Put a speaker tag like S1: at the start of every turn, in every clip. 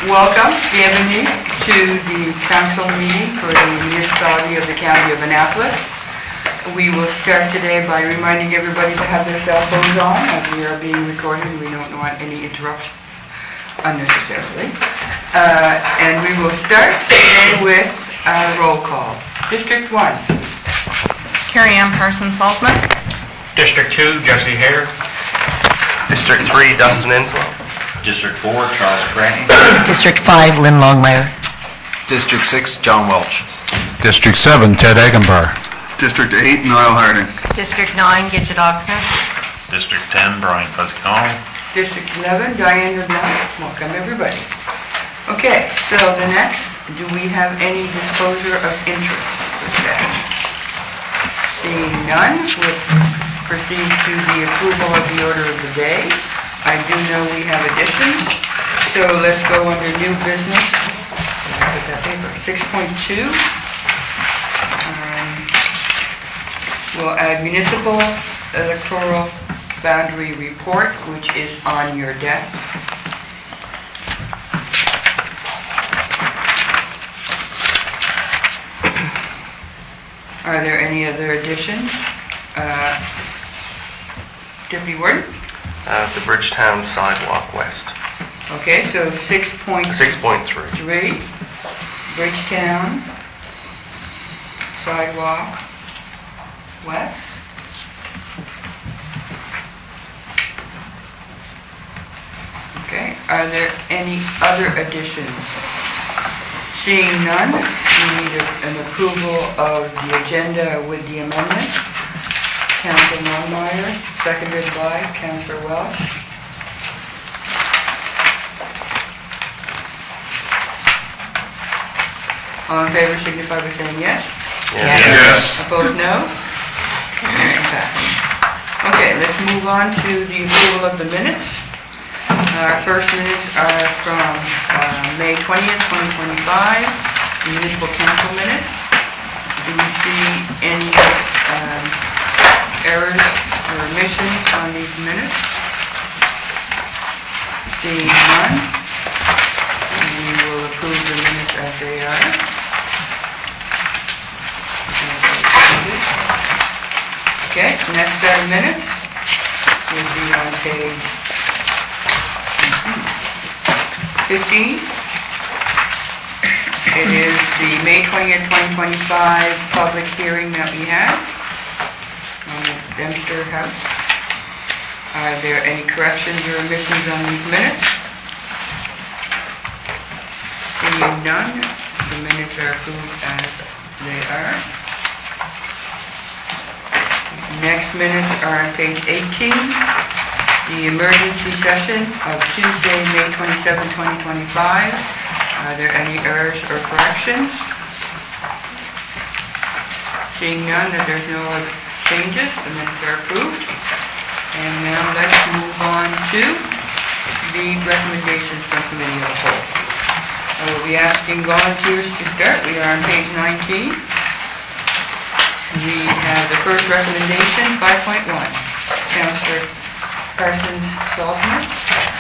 S1: Welcome, bienvenue to the council meeting for the municipality of the County of Annapolis. We will start today by reminding everybody to have their cell phones on as we are being recorded. We don't want any interruptions unnecessarily. And we will start today with a roll call. District 1.
S2: Carrie Ann Parson-Salzman.
S3: District 2, Jesse Hare.
S4: District 3, Dustin Inslow.
S3: District 4, Charles Cranky.
S5: District 5, Lynn Longmire.
S4: District 6, John Welch.
S6: District 7, Ted Eggenbar.
S7: District 8, Niall Harding.
S2: District 9, Gidget Oxner.
S3: District 10, Brian Fuzicone.
S1: District 11, Diane LeBlanc. Welcome, everybody. Okay, so the next, do we have any disclosure of interest today? Seeing none, we'll proceed to the approval of the order of the day. I do know we have additions, so let's go under new business. Put that paper. 6.2. We'll add municipal electoral boundary report, which is on your desk. Are there any other additions? Deputy Warden?
S4: The Bridgetown Sidewalk West.
S1: Okay, so 6.3.
S4: 6.3.
S1: Bridgetown Sidewalk West. Okay, are there any other additions? Seeing none, we need an approval of the agenda with the amendments. Councillor Longmire, seconded by Councillor Welsh. All in favor signify by saying yes.
S7: Yes.
S1: Opposed, no? Okay, let's move on to the approval of the minutes. Our first minutes are from May 20th, 2025, the municipal council minutes. Do we see any errors or omissions on these minutes? Seeing none, we will approve the minutes as they are. Okay, next set of minutes will be on page 15. It is the May 20th, 2025 public hearing that we had on the Dempster House. Are there any corrections or omissions on these minutes? Seeing none, the minutes are approved as they are. Next minutes are on page 18. The emergency session of Tuesday, May 27, 2025. Are there any errors or corrections? Seeing none, that there's no other changes, the minutes are approved. And now let's move on to the recommendations from Committee of the Whole. I will be asking volunteers to start. We are on page 19. We have the first recommendation, 5.1. Councillor Parsons-Salzman.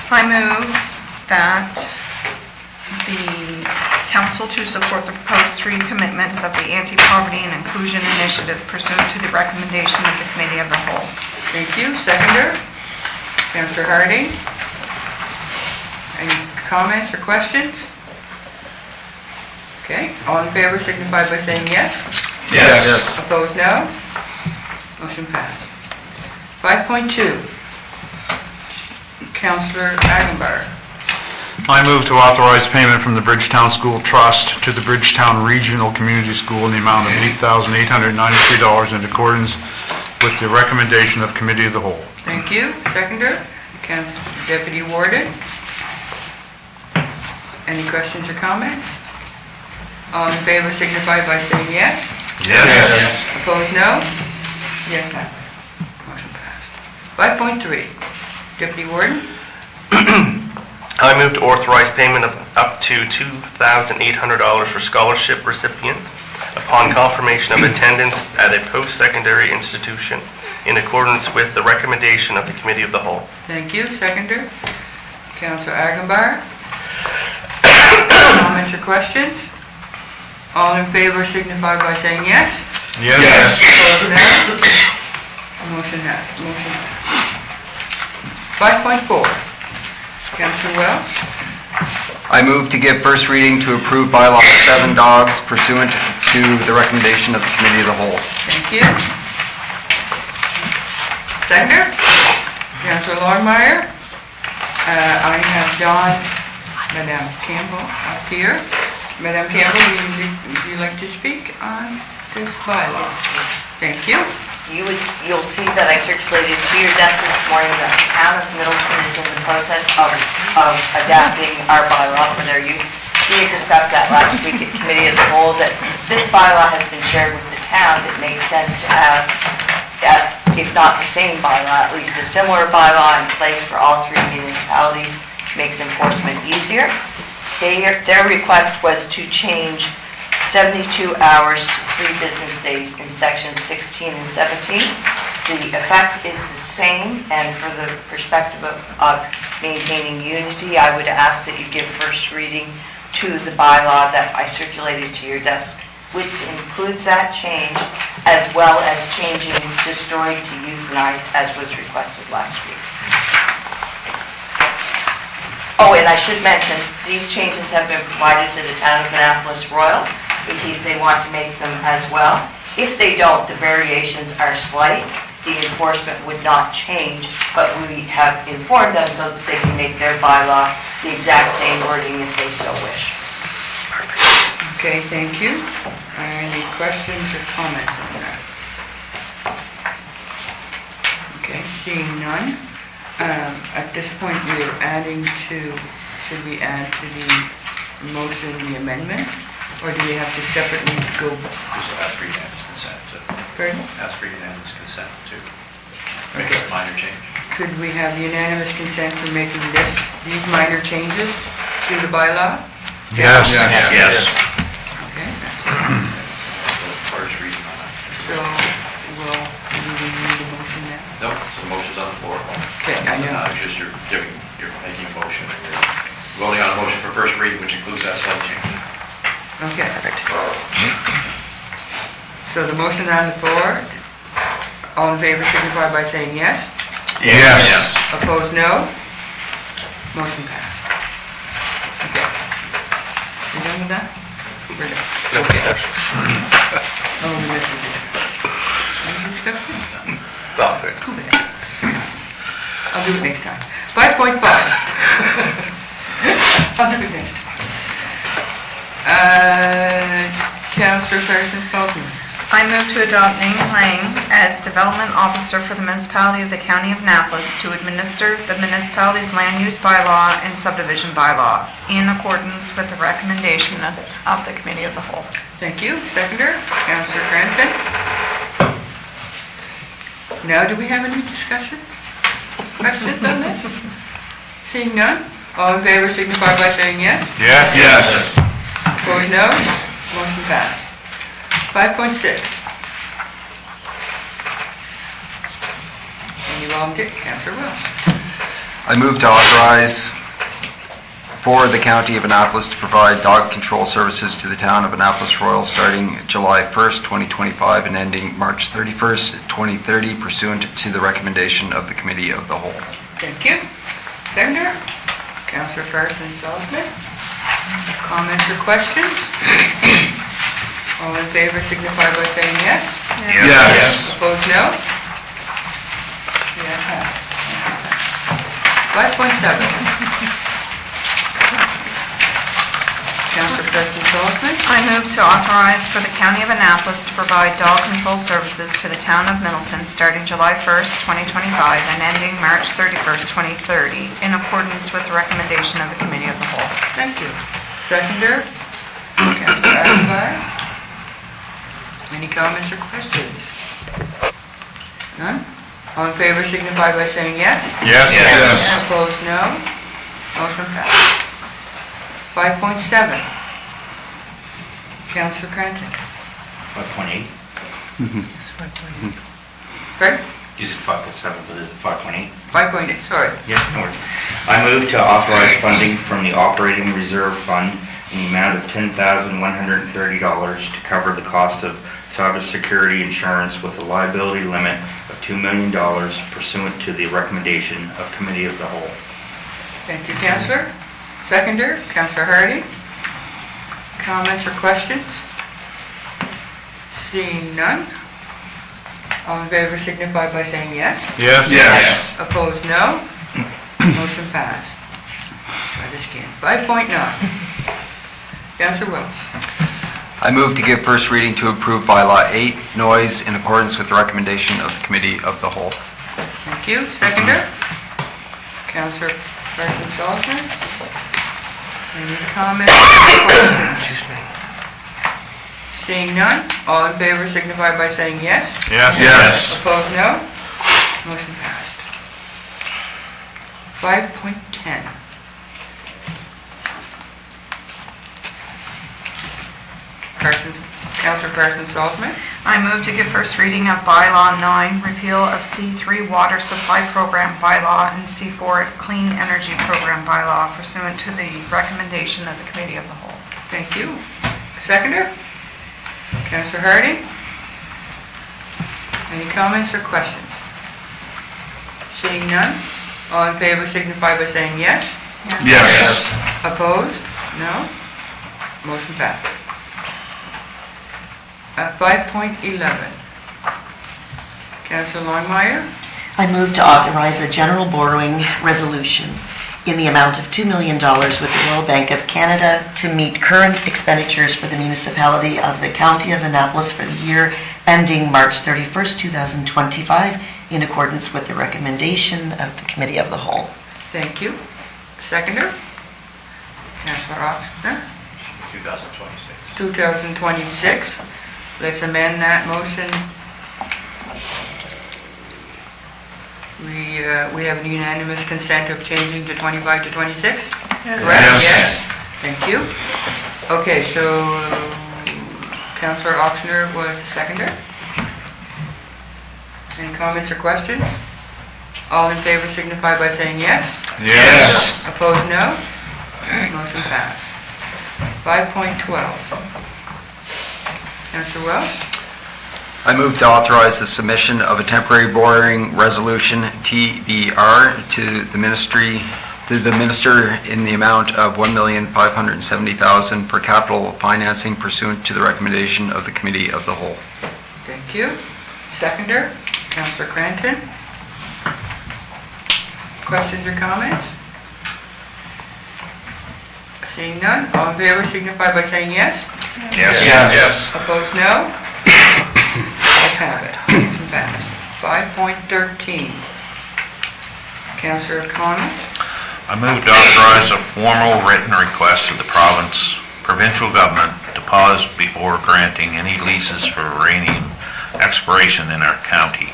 S2: I move that the council to support the proposed 3 commitments of the Anti-Poverty and Inclusion Initiative pursuant to the recommendation of the Committee of the Whole.
S1: Thank you. Seconder, Councillor Harding. Any comments or questions? Okay, all in favor signify by saying yes.
S7: Yes.
S1: Opposed, no. Motion passed. 5.2. Councillor Aggenbar.
S6: I move to authorize payment from the Bridgetown School Trust to the Bridgetown Regional Community School in the amount of $8,893 in accordance with the recommendation of Committee of the Whole.
S1: Thank you. Seconder, Deputy Warden. Any questions or comments? All in favor signify by saying yes.
S7: Yes.
S1: Opposed, no? Yes, have it. Motion passed. 5.3. Deputy Warden.
S4: I move to authorize payment of up to $2,800 for scholarship recipient upon confirmation of attendance at a post-secondary institution in accordance with the recommendation of the Committee of the Whole.
S1: Thank you. Seconder, Councillor Aggenbar. comments or questions? All in favor signify by saying yes.
S6: Yes.
S1: Opposed, no. Motion passed. 5.4. Councillor Welsh.
S8: I move to give first reading to approve bylaw 7 dogs pursuant to the recommendation of the Committee of the Whole.
S1: Thank you. Seconder. Councillor Longmire. I have John, Madame Campbell up here. Madame Campbell, would you like to speak on this bylaw? Thank you.
S9: You'll see that I circulated to your desk this morning that the town of Middleton is in the process of adapting our bylaw for their use. We had discussed that last week at Committee of the Whole, that this bylaw has been shared with the towns. It makes sense to have, if not the same bylaw, at least a similar bylaw in place for all 3 municipalities. Makes enforcement easier. Their request was to change 72 hours to 3 business days in sections 16 and 17. The effect is the same, and for the perspective of maintaining unity, I would ask that you give first reading to the bylaw that I circulated to your desk, which includes that change, as well as changing destroyed to euthanized, as was requested last week. Oh, and I should mention, these changes have been provided to the town of Annapolis Royal, in case they want to make them as well. If they don't, the variations are slight. The enforcement would not change, but we have informed them so that they can make their bylaw the exact same wording if they so wish.
S1: Okay, thank you. Any questions or comments on that? Okay, seeing none. At this point, we are adding to, should we add to the motion the amendment? Or do we have to separately go?
S3: Just ask for unanimous consent to,
S1: Pardon?
S3: ask for unanimous consent to make a minor change.
S1: Could we have unanimous consent to making these minor changes to the bylaw?
S6: Yes.
S3: Yes.
S1: Okay, that's it.
S3: First reading on that.
S1: So, do we need a motion now?
S3: Nope, so the motion's on the floor.
S1: Okay, I know.
S3: It's just you're making a motion, and you're voting on a motion for first reading, which includes that slight change.
S1: Okay. So the motion on the floor, all in favor signify by saying yes.
S6: Yes.
S1: Opposed, no. Motion passed. Okay. You done with that? We're done. Okay. Oh, we missed a discussion. Any discussion?
S4: It's all good.
S1: Cool. I'll do it next time. 5.5. I'll do it next time. Councillor Parsons-Stolzman.
S2: I move to adopt Naming Lang as Development Officer for the municipality of the County of Annapolis to administer the municipality's land use bylaw and subdivision bylaw in accordance with the recommendation of the Committee of the Whole.
S1: Thank you. Seconder, Councillor Cranston. Now, do we have any discussions? Questions on this? Seeing none, all in favor signify by saying yes.
S6: Yes.
S1: Opposed, no. Motion passed. 5.6. Any volunteer? Councillor Welsh.
S8: I move to authorize for the County of Annapolis to provide dog control services to the town of Annapolis Royal starting July 1st, 2025 and ending March 31st, 2030 pursuant to the recommendation of the Committee of the Whole.
S1: Thank you. Seconder, Councillor Parsons-Stolzman. Comments or questions? All in favor signify by saying yes.
S6: Yes.
S1: Opposed, no. Yes, have. 5.7. Councillor Parsons-Stolzman.
S2: I move to authorize for the County of Annapolis to provide dog control services to the town of Middleton starting July 1st, 2025 and ending March 31st, 2030 in accordance with the recommendation of the Committee of the Whole.
S1: Thank you. Seconder, Councillor Adambar. Any comments or questions? None? All in favor signify by saying yes.
S6: Yes.
S1: Opposed, no. Motion passed. 5.7. Councillor Cranton.
S3: 5.8?
S1: Pardon?
S3: You said 5.7, but is it 5.8?
S1: 5.8, sorry.
S10: Yes, no worries. I move to authorize funding from the Operating Reserve Fund in the amount of $10,130 to cover the cost of cybersecurity insurance with a liability limit of $2 million pursuant to the recommendation of Committee of the Whole.
S1: Thank you, Councillor. Seconder, Councillor Hardy. Comments or questions? Seeing none. All in favor signify by saying yes.
S6: Yes?
S7: Yes.
S1: Opposed, no. Motion passed. Let's try this again. 5.9. Councillor Wills.
S8: I move to give first reading to approve bylaw 8, noise, in accordance with the recommendation of the Committee of the Whole.
S1: Thank you. Seconder, Councillor Carson-Sullivan. Any comments or questions? Seeing none, all in favor signify by saying yes.
S6: Yes?
S7: Yes.
S1: Opposed, no. Motion passed. 5.10. Councillor Carson-Sullivan.
S2: I move to give first reading of bylaw 9, repeal of C3 water supply program bylaw and C4 clean energy program bylaw pursuant to the recommendation of the Committee of the Whole.
S1: Thank you. Seconder, Councillor Hardy. Any comments or questions? Seeing none, all in favor signify by saying yes.
S7: Yes.
S1: Opposed? No. Motion passed. 5.11. Councillor Longmire.
S5: I move to authorize a general borrowing resolution in the amount of $2 million with the Royal Bank of Canada to meet current expenditures for the municipality of the County of Annapolis for the year ending March 31st, 2025, in accordance with the recommendation of the Committee of the Whole.
S1: Thank you. Seconder, Councillor Oxner.
S3: 2026.
S1: 2026. Let's amend that motion. We have unanimous consent of changing to 25 to 26?
S2: Yes.
S1: Correct?
S7: Yes.
S1: Thank you. Okay, so Councillor Oxner was the seconder. Any comments or questions? All in favor signify by saying yes.
S7: Yes.
S1: Opposed, no. Motion passed. 5.12. Councillor Welsh.
S8: I move to authorize the submission of a temporary borrowing resolution, TBR, to the minister in the amount of $1,570,000 for capital financing pursuant to the recommendation of the Committee of the Whole.
S1: Thank you. Seconder, Councillor Cranton. Questions or comments? Seeing none, all in favor signify by saying yes.
S7: Yes.
S1: Opposed, no. Let's have it. Motion passed. 5.13. Councillor Comments.
S11: I move to authorize a formal written request of the provincial government to pause before granting any leases for uranium exploration in our county,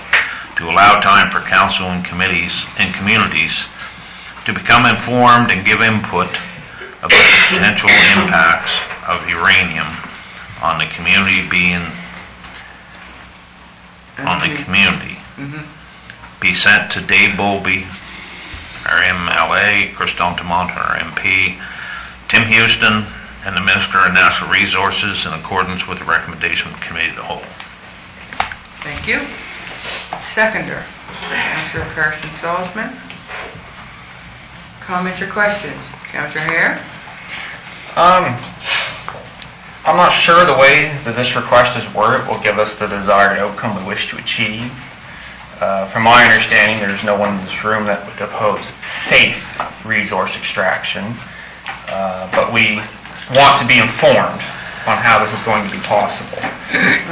S11: to allow time for council and committees and communities to become informed and give input about the potential impacts of uranium on the community be sent to Dave Bowlby, our MLA, Chris Dontamont, our MP, Tim Houston, and the Minister of Natural Resources in accordance with the recommendation of the Committee of the Whole.
S1: Thank you. Seconder, Councillor Carson-Sullivan. Comments or questions? Councillor Hare?
S12: I'm not sure the way that this request is worded will give us the desired outcome we wish to achieve. From my understanding, there's no one in this room that would oppose safe resource extraction, but we want to be informed on how this is going to be possible.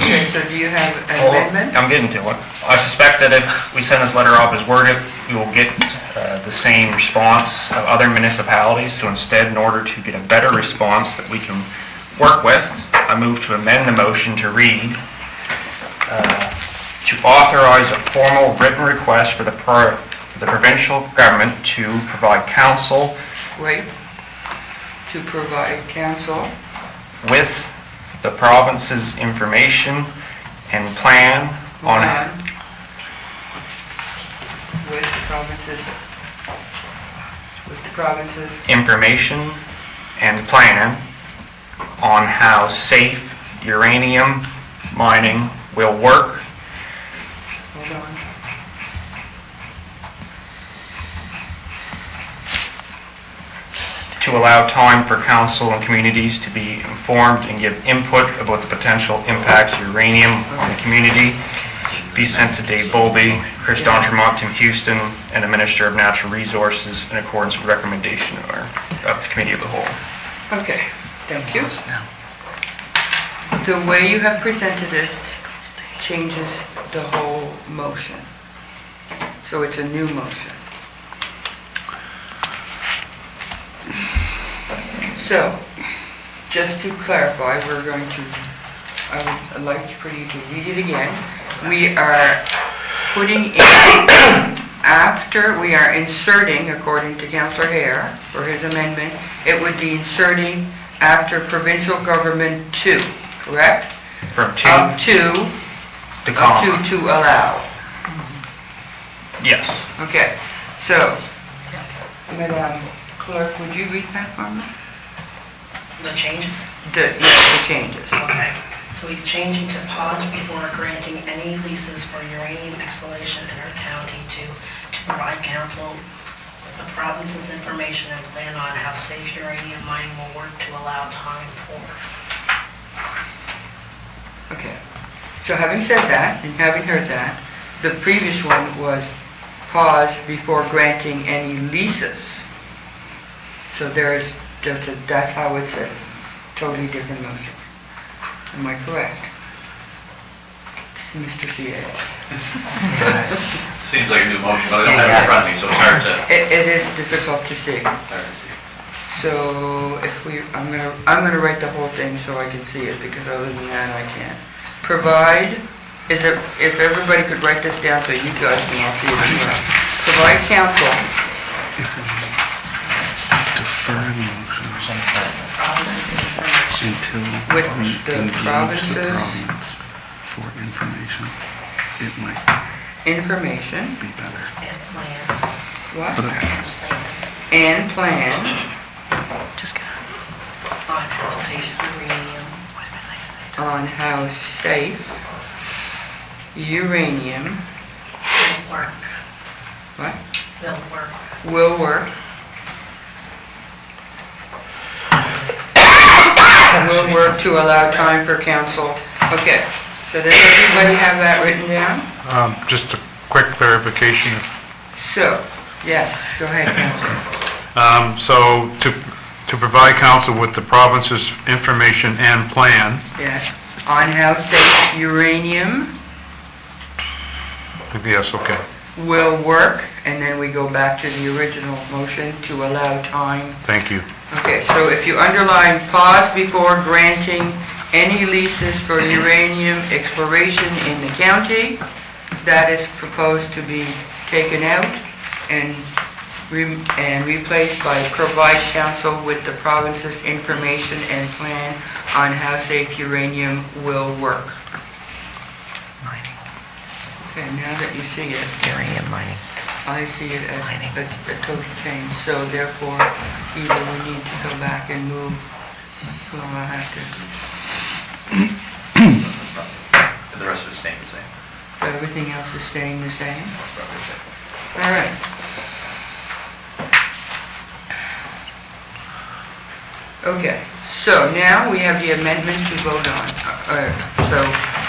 S1: Okay, so do you have an amendment?
S12: I'm getting to it. I suspect that if we send this letter off as worded, we will get the same response of other municipalities. So instead, in order to get a better response that we can work with, I move to amend the motion to read, to authorize a formal written request for the provincial government to provide council
S1: To provide council
S12: with the province's information and plan on
S1: with the province's
S12: information and plan on how safe uranium mining will work.
S1: Hold on.
S12: To allow time for council and communities to be informed and give input about the potential impacts of uranium on the community. Be sent to Dave Bowlby, Chris D'Entremont, Tim Houston, and the Minister of Natural Resources in accordance with recommendation of the Committee of the Whole.
S1: Okay, thank you. The way you have presented it changes the whole motion. So it's a new motion. So, just to clarify, I would like for you to read it again. We are putting in, we are inserting, according to Councillor Hare, for his amendment, it would be inserting after provincial government 2, correct?
S12: From 2
S1: Up to,
S12: to comma.
S1: to allow.
S12: Yes.
S1: Okay, so, Madam Clerk, would you read that for me?
S13: The changes?
S1: The changes.
S13: Okay. So he's changing to pause before granting any leases for uranium exploration in our county to provide council with the province's information and plan on how safe uranium mining will work to allow time for.
S1: Okay, so having said that, and having heard that, the previous one was pause before granting any leases. So there's just that's how it's a totally different motion. Am I correct? Mr. CA.
S3: Seems like a new motion, but I don't have it in front of me, so it's hard to...
S1: It is difficult to see. So if I'm gonna write the whole thing so I can see it, because other than that I can't. Provide, if everybody could write this down so you guys can all see it as well. Provide counsel.
S7: Defer motion until
S1: With
S7: we
S1: the
S7: engage the
S1: provinces.
S7: province for information. It might
S1: Information.
S7: be better.
S13: And plan.
S1: What?
S7: So that happens.
S1: And plan
S13: On how safe uranium.
S1: on how safe uranium
S13: Will work.
S1: what?
S13: Will work.
S1: Will work. Will work to allow time for council. Okay, so does everybody have that written down?
S6: Just a quick clarification.
S1: So, yes, go ahead, Councilor.
S6: So to provide council with the province's information and plan,
S1: Yes, on how safe uranium
S6: yes, okay.
S1: will work, and then we go back to the original motion to allow time.
S6: Thank you.
S1: Okay, so if you underline pause before granting any leases for uranium exploration in the county, that is proposed to be taken out and replaced by provide council with the province's information and plan on how safe uranium will work. Okay, now that you see it,
S5: Uranium mining.
S1: I see it as a total change, so therefore, either we need to go back and move, well, I'll have to,
S3: And the rest of it's staying the same.
S1: everything else is staying the same? All right. Okay, so now we have the amendment to vote on. So,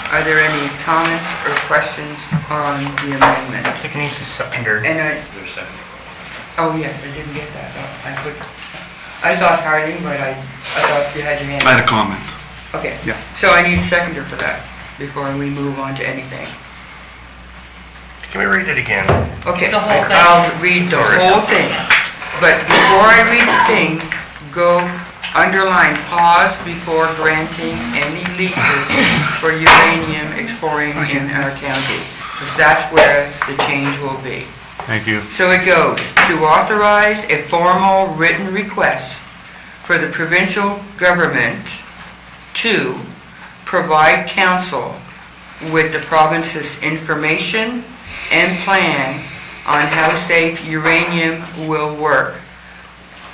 S1: are there any comments or questions on the amendment?
S12: I think it needs to seconder.
S1: And
S3: There's a second.
S1: oh yes, I didn't get that. I thought Harding, but I thought you had your hand.
S7: I had a comment.
S1: Okay.
S7: Yeah.
S1: So I need a seconder for that before we move on to anything.
S4: Can we read it again?
S1: Okay,
S13: The whole thing.
S1: I'll read the
S4: Sorry.
S1: whole thing. But before I read the thing, go underline pause before granting any leases for uranium exploring in our county. 'Cause that's where the change will be.
S6: Thank you.
S1: So it goes, to authorize a formal written request for the provincial government to provide council with the province's information and plan on how safe uranium will work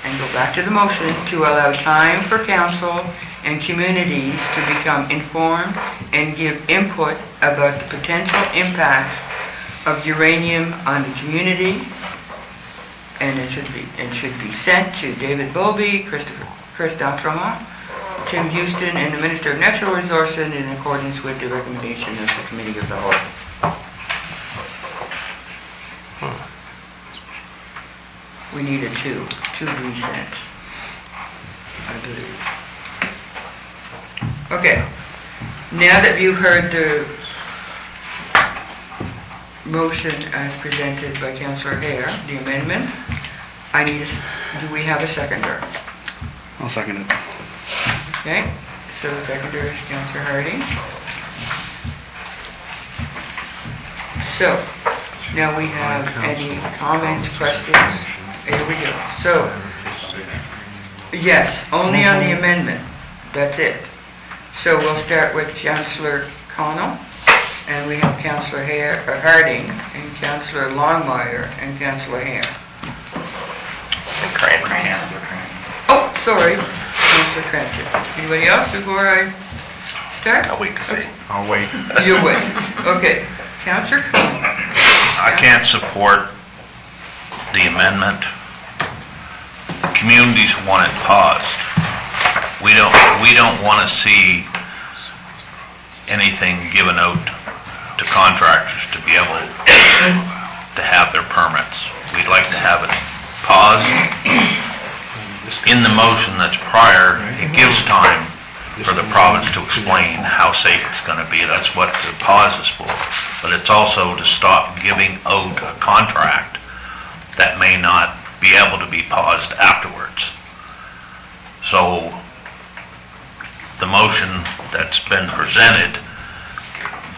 S1: and go back to the motion, to allow time for council and communities to become informed and give input about the potential impacts of uranium on the community. And it should be sent to David Bowlby, Chris D'Entremont, Tim Houston, and the Minister of Natural Resources in accordance with the recommendation of the Committee of the Whole. We need a two to be sent, I believe. Okay, now that you've heard the motion as presented by Councillor Hare, the amendment, do we have a seconder?
S7: I'll second it.
S1: Okay, so the seconder is Councillor Harding. So, now we have any comments, questions? Here we go. So, yes, only on the amendment. That's it. So we'll start with Councillor Connell, and we have Councillor Harding, and Councillor Longmire, and Councillor Hare. Oh, sorry, Councillor Cranston. Anybody else before I start?
S4: I'll wait to see.
S6: I'll wait.
S1: You wait. Okay, Councillor Connell.
S11: I can't support the amendment. Communities want it paused. We don't want to see anything given out to contractors to be able to have their permits. We'd like to have it paused. In the motion that's prior, it gives time for the province to explain how safe it's going to be. That's what the pause is for. But it's also to stop giving out a contract that may not be able to be paused afterwards. So the motion that's been presented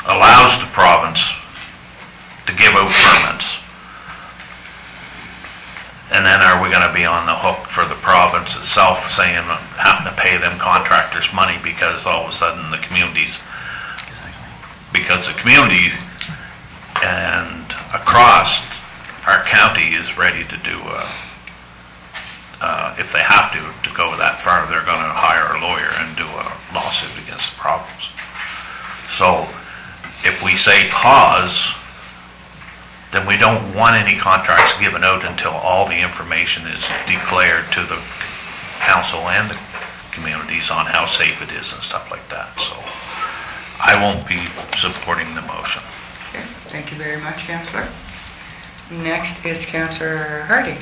S11: allows the province to give out permits. And then are we going to be on the hook for the province itself saying, having to pay them contractors money because all of a sudden the communities, because the community and across our county is ready to do, if they have to go that far, they're going to hire a lawyer and do a lawsuit against the province. So if we say pause, then we don't want any contracts given out until all the information is declared to the council and the communities on how safe it is and stuff like that. So I won't be supporting the motion.
S1: Okay, thank you very much, Councillor. Next is Councillor Harding.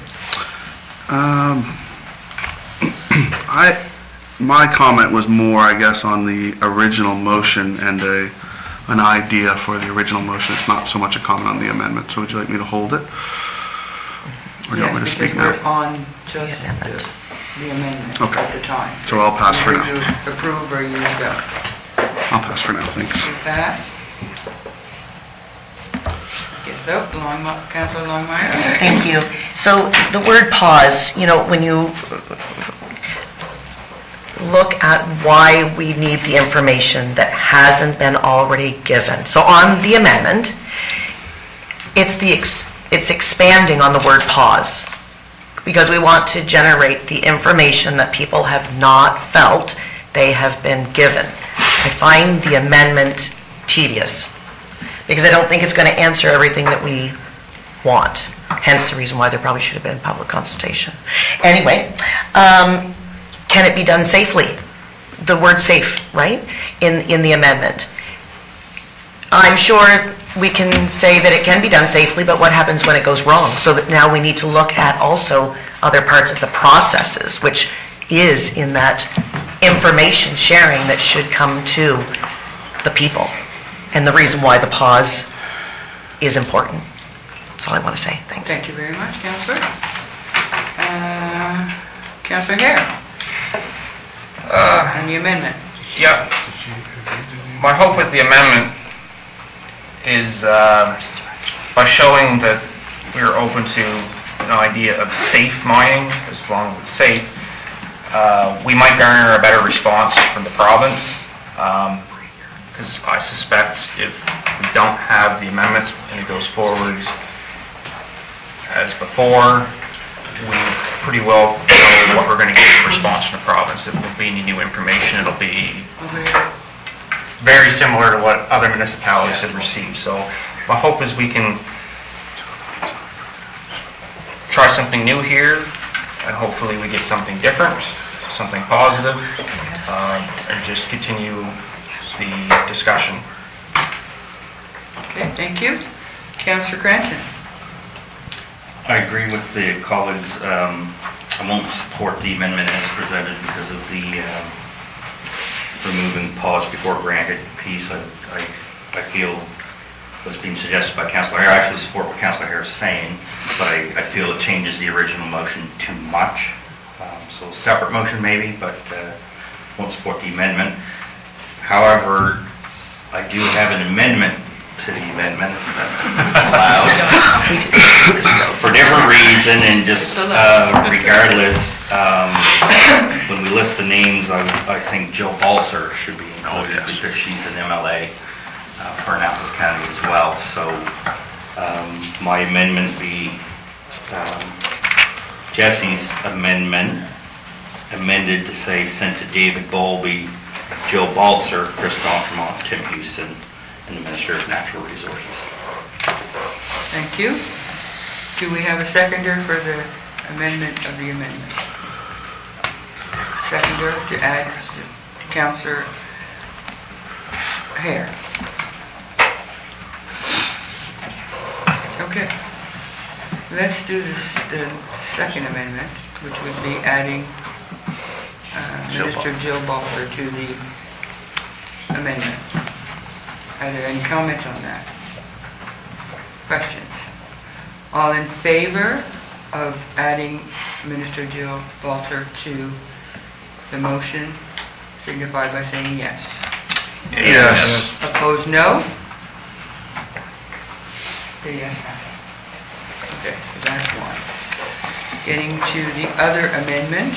S7: My comment was more, I guess, on the original motion and an idea for the original motion. It's not so much a comment on the amendment. So would you like me to hold it? Or do you want me to speak now?
S1: Yes, because we're on just the amendment
S7: Okay.
S1: at the time.
S7: So I'll pass for now.
S1: You approve or you don't.
S7: I'll pass for now, thanks.
S1: You pass. Okay, so, Councillor Longmire.
S5: Thank you. So the word pause, when you look at why we need the information that hasn't been already given. So on the amendment, it's expanding on the word pause because we want to generate the information that people have not felt they have been given. I find the amendment tedious because I don't think it's going to answer everything that we want. Hence the reason why there probably should have been public consultation. Anyway, can it be done safely? The word safe, right, in the amendment. I'm sure we can say that it can be done safely, but what happens when it goes wrong? So that now we need to look at also other parts of the processes, which is in that information sharing that should come to the people. And the reason why the pause is important. That's all I want to say. Thanks.
S1: Thank you very much, Councillor. Councillor Hare. On the amendment.
S12: Yeah. My hope with the amendment is by showing that we're open to an idea of safe mining, as long as it's safe, we might garner a better response from the province. Because I suspect if we don't have the amendment and it goes forward as before, we pretty well know what we're going to get in response from the province. It won't be any new information. It'll be very similar to what other municipalities have received. So my hope is we can try something new here, and hopefully we get something different, something positive, and just continue the discussion.
S1: Okay, thank you. Councillor Cranston?
S10: I agree with the colleagues. I won't support the amendment as presented because of the removing pause before granted piece. I feel what's being suggested by Councillor Hare. I actually support what Councillor Hare is saying, but I feel it changes the original motion too much. So separate motion maybe, but won't support the amendment. However, I do have an amendment to the amendment, if that's allowed, for different reason, and just regardless, when we list the names, I think Jill Balser should be included because she's an MLA for Annapolis County as well. So my amendment be Jesse's amendment, amended to say sent to David Bowlby, Jill Balser, Chris D'Entremont, Tim Houston, and the Minister of Natural Resources.
S1: Thank you. Do we have a seconder for the amendment of the amendment? Seconder to add to Councillor Hare. Okay. Let's do this, the second amendment, which would be adding Minister Jill Balser to the amendment. Are there any comments on that? Questions? All in favor of adding Minister Jill Balser to the motion, signify by saying yes.
S6: Yes.
S1: Opposed, no? Say yes. Okay, so that's one. Getting to the other amendment,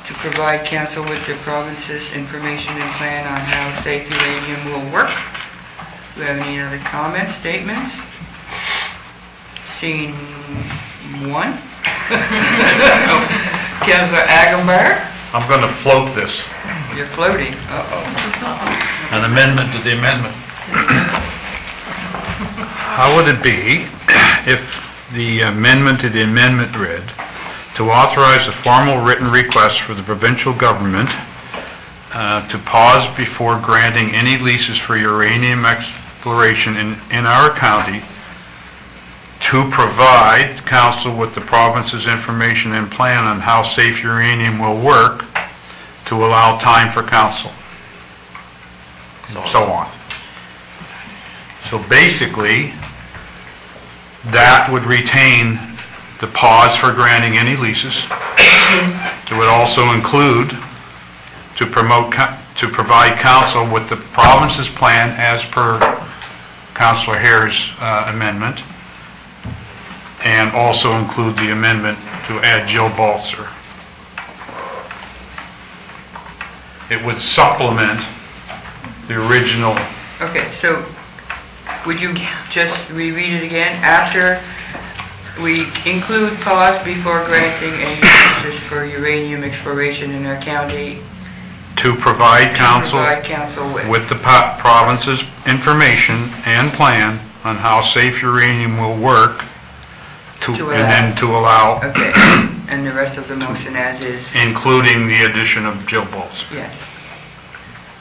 S1: to provide council with the province's information and plan on how safe uranium will work. Do we have any other comments, statements? Seeing one. Councillor Agambar,
S6: I'm going to float this.
S1: you're floating. Uh-oh.
S6: An amendment to the amendment. How would it be if the amendment to the amendment read, to authorize a formal written request for the provincial government to pause before granting any leases for uranium exploration in our county, to provide council with the province's information and plan on how safe uranium will work, to allow time for council, and so on. So basically, that would retain the pause for granting any leases. It would also include to provide council with the province's plan as per Councillor Hare's amendment, and also include the amendment to add Jill Balser. It would supplement the original.
S1: Okay, so would you just reread it again? After we include pause before granting any leases for uranium exploration in our county.
S6: To provide council
S1: with.
S6: with the province's information and plan on how safe uranium will work, and then to allow.
S1: Okay, and the rest of the motion as is.
S6: Including the addition of Jill Balser.
S1: Yes.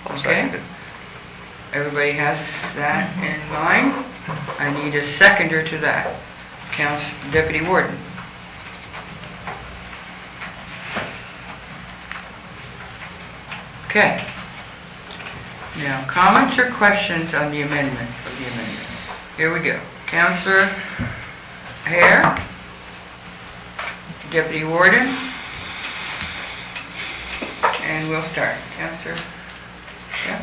S1: Okay. Everybody has that in mind? I need a seconder to that. Deputy Warden. Okay. Now, comments or questions on the amendment of the amendment? Here we go. Councillor Hare, Deputy Warden, and we'll start. Councillor. Yeah.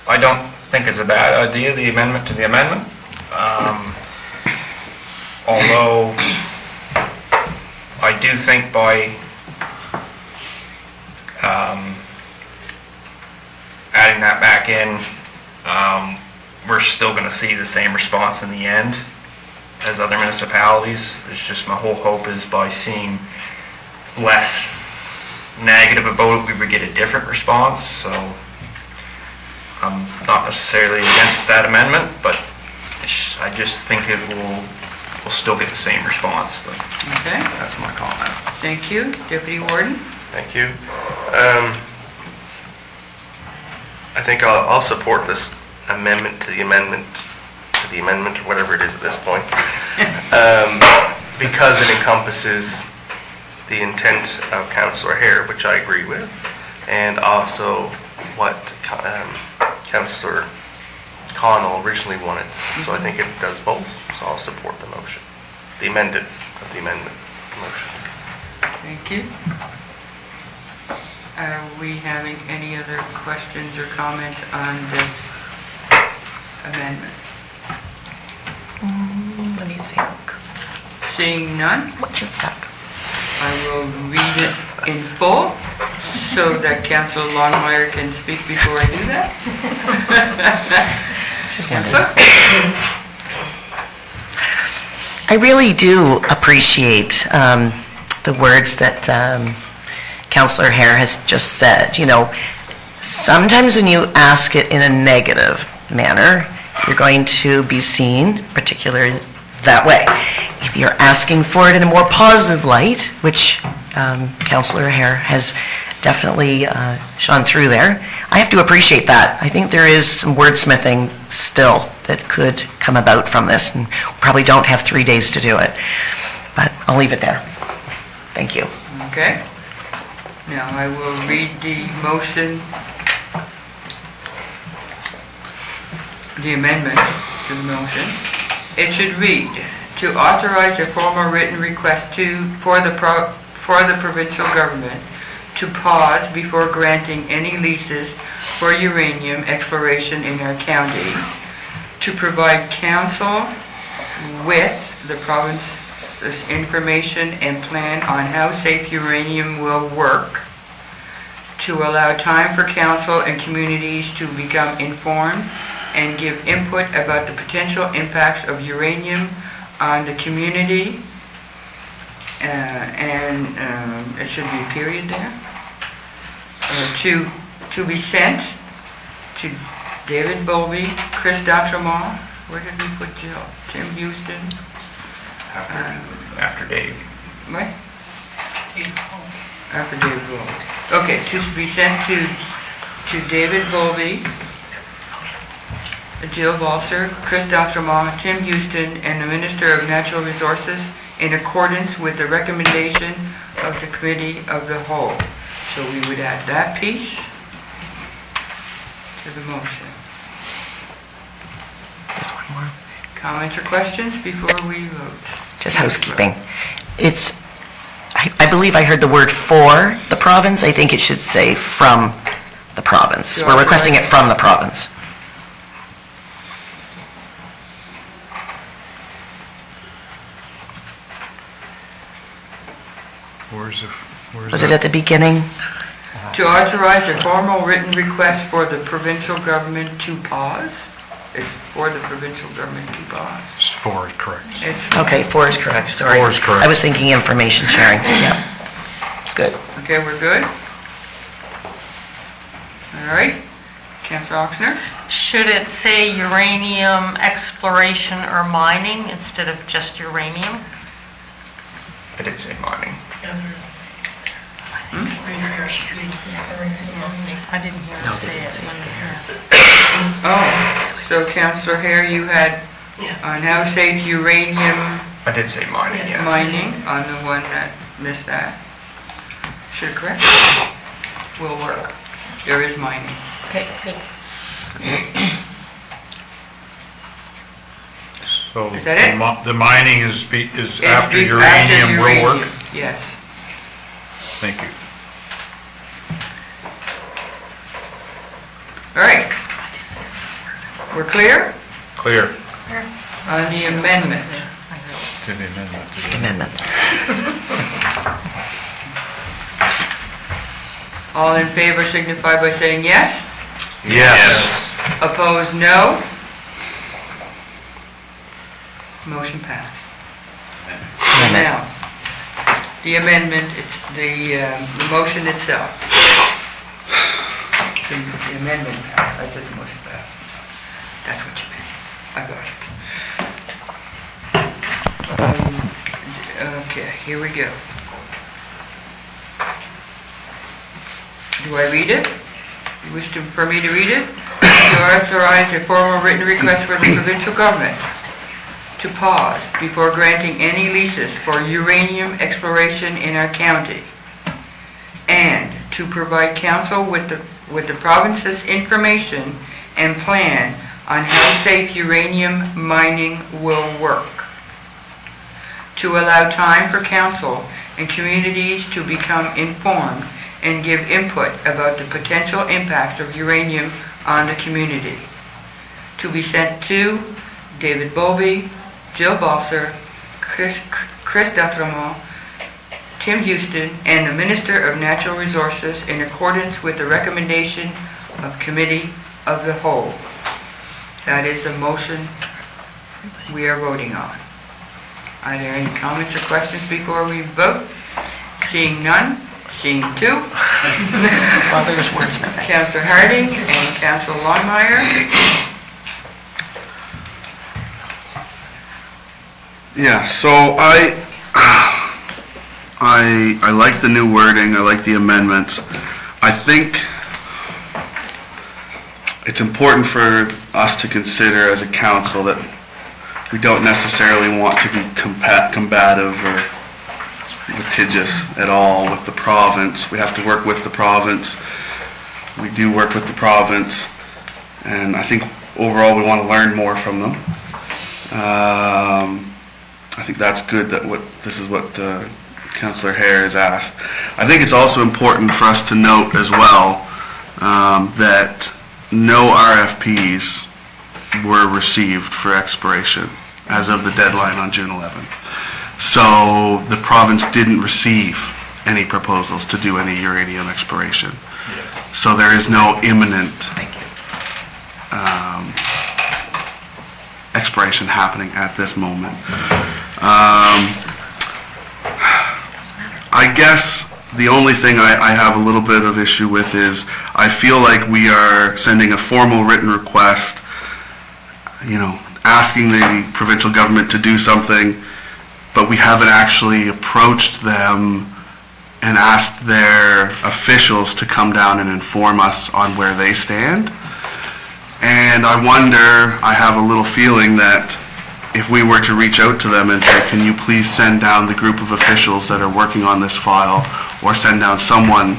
S12: I don't think it's a bad idea, the amendment to the amendment. Although I do think by adding that back in, we're still going to see the same response in the end. as other municipalities. It's just my whole hope is by seeing less negative about it, we would get a different response. So I'm not necessarily against that amendment, but I just think it will, we'll still get the same response, but
S1: Okay,
S12: that's my comment.
S1: thank you. Deputy Warden?
S4: Thank you. I think I'll support this amendment to the amendment, or whatever it is at this point, because it encompasses the intent of Councillor Hare, which I agree with, and also what Councillor Connell originally wanted. So I think it does both, so I'll support the motion, the amendment motion.
S1: Thank you. Are we having any other questions or comments on this amendment?
S5: Let me think.
S1: Seeing none,
S5: What's your fuck?
S1: I will read it in full so that Councillor Longmire can speak before I do that. Councillor?
S5: I really do appreciate the words that Councillor Hare has just said. You know, sometimes when you ask it in a negative manner, you're going to be seen particularly that way. If you're asking for it in a more positive light, which Councillor Hare has definitely shone through there, I have to appreciate that. I think there is some wordsmithing still that could come about from this, and we probably don't have 3 days to do it. But I'll leave it there. Thank you.
S1: Okay. Now I will read the motion, the amendment to the motion. It should read, to authorize a formal written request for the provincial government to pause before granting any leases for uranium exploration in our county, to provide council with the province's information and plan on how safe uranium will work, to allow time for council and communities to become informed and give input about the potential impacts of uranium on the community, and it should be a period there, to be sent to David Bowlby, Chris D'Entremont, where did we put Jill? Tim Houston?
S12: After Dave.
S1: What? After David Bowlby. Okay, to be sent to David Bowlby, Jill Balser, Chris D'Entremont, Tim Houston, and the Minister of Natural Resources in accordance with the recommendation of the Committee of the Whole. So we would add that piece to the motion.
S5: Just one more.
S1: Comments or questions before we vote?
S5: Just housekeeping. It's, I believe I heard the word for the province. I think it should say from the province. We're requesting it from the province. Was it at the beginning?
S1: To authorize a formal written request for the provincial government to pause? It's for the provincial government to pause.
S6: It's for, correct.
S5: Okay, for is correct, sorry.
S6: For is correct.
S5: I was thinking information sharing, yeah. It's good.
S1: Okay, we're good? All right. Councillor Oxner?
S14: Should it say uranium exploration or mining instead of just uranium?
S12: I did say mining.
S14: I didn't hear him say it.
S1: Oh, so Councillor Hare, you had on how safe uranium
S12: I did say mining, yes.
S1: mining on the one that missed that. Should correct it. Will work. There is mining.
S14: Okay, good.
S6: So
S1: Is that it?
S6: the mining is
S1: It's
S6: after
S1: after
S6: uranium will
S1: uranium.
S6: work?
S1: Yes.
S6: Thank you.
S1: All right. We're clear
S6: Clear.
S1: on the amendment.
S6: To the amendment.
S5: Amendment.
S1: All in favor signify by saying yes.
S6: Yes.
S1: Opposed, no. Motion passed.
S5: Amendment.
S1: Now, the amendment, it's the motion itself. The amendment passed, I said the motion passed. That's what you meant. I got it. Okay, here we go. Do I read it? You wish for me to read it? To authorize a formal written request for the provincial government to pause before granting any leases for uranium exploration in our county, and to provide council with the province's information and plan on how safe uranium mining will work, to allow time for council and communities to become informed and give input about the potential impacts of uranium on the community, to be sent to David Bowlby, Jill Balser, Chris D'Entremont, Tim Houston, and the Minister of Natural Resources in accordance with the recommendation of Committee of the Whole. That is a motion we are voting on. Are there any comments or questions before we vote? Seeing none, seeing two.
S5: Well, there's wordsmith.
S1: Councillor Harding and Councillor Longmire.
S7: Yeah, so I like the new wording, I like the amendments. I think it's important for us to consider as a council that we don't necessarily want to be combative or litigious at all with the province. We have to work with the province. We do work with the province, and I think overall we want to learn more from them. I think that's good that this is what Councillor Hare has asked. I think it's also important for us to note as well that no RFPs were received for exploration as of the deadline on June 11th. So the province didn't receive any proposals to do any uranium exploration. So there is no imminent exploration happening at this moment. I guess the only thing I have a little bit of issue with is I feel like we are sending a formal written request, asking the provincial government to do something, but we haven't actually approached them and asked their officials to come down and inform us on where they stand. And I have a little feeling that if we were to reach out to them and say, can you please send down the group of officials that are working on this file, or send down someone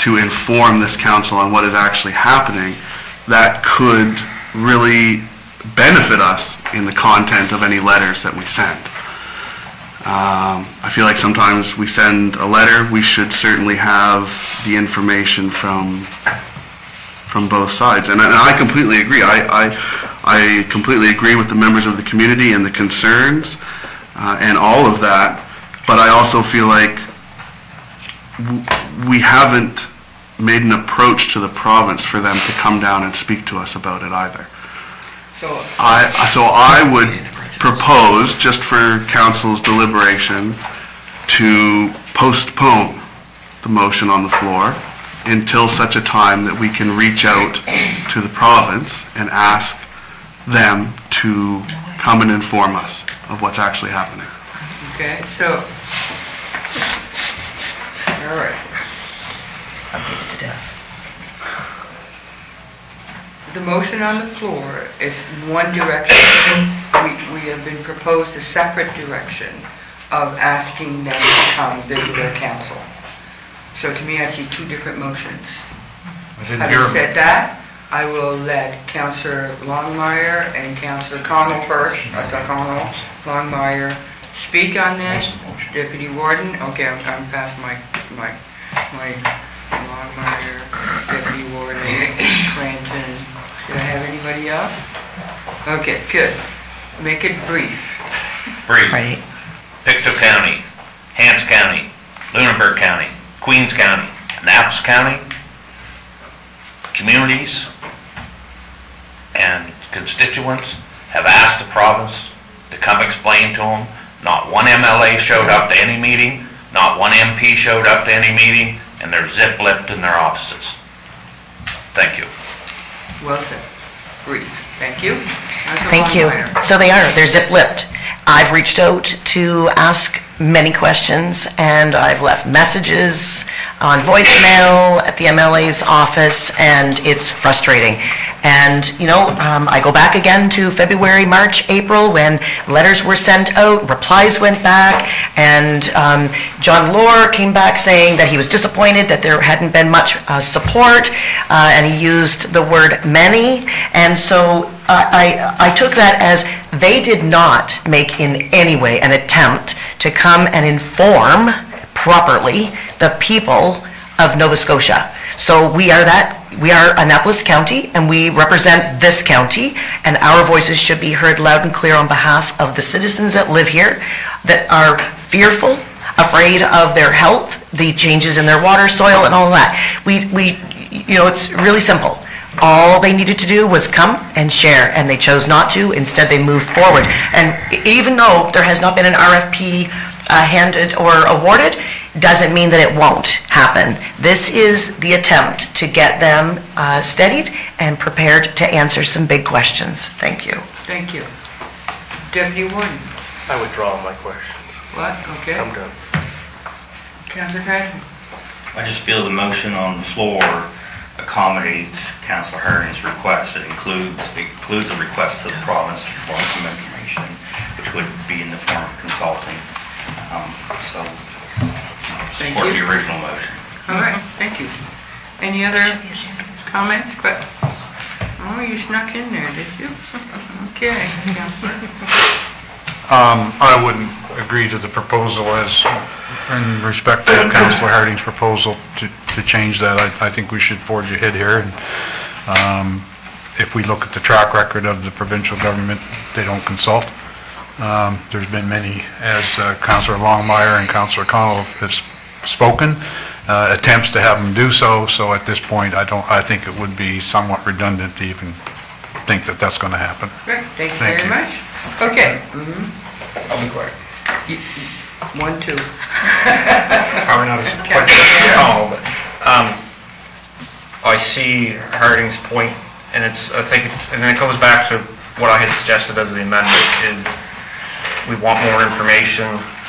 S7: to inform this council on what is actually happening, that could really benefit us in the content of any letters that we send. I feel like sometimes we send a letter, we should certainly have the information from both sides. And I completely agree. I completely agree with the members of the community and the concerns and all of that, but I also feel like we haven't made an approach to the province for them to come down and speak to us about it either. So I would propose, just for council's deliberation, to postpone the motion on the floor until such a time that we can reach out to the province and ask them to come and inform us of what's actually happening.
S1: Okay, so, all right.
S5: I'm beat to death.
S1: The motion on the floor is one direction. We have been proposed a separate direction of asking them to come visit our council. So to me, I see two different motions. Having said that, I will let Councillor Longmire and Councillor Connell first, Councillor Connell, Longmire, speak on this. Deputy Warden, okay, I'm past my Longmire, Deputy Warden, Clanton. Did I have anybody else? Okay, good. Make it brief.
S11: Brief.
S5: Right.
S11: Pictou County, Hants County, Lunenburg County, Queens County, Annapolis County, communities and constituents have asked the province to come explain to them. Not one MLA showed up to any meeting, not one MP showed up to any meeting, and they're zip-lipped in their offices. Thank you.
S1: Well said. Brief. Thank you. Councillor
S5: Thank you.
S1: Longmire.
S5: So they're zip-lipped. I've reached out to ask many questions, and I've left messages on voicemail at the MLA's office, and it's frustrating. And, I go back again to February, March, April, when letters were sent out, replies went back, and John Lohr came back saying that he was disappointed that there hadn't been much support, and he used the word many. And so I took that as they did not make in any way an attempt to come and inform properly the people of Nova Scotia. So we are Annapolis County, and we represent this county, and our voices should be heard loud and clear on behalf of the citizens that live here, that are fearful, afraid of their health, the changes in their water, soil, and all that. It's really simple. All they needed to do was come and share, and they chose not to. Instead, they moved forward. And even though there has not been an RFP handed or awarded, doesn't mean that it won't happen. This is the attempt to get them steadied and prepared to answer some big questions. Thank you.
S1: Thank you. Deputy Warden.
S4: I withdraw my question.
S1: What? Okay.
S4: I'm done.
S1: Councillor Cranston.
S10: I just feel the motion on the floor accommodates Councillor Herring's request. It includes a request to the province to provide some information, which would be in the form of consulting. So, support the original motion.
S1: All right, thank you. Any other comments? Oh, you snuck in there, did you? Okay, Councillor.
S6: I wouldn't agree to the proposal as, in respect to Councillor Harding's proposal to change that. I think we should forge ahead here. And if we look at the track record of the provincial government, they don't consult. There's been many, as Councillor Longmire and Councillor Connell have spoken, attempts to have them do so. So at this point, I think it would be somewhat redundant to even think that that's going to happen.
S1: Great, thank you very much. Okay.
S12: I'll be quick.
S1: 1, 2.
S12: Probably not as quick as Connell, but I see Harding's point, and I think it goes back to what I had suggested as the amendment is we want more information,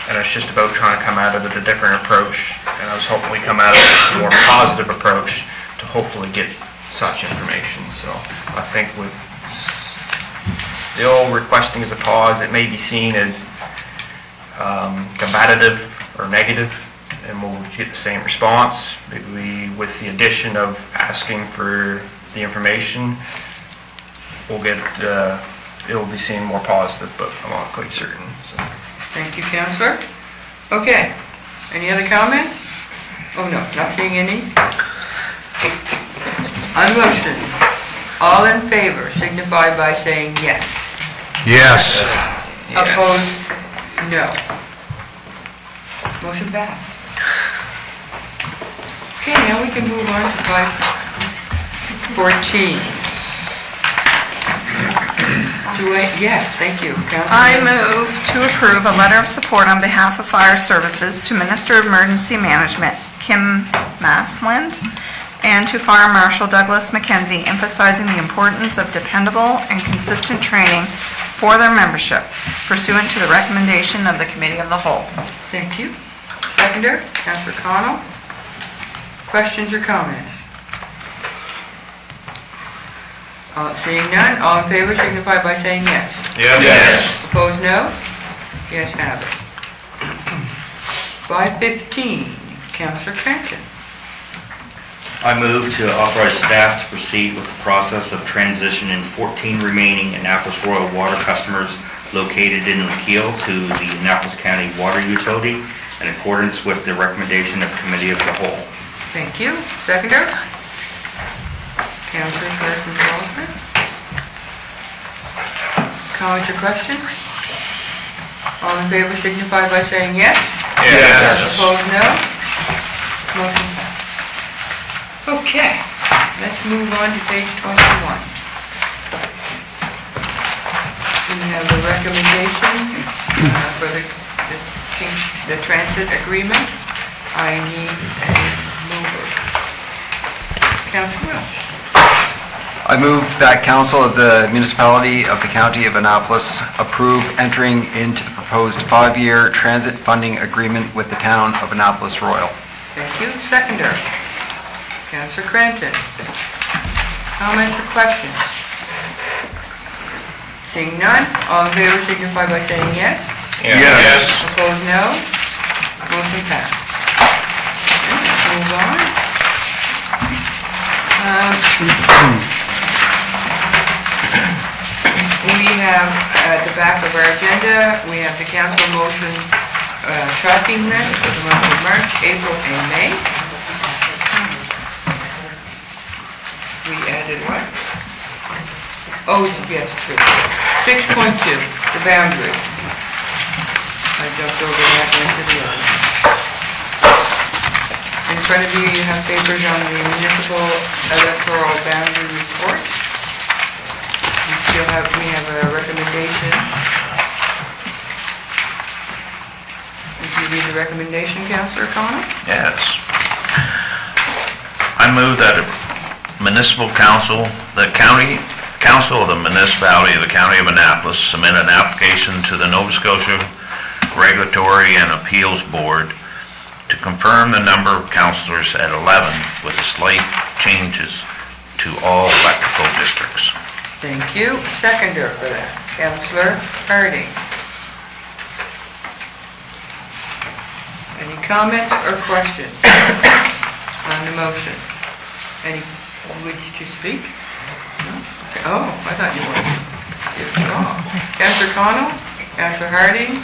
S12: and it's just about trying to come at it with a different approach. And I was hoping we come at it with a more positive approach to hopefully get such information. So I think with still requesting as a cause, it may be seen as combative or negative, and we'll get the same response. Maybe with the addition of asking for the information, we'll get it will be seen more positive, but I'm not quite certain. So.
S1: Thank you, Councillor. Okay, any other comments? Oh, no, not seeing any. On motion, all in favor signify by saying yes.
S6: Yes.
S1: Opposed, no. Motion passed. Okay, now we can move on to 514. Yes, thank you.
S2: I move to approve a letter of support on behalf of Fire Services to Minister of Emergency Management Kim Massland and to Fire Marshal Douglas McKenzie, emphasizing the importance of dependable and consistent training for their membership pursuant to the recommendation of the Committee of the Whole.
S1: Thank you. Seconder, Councillor Connell. Questions or comments? Seeing none, all in favor signify by saying yes.
S6: Yes.
S1: Opposed, no? Yes, have it. 515, Councillor Cranston.
S10: I move to authorize staff to proceed with the process of transition in 14 remaining Annapolis Royal water customers located in Lakeel to the Annapolis County Water Utility in accordance with the recommendation of Committee of the Whole.
S1: Thank you. Seconder? Councillor Carson Salzman. Comments or questions? All in favor signify by saying yes.
S6: Yes.
S1: Opposed, no? Motion passed. Okay, let's move on to page 21. We have the recommendation for the transit agreement. I need a mover. Councillor Welsh.
S8: I move that council of the municipality of the county of Annapolis approve entering into the proposed 5-year transit funding agreement with the town of Annapolis Royal.
S1: Thank you. Seconder. Councillor Cranton. Comments or questions? Seeing none, all in favor signify by saying yes.
S7: Yes.
S1: Opposed, no. Motion passed. Okay, let's move on. We have, at the back of our agenda, we have the council motion tracking list for the months of March, April, and May. We added what? Oh, yes, true. 6.2, the boundary. I jumped over that one to the other. In front of you, you have papers on the municipal electoral boundary report. We have a recommendation. Would you read the recommendation, Councillor Comments?
S11: Yes. I move that municipal council, the county council of the municipality of the county of Annapolis submit an application to the Nova Scotia Regulatory and Appeals Board to confirm the number of councillors at 11 with slight changes to all electoral districts.
S1: Thank you. Seconder for that, Councillor Harding. Any comments or questions on the motion? Any wish to speak? No? Okay. Oh, I thought you wanted to give it all. Councillor Connell, Councillor Harding,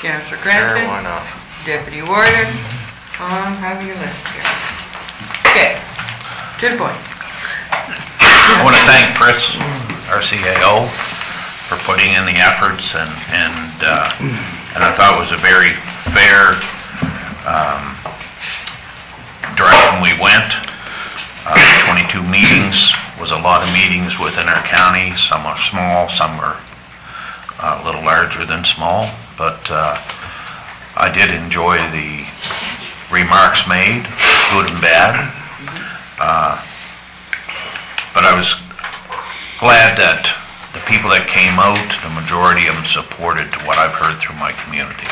S1: Councillor Cranton,
S4: Sure, why not?
S1: Deputy Warden. I'm having a list here. Okay, to the point.
S11: I want to thank Chris, our CAO, for putting in the efforts, and I thought it was a very fair direction we went. 22 meetings was a lot of meetings within our county. Some are small, some are a little larger than small, but I did enjoy the remarks made, good and bad. But I was glad that the people that came out, the majority of them supported what I've heard through my community.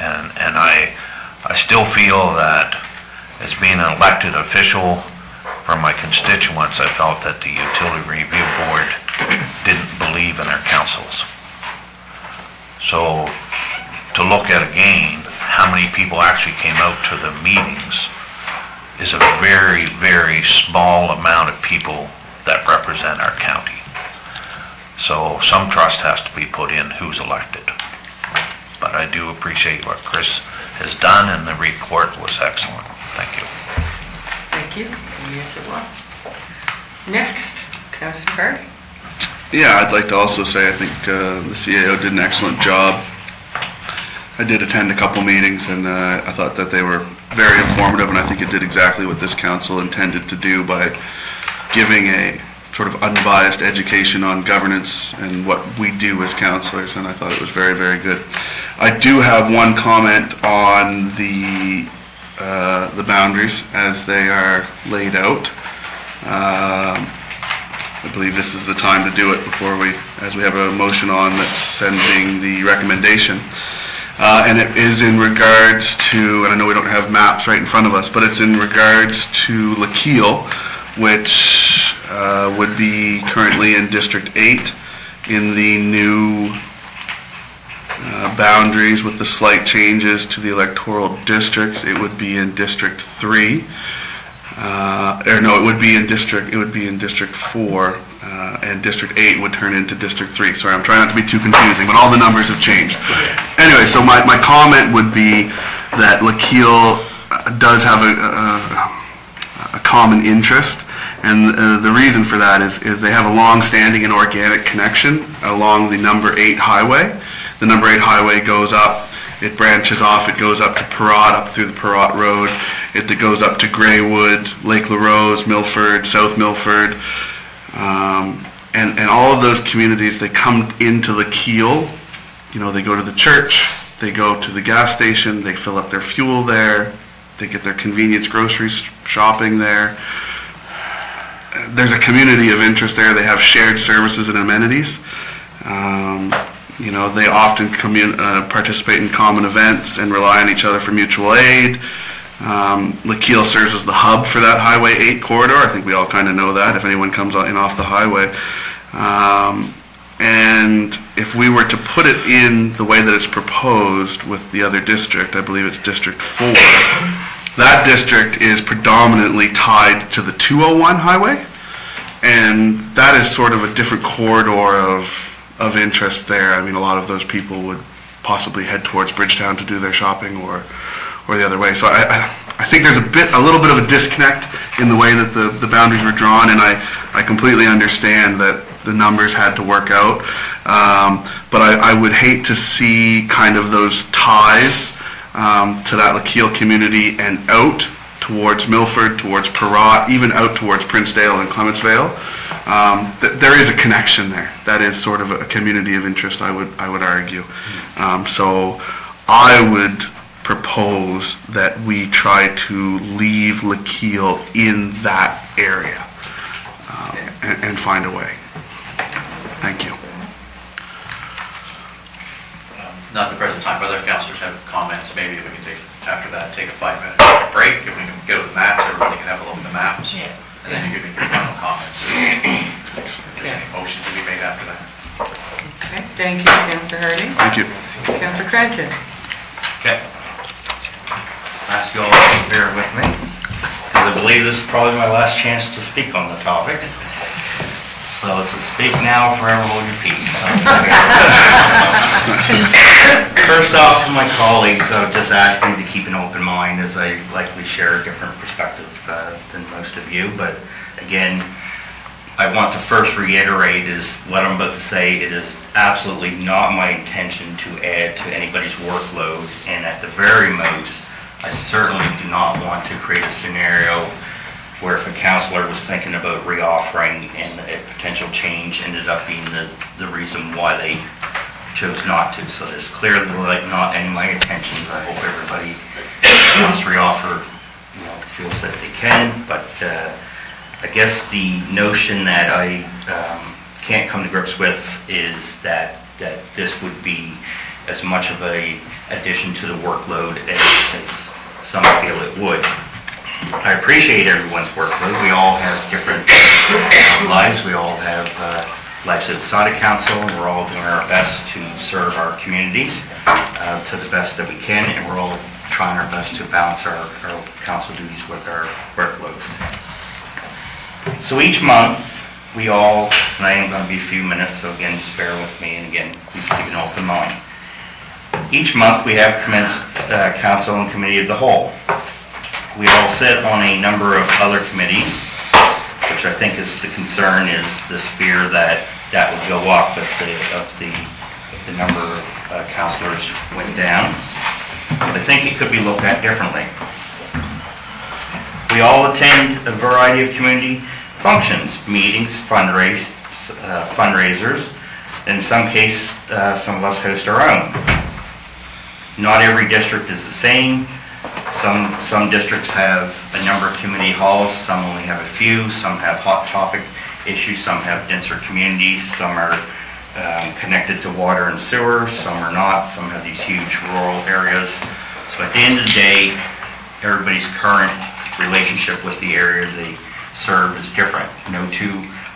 S11: And I still feel that as being an elected official from my constituents, I felt that the Utility Review Board didn't believe in our councils. So to look at again how many people actually came out to the meetings is a very, very small amount of people that represent our county. So some trust has to be put in who's elected. But I do appreciate what Chris has done, and the report was excellent. Thank you.
S1: Thank you. You answered well. Next, Councillor Harding.
S7: Yeah, I'd like to also say I think the CAO did an excellent job. I did attend a couple meetings, and I thought that they were very informative, and I think it did exactly what this council intended to do by giving a sort of unbiased education on governance and what we do as councillors, and I thought it was very, very good. I do have one comment on the boundaries as they are laid out. I believe this is the time to do it before as we have a motion on that's sending the recommendation. And it is in regards to, and I know we don't have maps right in front of us, but it's in regards to Lakeele, which would be currently in District 8 in the new boundaries with the slight changes to the electoral districts. It would be in District 3. It would be in District 4, and District 8 would turn into District 3. Sorry, I'm trying not to be too confusing, but all the numbers have changed. Anyway, so my comment would be that Lakeele does have a common interest, and the reason for that is they have a long-standing and organic connection along the number 8 highway. The number 8 highway goes up, it branches off, it goes up to Perrott, up through the Perrott Road, it goes up to Greywood, Lake LaRose, Milford, South Milford, And all of those communities, they come into Lakeel, you know, they go to the church, they go to the gas station, they fill up their fuel there, they get their convenience groceries shopping there. There's a community of interest there. They have shared services and amenities. You know, they often participate in common events and rely on each other for mutual aid. Lakeel serves as the hub for that Highway 8 corridor. I think we all kind of know that if anyone comes in off the highway. And if we were to put it in the way that it's proposed with the other district, I believe it's District 4, that district is predominantly tied to the 201 highway, and that is sort of a different corridor of interest there. I mean, a lot of those people would possibly head towards Bridgetown to do their shopping or the other way. So I think there's a little bit of a disconnect in the way that the boundaries were drawn, and I completely understand that the numbers had to work out. But I would hate to see kind of those ties to that Lakeel community and out towards Milford, towards Perrott, even out towards Princedale and Clementsvale. There is a connection there. That is sort of a community of interest, I would argue. So I would propose that we try to leave Lakeel in that area and find a way. Thank you.
S3: Not the present time, but other councillors have comments. Maybe we can after that, take a 5-minute break. If we can get with the maps, everybody can have a look at the maps.
S14: Yeah.
S3: And then you can make your final comments. Any motion to be made after that?
S1: Okay, thank you, Councillor Hurley.
S7: Thank you.
S1: Councillor Cranston.
S10: Okay. Ask you all to bear with me, because I believe this is probably my last chance to speak on the topic. So it's a speak now, forever hold your peace. First off, to my colleagues, I would just ask you to keep an open mind as I likely share a different perspective than most of you. But again, I want to first reiterate is what I'm about to say. It is absolutely not my intention to add to anybody's workload, and at the very most, I certainly do not want to create a scenario where if a councillor was thinking about reoffering and a potential change ended up being the reason why they chose not to. So there's clearly not any of my intentions. I hope everybody wants to reoffer, feels that they can, but I guess the notion that I can't come to grips with is that this would be as much of a addition to the workload as some feel it would. I appreciate everyone's workload. We all have different lives. We all have lives outside of council. We're all doing our best to serve our communities to the best that we can, and we're all trying our best to balance our council duties with our workload. So each month, we all, and I am going to be a few minutes, so again, just bear with me, and again, please keep an open mind. Each month, we have commenced council and committee of the whole. We all sit on a number of other committees, which I think is the concern, is this fear that would go up if the number of councillors went down. But I think it could be looked at differently. We all attend a variety of community functions, meetings, fundraisers. In some case, some of us host our own. Not every district is the same. Some districts have a number of community halls, some only have a few, some have hot topic issues, some have denser communities, some are connected to water and sewer, some are not, some have these huge rural areas. So at the end of the day, everybody's current relationship with the area they serve is different. I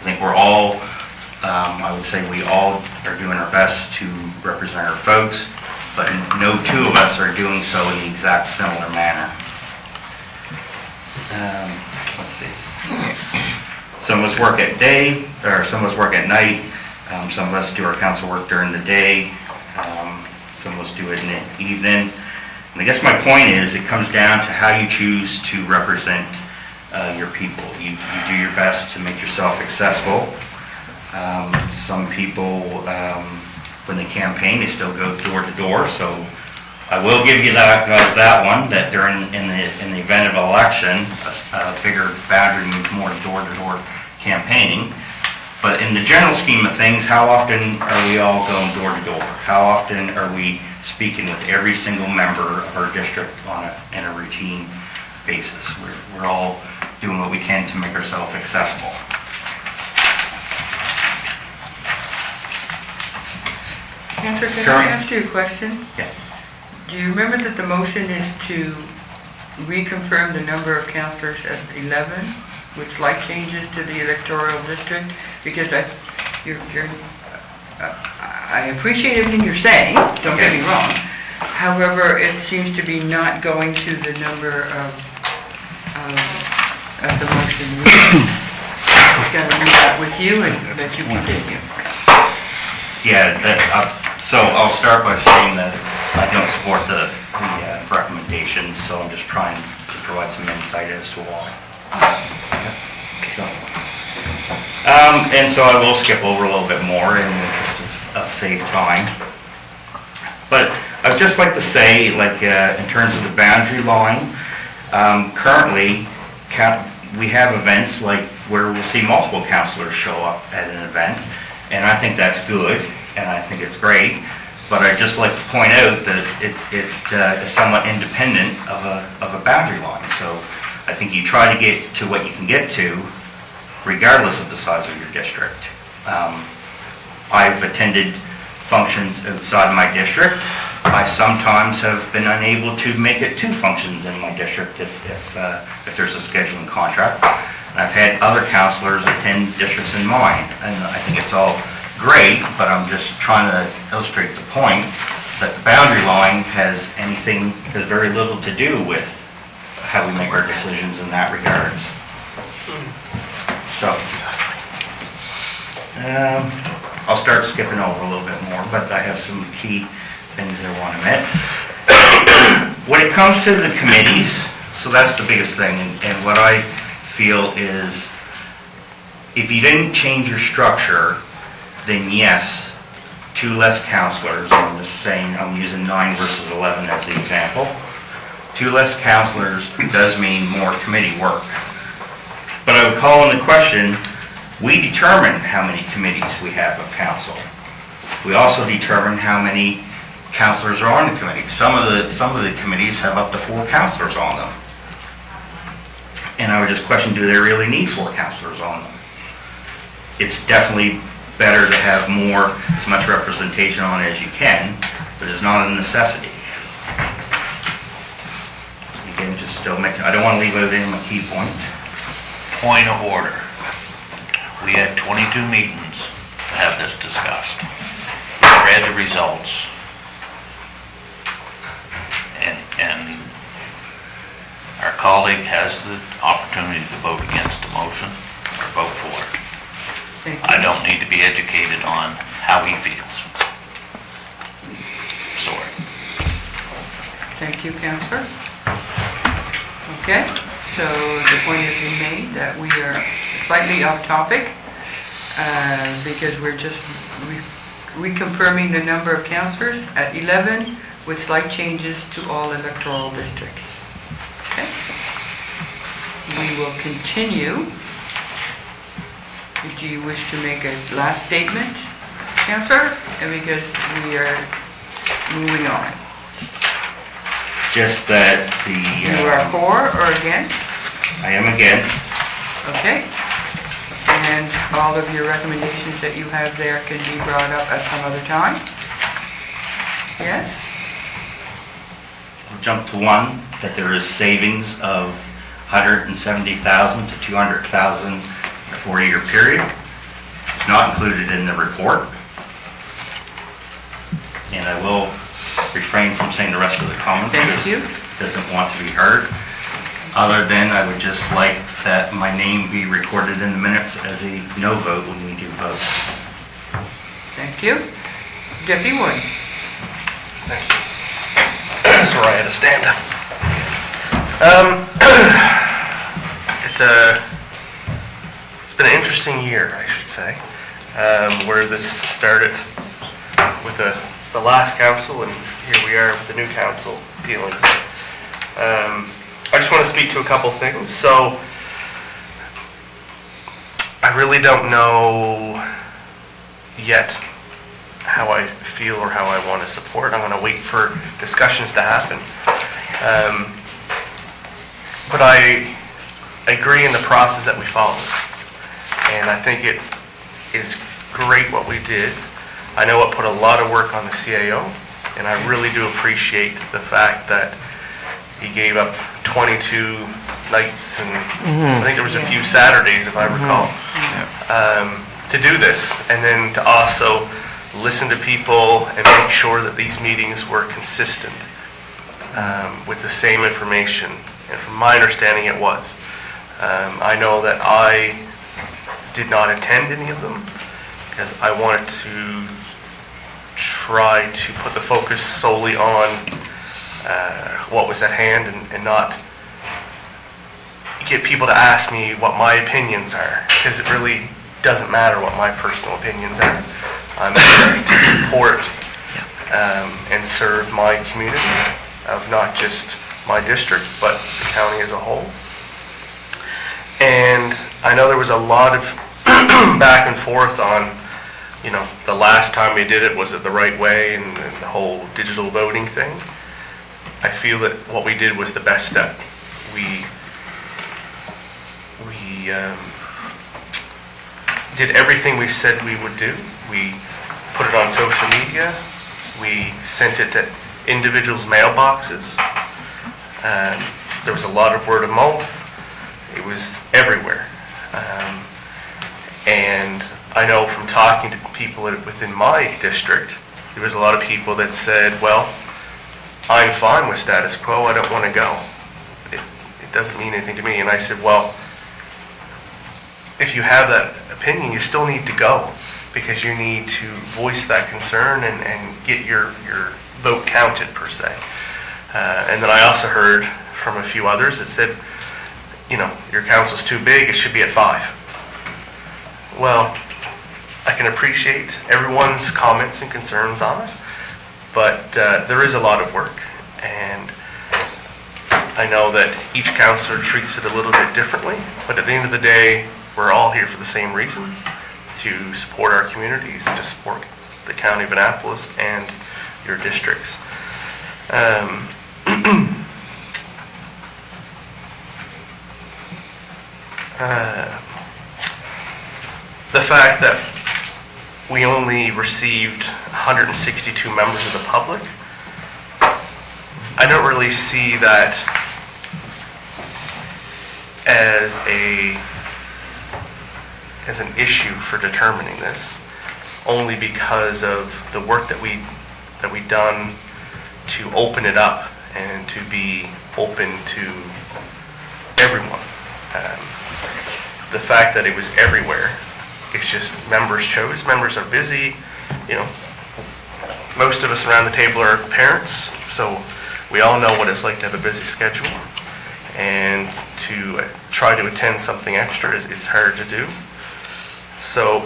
S10: think we're all, I would say we all are doing our best to represent our folks, but no two of us are doing so in the exact similar manner. Let's see. Some of us work at day, or some of us work at night. Some of us do our council work during the day. Some of us do it in the evening. And I guess my point is, it comes down to how you choose to represent your people. You do your best to make yourself accessible. Some people, when they campaign, they still go door to door. So I will give you that one, that in the event of election, a bigger boundary means more door to door campaigning. But in the general scheme of things, how often are we all going door to door? How often are we speaking with every single member of our district in a routine basis? We're all doing what we can to make ourselves accessible.
S1: Councillor, can I ask you a question?
S10: Yeah.
S1: Do you remember that the motion is to reconfirm the number of councillors at 11 with slight changes to the electoral district? Because I appreciate everything you're saying, don't get me wrong. However, it seems to be not going to the number of the motion. I've got to leave that with you and let you continue.
S10: Yeah, so I'll start by saying that I don't support the recommendations, so I'm just trying to provide some insight as to why. And so I will skip over a little bit more in the interest of save time. But I'd just like to say, in terms of the boundary line, currently we have events where we'll see multiple councillors show up at an event, and I think that's good, and I think it's great. But I'd just like to point out that it is somewhat independent of a boundary line. So I think you try to get to what you can get to, regardless of the size of your district. I've attended functions outside of my district. I sometimes have been unable to make it 2 functions in my district if there's a scheduling contract. And I've had other councillors attend districts in mine, and I think it's all great, but I'm just trying to illustrate the point that the boundary line has very little to do with how we make our decisions in that regards. So, I'll start skipping over a little bit more, but I have some key things I want to mention. When it comes to the committees, so that's the biggest thing, and what I feel is if you didn't change your structure, then yes, 2 less councillors. I'm just saying, I'm using 9 versus 11 as the example. 2 less councillors does mean more committee work. But I would call into question, we determine how many committees we have of council. We also determine how many councillors are on the committee. Some of the committees have up to 4 councillors on them. And I would just question, do they really need 4 councillors on them? It's definitely better to have as much representation on it as you can, but it's not a necessity. Again, just still I don't want to leave out any of my key points.
S11: Point of order. We had 22 meetings to have this discussed. We read the results. And our colleague has the opportunity to vote against the motion or vote for it. I don't need to be educated on how he feels. Sorry.
S1: Thank you, Councillor. Okay, so the point has been made that we are slightly off topic because we're just reconfirming the number of councillors at 11 with slight changes to all electoral districts. Okay. We will continue. Do you wish to make a last statement, Councillor? Because we are moving on.
S10: Just that
S1: You are for or against?
S10: I am against.
S1: Okay. And all of your recommendations that you have there can be brought up at some other time? Yes?
S10: I'll jump to one, that there is savings of $170,000 to $200,000 in a 4-year period. It's not included in the report. And I will refrain from saying the rest of the comments because it doesn't want to be heard. Other than I would just like that my name be recorded in the minutes as a no vote when we do vote.
S1: Thank you. Deputy Wood.
S4: Thank you. That's where I had to stand up. It's been an interesting year, I should say, where this started with the last council, and here we are with the new council dealing with it. I just want to speak to a couple things. So I really don't know yet how I feel or how I want to support. I'm going to wait for discussions to happen. But I agree in the process that we followed. And I think it is great what we did. I know it put a lot of work on the CAO, and I really do appreciate the fact that he gave up 22 nights, and I think there was a few Saturdays, if I recall, to do this, and then to also listen to people and make sure that these meetings were consistent with the same information. And from my understanding, it was. I know that I did not attend any of them because I wanted to try to put the focus solely on what was at hand and not get people to ask me what my opinions are, because it really doesn't matter what my personal opinions are. I'm here to support and serve my community of not just my district, but the county as a whole. And I know there was a lot of back and forth on, the last time we did it, was it the right way, and the whole digital voting thing. I feel that what we did was the best step. We did everything we said we would do. We put it on social media. We sent it to individuals' mailboxes. There was a lot of word of mouth. It was everywhere. And I know from talking to people within my district, there was a lot of people that said, well, I'm fine with status quo, I don't want to go. It doesn't mean anything to me. And I said, well, if you have that opinion, you still need to go, because you need to voice that concern and get your vote counted, per se. And then I also heard from a few others that said, your council's too big, it should be at 5. Well, I can appreciate everyone's comments and concerns on it, but there is a lot of work, and I know that each councillor treats it a little bit differently, but at the end of the day, we're all here for the same reasons, to support our communities, to support the county of Annapolis and your districts. The fact that we only received 162 members of the public, I don't really see that as an issue for determining this, only because of the work that we done to open it up and to be open to everyone. The fact that it was everywhere, it's just members chose. Members are busy, most of us around the table are parents, so we all know what it's like to have a busy schedule, and to try to attend something extra is hard to do. So,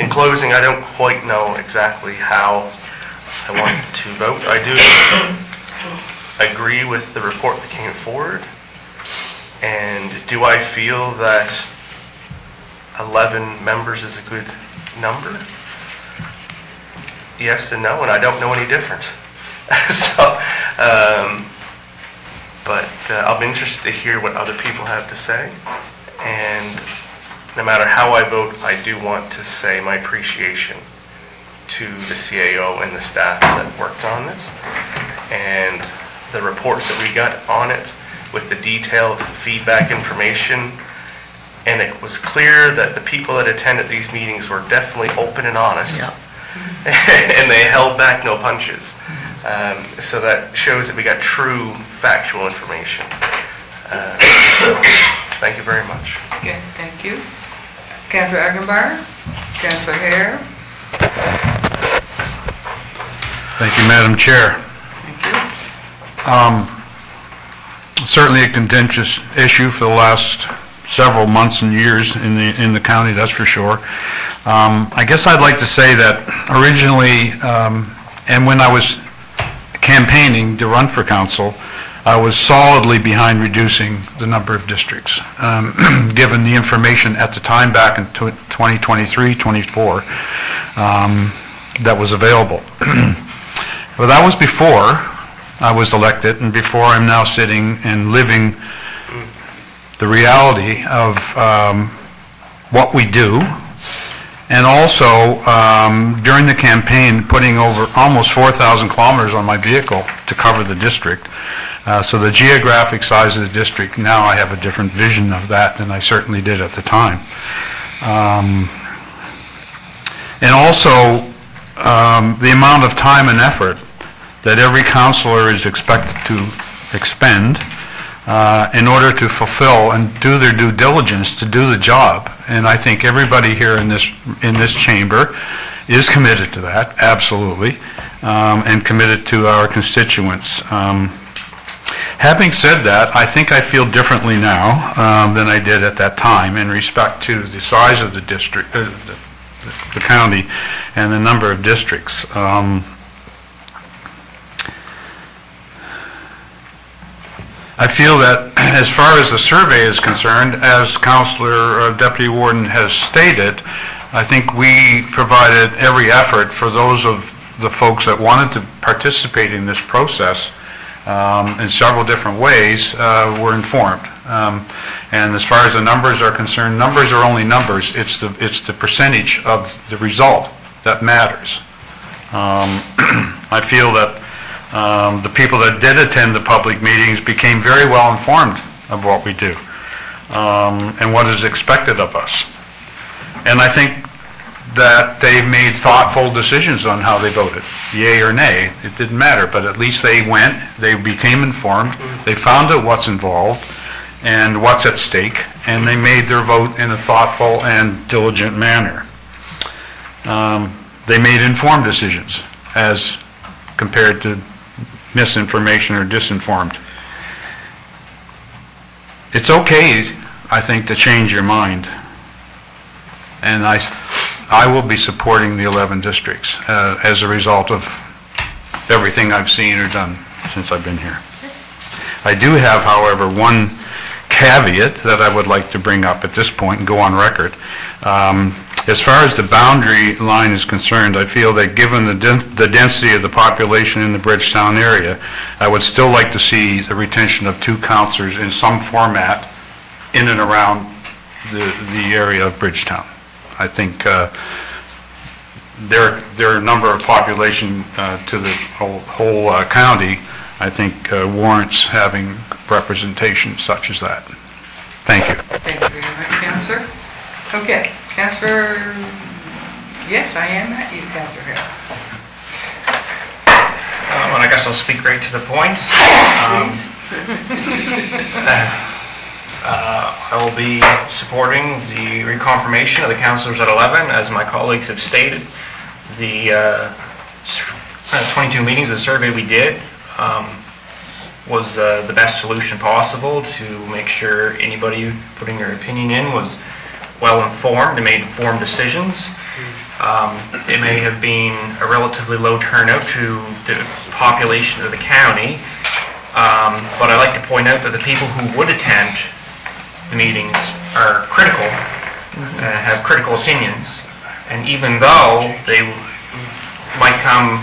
S4: in closing, I don't quite know exactly how I want to vote. I do agree with the report that came forward, and do I feel that 11 members is a good number? Yes and no, and I don't know any different. But I'll be interested to hear what other people have to say, and no matter how I vote, I do want to say my appreciation to the CAO and the staff that worked on this, and the reports that we got on it with the detailed feedback information. And it was clear that the people that attended these meetings were definitely open and honest.
S5: Yeah.
S4: And they held back no punches. So that shows that we got true factual information. So, thank you very much.
S1: Okay, thank you. Councillor Agenbar, Councillor Hare.
S6: Thank you, Madam Chair.
S1: Thank you.
S6: Certainly a contentious issue for the last several months and years in the county, that's for sure. I guess I'd like to say that originally, and when I was campaigning to run for council, I was solidly behind reducing the number of districts, given the information at the time back in 2023, 24, that was available. Well, that was before I was elected and before I'm now sitting and living the reality of what we do. And also, during the campaign, putting over almost 4,000 kilometers on my vehicle to cover the district. So the geographic size of the district, now I have a different vision of that than I certainly did at the time. And also, the amount of time and effort that every councillor is expected to expend in order to fulfill and do their due diligence to do the job. And I think everybody here in this chamber is committed to that, absolutely, and committed to our constituents. Having said that, I think I feel differently now than I did at that time in respect to the size of the district, the county, and the number of districts. I feel that as far as the survey is concerned, as Councillor Deputy Warden has stated, I think we provided every effort for those of the folks that wanted to participate in this process in several different ways were informed. And as far as the numbers are concerned, numbers are only numbers. It's the percentage of the result that matters. I feel that the people that did attend the public meetings became very well informed of what we do and what is expected of us. And I think that they made thoughtful decisions on how they voted, yay or nay. It didn't matter, but at least they went, they became informed, they found out what's involved and what's at stake, and they made their vote in a thoughtful and diligent manner. They made informed decisions as compared to misinformation or disinformed. It's okay, I think, to change your mind. And I will be supporting the 11 districts as a result of everything I've seen or done since I've been here. I do have, however, one caveat that I would like to bring up at this point and go on record. As far as the boundary line is concerned, I feel that given the density of the population in the Bridgetown area, I would still like to see the retention of 2 councillors in some format in and around the area of Bridgetown. I think their number of population to the whole county, I think warrants having representation such as that. Thank you.
S1: Thank you very much, Councillor. Okay, Councillor, yes, I am at you, Councillor Hare.
S12: And I guess I'll speak right to the point.
S1: Please.
S12: I will be supporting the reconfirmation of the councillors at 11, as my colleagues have stated. The 22 meetings, the survey we did was the best solution possible to make sure anybody putting their opinion in was well informed and made informed decisions. It may have been a relatively low turnout to the population of the county, but I like to point out that the people who would attend the meetings are critical, have critical opinions, and even though they might come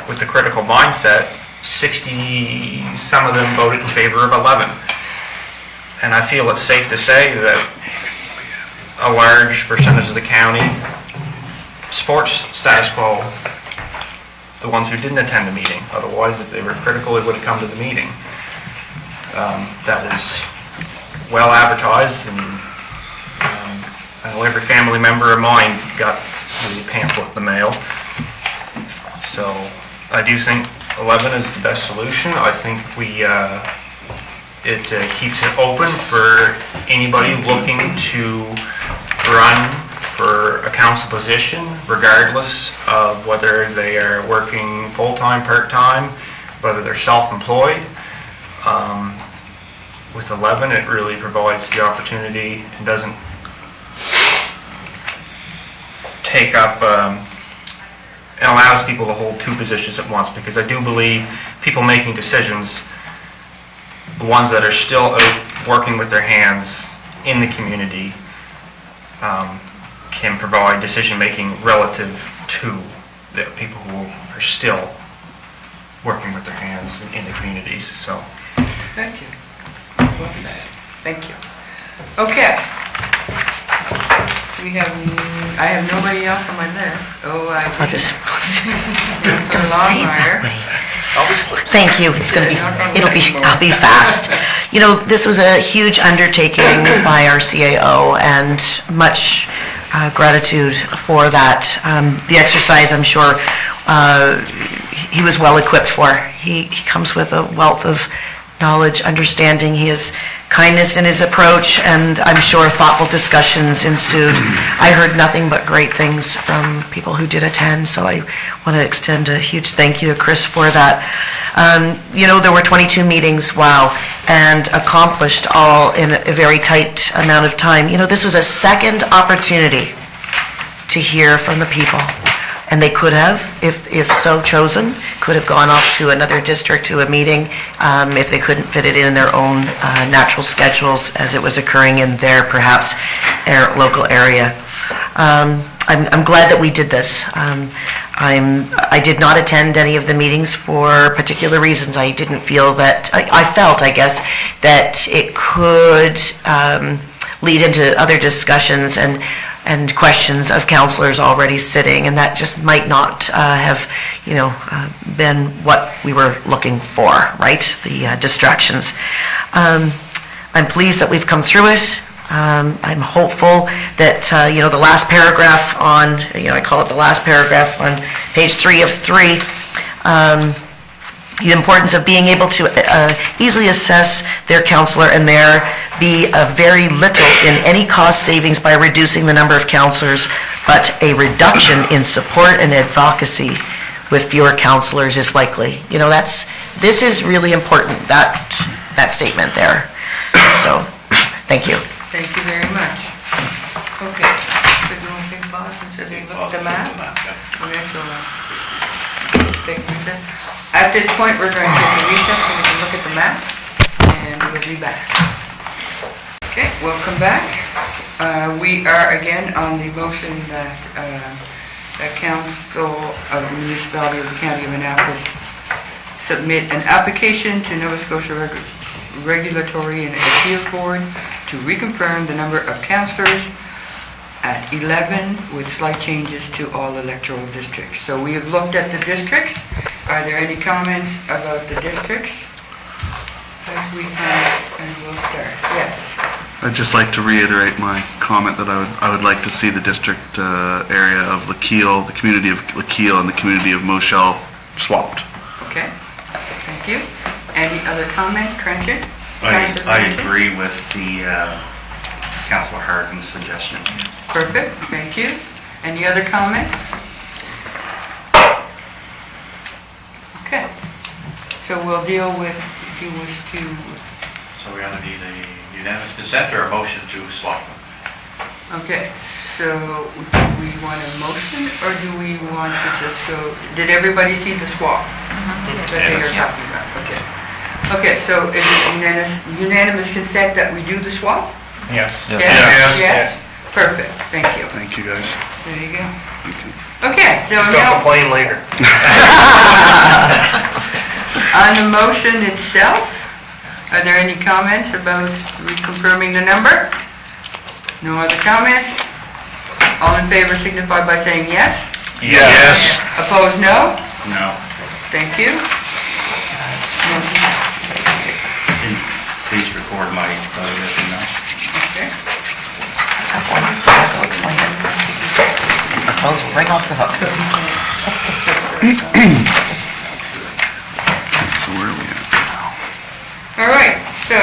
S12: with the critical mindset, 60, some of them voted in favor of 11. And I feel it's safe to say that a large percentage of the county supports status quo, the ones who didn't attend the meeting. Otherwise, if they were critical, they would have come to the meeting. That was well advertised, and I know every family member of mine got the pamphlet in the mail. So I do think 11 is the best solution. I think it keeps it open for anybody looking to run for a council position, regardless of whether they are working full-time, part-time, whether they're self-employed. With 11, it really provides the opportunity and doesn't take up, it allows people to hold 2 positions at once, because I do believe people making decisions the ones that are still out working with their hands in the community can provide decision-making relative to the people who are still working with their hands in the communities, so.
S1: Thank you. Well said. Thank you. Okay. I have nobody else on my list. Oh,
S5: I'll just,
S1: Councillor
S5: don't say it
S1: Longmire.
S5: that way. Thank you, I'll be fast. You know, this was a huge undertaking by our CAO, and much gratitude for that. The exercise, I'm sure, he was well equipped for. He comes with a wealth of knowledge, understanding. He has kindness in his approach, and I'm sure thoughtful discussions ensued. I heard nothing but great things from people who did attend, so I want to extend a huge thank you to Chris for that. You know, there were 22 meetings, wow, and accomplished all in a very tight amount of time. You know, this was a second opportunity to hear from the people. And they could have, if so chosen, could have gone off to another district to a meeting if they couldn't fit it in their own natural schedules as it was occurring in their perhaps local area. I'm glad that we did this. I did not attend any of the meetings for particular reasons. I didn't feel that, I felt, I guess, that it could lead into other discussions and questions of councillors already sitting, and that just might not have, been what we were looking for, right? The distractions. I'm pleased that we've come through it. I'm hopeful that, the last paragraph on, I call it the last paragraph on page 3 of 3, the importance of being able to easily assess their councillor and there be a very little in any cost savings by reducing the number of councillors, but a reduction in support and advocacy with fewer councillors is likely. This is really important, that statement there. So, thank you.
S1: Thank you very much. Okay. Should we take pause and should we look at the map? Okay, so take recess. At this point, we're going to take a recess so we can look at the map, and we'll be back. Okay, welcome back. We are again on the motion that the Council of the Municipality of the County of Annapolis submit an application to Nova Scotia Regulatory and Appeals Board to reconfirm the number of councillors at 11 with slight changes to all electoral districts. So we have looked at the districts. Are there any comments about the districts? As we have, and we'll start. Yes.
S7: I'd just like to reiterate my comment that I would like to see the district area of Lakeele, the community of Lakeele and the community of Moshel swapped.
S1: Okay, thank you. Any other comment, Crenchon?
S10: I agree with the Councillor Harden's suggestion.
S1: Perfect, thank you. Any other comments? Okay, so we'll deal with, if you wish to...
S3: So we either need a unanimous consent or a motion to swap them.
S1: Okay, so do we want a motion, or do we want to just go... Did everybody see the swap? That they are talking about, okay. Okay, so is it unanimous consent that we do the swap?
S12: Yes.
S1: Yes? Perfect, thank you.
S7: Thank you, guys.
S1: There you go.
S7: Thank you.
S1: Okay, so
S4: Don't
S1: now,
S4: complain later.
S1: on the motion itself, are there any comments about reconfirming the number? No other comments? All in favor signify by saying yes.
S6: Yes.
S1: Opposed, no?
S10: No.
S1: Thank you.
S10: And please record my vote as you know.
S1: Okay.
S5: I'll explain it. Our phones will ring off the hook.
S7: So where are we at now?
S1: All right, so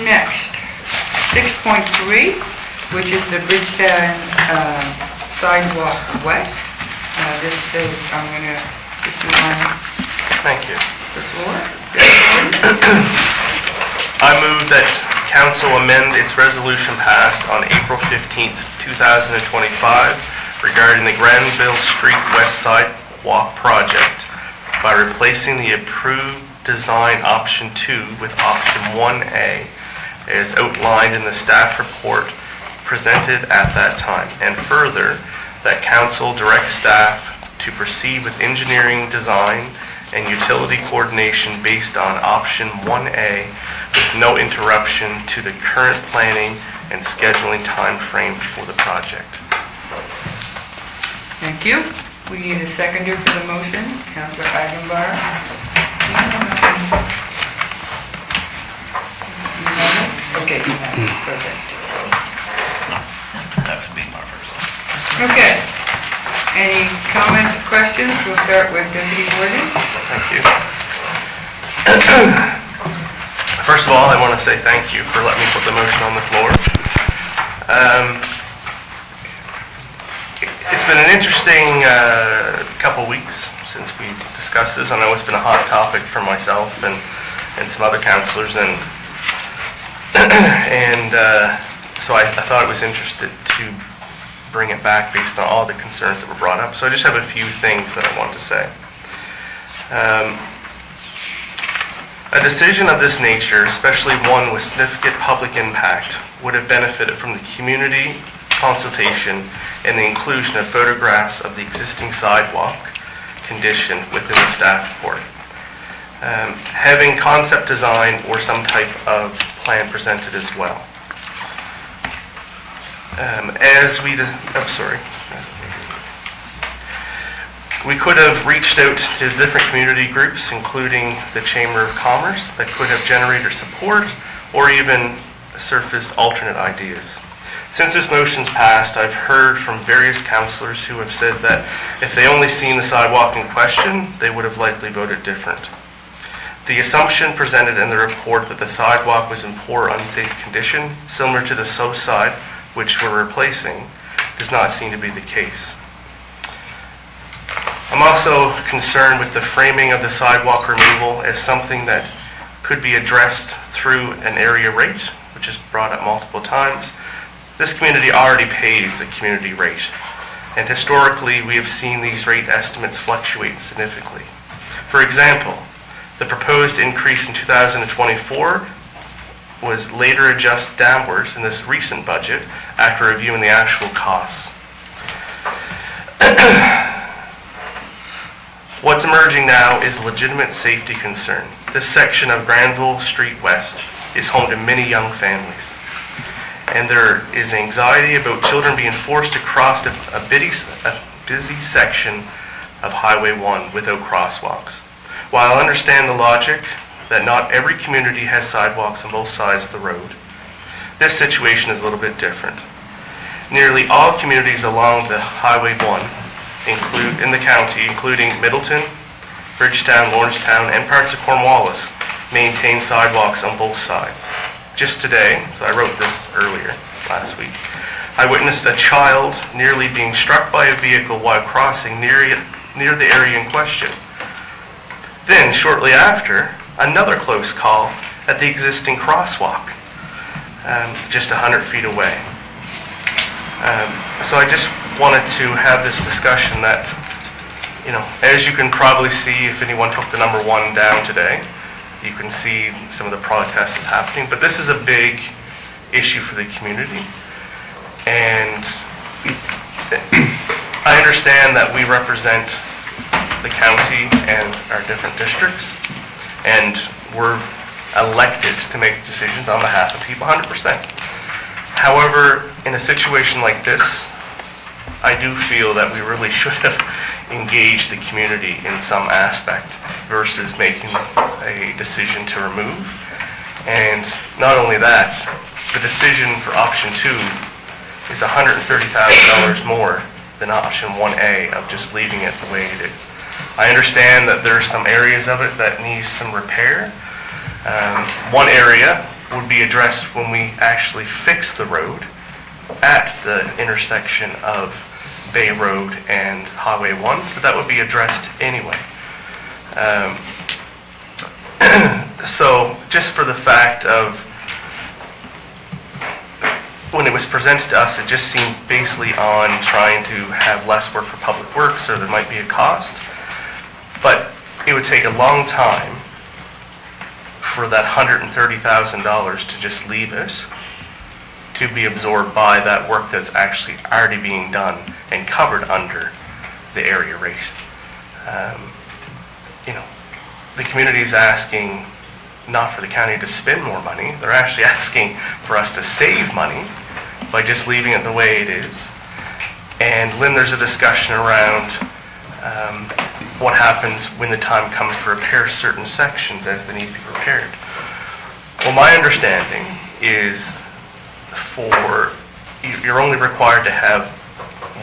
S1: next, 6.3, which is the Bridgetown sidewalk west. This is, I'm going to put you on
S4: Thank you.
S1: the floor.
S4: I move that council amend its resolution passed on April 15th, 2025 regarding the Granville Street West Side Walk project by replacing the approved design option 2 with option 1A as outlined in the staff report presented at that time. And further, that council direct staff to proceed with engineering design and utility coordination based on option 1A with no interruption to the current planning and scheduling time frame for the project.
S1: Thank you. We need a seconder for the motion. Councillor Hagenbar. Okay, you have it. Perfect.
S11: That's me, my first.
S1: Okay. Any comments, questions? We'll start with Deputy Warden.
S4: Thank you. First of all, I want to say thank you for letting me put the motion on the floor. It's been an interesting couple weeks since we discussed this. I know it's been a hot topic for myself and some other councillors, and so I thought it was interesting to bring it back based on all the concerns that were brought up. So I just have a few things that I want to say. A decision of this nature, especially one with significant public impact, would have benefited from the community consultation and the inclusion of photographs of the existing sidewalk condition within the staff report. Having concept design or some type of plan presented as well. We could have reached out to different community groups, including the Chamber of Commerce, that could have generated support or even surfaced alternate ideas. Since this motion's passed, I've heard from various councillors who have said that if they only seen the sidewalk in question, they would have likely voted different. The assumption presented in the report that the sidewalk was in poor, unsafe condition, similar to the south side, which we're replacing, does not seem to be the case. I'm also concerned with the framing of the sidewalk removal as something that could be addressed through an area rate, which is brought up multiple times. This community already pays a community rate, and historically we have seen these rate estimates fluctuate significantly. For example, the proposed increase in 2024 was later adjusted downwards in this recent budget after reviewing the actual costs. What's emerging now is legitimate safety concern. This section of Granville Street West is home to many young families, and there is anxiety about children being forced to cross a busy section of Highway 1 without crosswalks. While I understand the logic that not every community has sidewalks on both sides of the road, this situation is a little bit different. Nearly all communities along the Highway 1 in the county, including Middleton, Bridgetown, Lawrencetown, and parts of Cornwallis, maintain sidewalks on both sides. Just today, so I wrote this earlier, last week, I witnessed a child nearly being struck by a vehicle while crossing near the area in question. Then, shortly after, another close call at the existing crosswalk, just 100 feet away. So I just wanted to have this discussion that, as you can probably see, if anyone took the number 1 down today, you can see some of the protests is happening, but this is a big issue for the community. And I understand that we represent the county and our different districts, and we're elected to make decisions on behalf of people 100%. However, in a situation like this, I do feel that we really should have engaged the community in some aspect versus making a decision to remove. And not only that, the decision for option 2 is $130,000 more than option 1A of just leaving it the way it is. I understand that there are some areas of it that needs some repair. One area would be addressed when we actually fix the road at the intersection of Bay Road and Highway 1, so that would be addressed anyway. So just for the fact of when it was presented to us, it just seemed basically on trying to have less work for public works, or there might be a cost, but it would take a long time for that $130,000 to just leave it, to be absorbed by that work that's actually already being done and covered under the area rate. You know, the community is asking not for the county to spend more money, they're actually asking for us to save money by just leaving it the way it is. And Lynn, there's a discussion around what happens when the time comes to repair certain sections as they need to be repaired. Well, my understanding is you're only required to have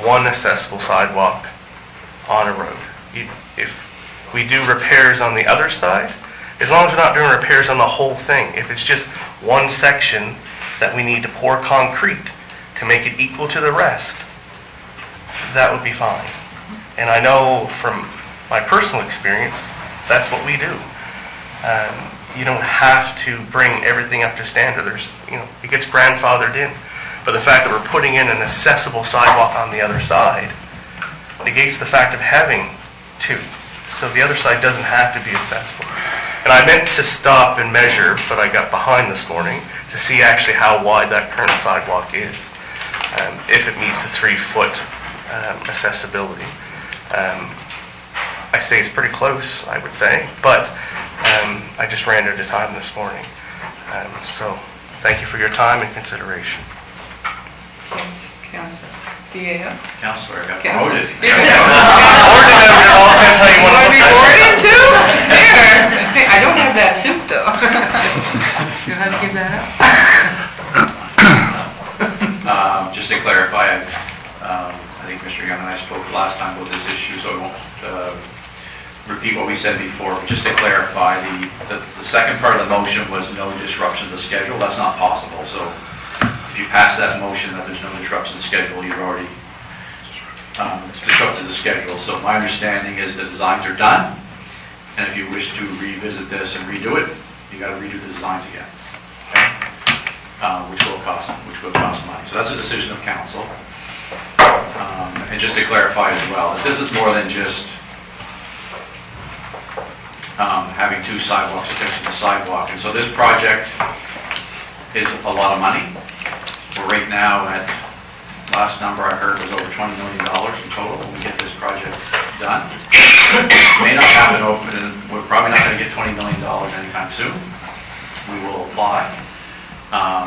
S4: one accessible sidewalk on a road. If we do repairs on the other side, as long as we're not doing repairs on the whole thing, if it's just one section that we need to pour concrete to make it equal to the rest, that would be fine. And I know from my personal experience, that's what we do. You don't have to bring everything up to standard. It gets grandfathered in. But the fact that we're putting in an accessible sidewalk on the other side negates the fact of having two. So the other side doesn't have to be accessible. And I meant to stop and measure, but I got behind this morning to see actually how wide that current sidewalk is, if it meets the 3-foot accessibility. I say it's pretty close, I would say, but I just ran out of time this morning. So thank you for your time and consideration.
S1: Yes, Councillor. DAO?
S3: Councillor, I got
S1: Councillor.
S3: promoted.
S4: It all depends how you want to
S1: Want to be
S4: look at it.
S1: awarded too? There. Hey, I don't have that suit though. You'll have to give that up.
S3: Just to clarify, I think Mr. Young and I spoke last time about this issue, so I won't repeat what we said before. But just to clarify, the second part of the motion was no disruption to the schedule. That's not possible. So if you pass that motion that there's no disruption to the schedule, you've already disrupted the schedule. So my understanding is the designs are done, and if you wish to revisit this and redo it, you got to redo the designs again, okay? Which will cost money. So that's a decision of council. And just to clarify as well, that this is more than just having two sidewalks or fixing the sidewalk. And so this project is a lot of money. We're right now at, last number I heard was over $20 million in total when we get this project done. May not have it open, and we're probably not going to get $20 million anytime soon. We will apply.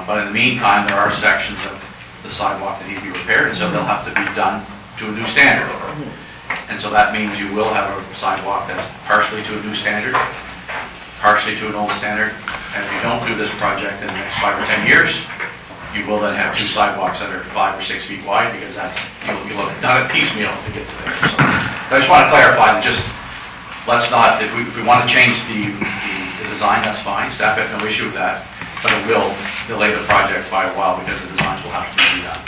S3: But in the meantime, there are sections of the sidewalk that need to be repaired, and so they'll have to be done to a new standard. And so that means you will have a sidewalk that's partially to a new standard, partially to an old standard. And if you don't do this project in the next 5 or 10 years, you will then have two sidewalks that are 5 or 6 feet wide, because you'll have done it piecemeal to get to there. So I just want to clarify that let's not, if we want to change the design, that's fine. Staff have no issue with that, but it will delay the project by a while because the designs will have to be redone.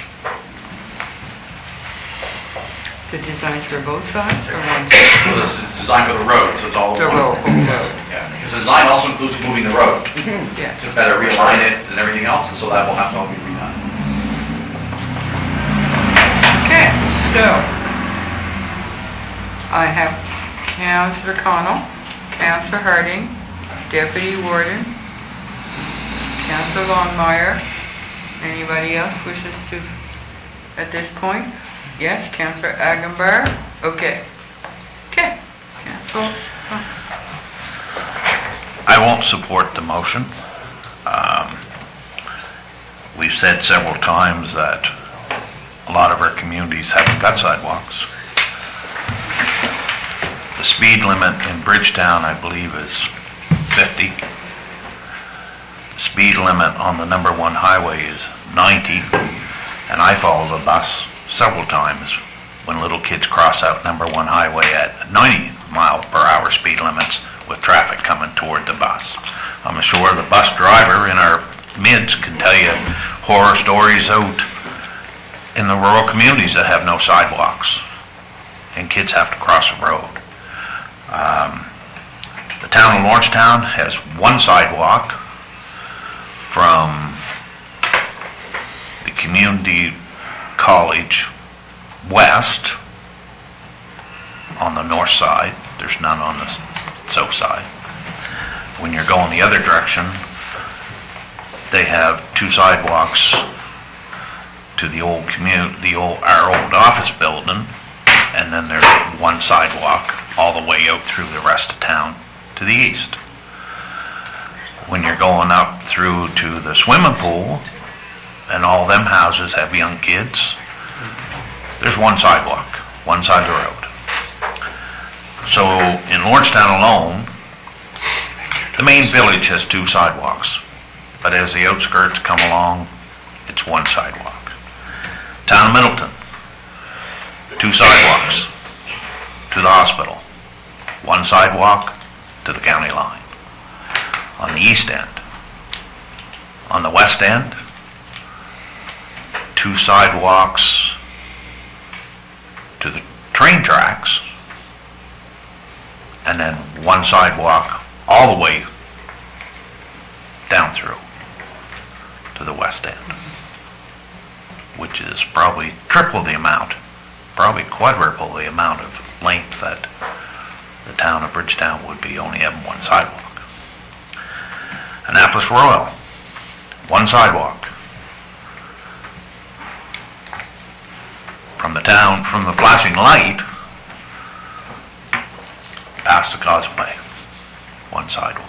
S1: The designs for both sides or one side?
S3: So this is designed for the road, so it's all.
S1: The road,
S3: Yeah, because the design also includes moving the road
S1: yes.
S3: to better realign it and everything else, and so that will have to all be redone.
S1: Okay, so I have Councillor Connell, Councillor Harding, Deputy Warden, Councillor Longmire. Anybody else wishes to, at this point? Yes, Councillor Agambar. Okay. Councillor.
S11: I won't support the motion. We've said several times that a lot of our communities haven't got sidewalks. The speed limit in Bridgetown, I believe, is 50. The speed limit on the number 1 highway is 90, and I follow the bus several times when little kids cross out number 1 highway at 90 mile per hour speed limits with traffic coming toward the bus. I'm sure the bus driver in our mids can tell you horror stories out in the rural communities that have no sidewalks and kids have to cross a road. The town of Lawrencetown has one sidewalk from the community college west on the north side. There's none on the south side. When you're going the other direction, they have 2 sidewalks to the old our old office building, and then there's 1 sidewalk all the way out through the rest of town to the east. When you're going up through to the swimming pool, and all them houses have young kids, there's 1 sidewalk, 1 side of the road. So in Lordstown alone, the main village has 2 sidewalks, but as the outskirts come along, it's 1 sidewalk. Town of Middleton, 2 sidewalks to the hospital, 1 sidewalk to the county line. On the east end. On the west end, 2 sidewalks to the train tracks, and then 1 sidewalk all the way down through to the west end, which is probably triple the amount, probably quadruple the amount of length that the town of Bridgetown would be only having 1 sidewalk. Annapolis Royal, 1 sidewalk. From the town, from the flashing light, past the causeway, 1 sidewalk.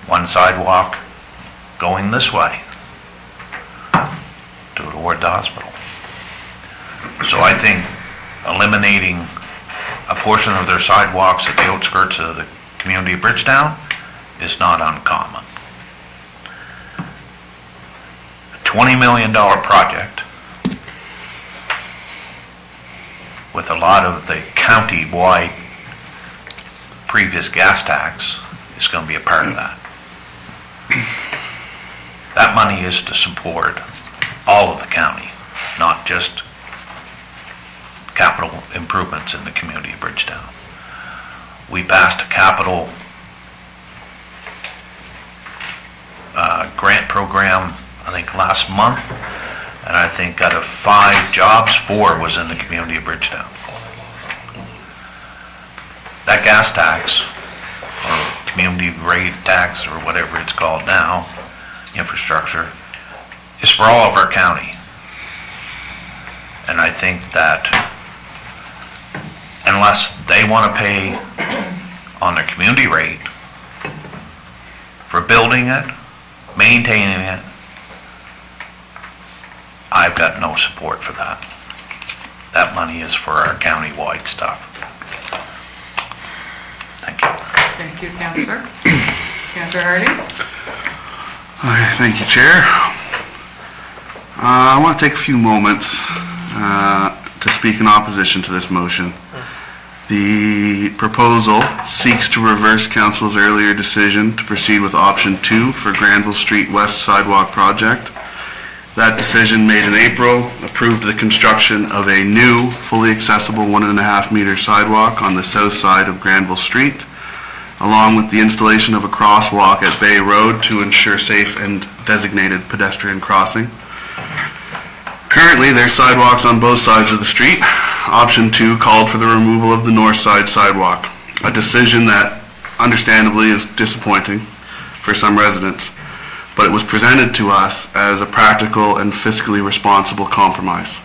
S11: 1 sidewalk going this way toward the hospital. So I think eliminating a portion of their sidewalks at the outskirts of the community of Bridgetown is not uncommon. A $20 million project with a lot of the county-wide previous gas tax is going to be a part of that. That money is to support all of the county, not just capital improvements in the community of Bridgetown. We passed a capital grant program, I think last month, and I think out of 5 jobs, 4 was in the community of Bridgetown. That gas tax, or community rate tax, or whatever it's called now, infrastructure, is for all of our county. And I think that unless they want to pay on their community rate for building it, maintaining it, I've got no support for that. That money is for our county-wide stuff. Thank you.
S1: Thank you, Councillor. Councillor Harding?
S7: Okay, thank you, Chair. I want to take a few moments to speak in opposition to this motion. The proposal seeks to reverse Council's earlier decision to proceed with option 2 for Granville Street West Sidewalk Project. That decision, made in April, approved the construction of a new, fully accessible 1.5 meter sidewalk on the south side of Granville Street, along with the installation of a crosswalk at Bay Road to ensure safe and designated pedestrian crossing. Currently, there's sidewalks on both sides of the street. Option 2 called for the removal of the north side sidewalk, a decision that understandably is disappointing for some residents, but it was presented to us as a practical and fiscally responsible compromise.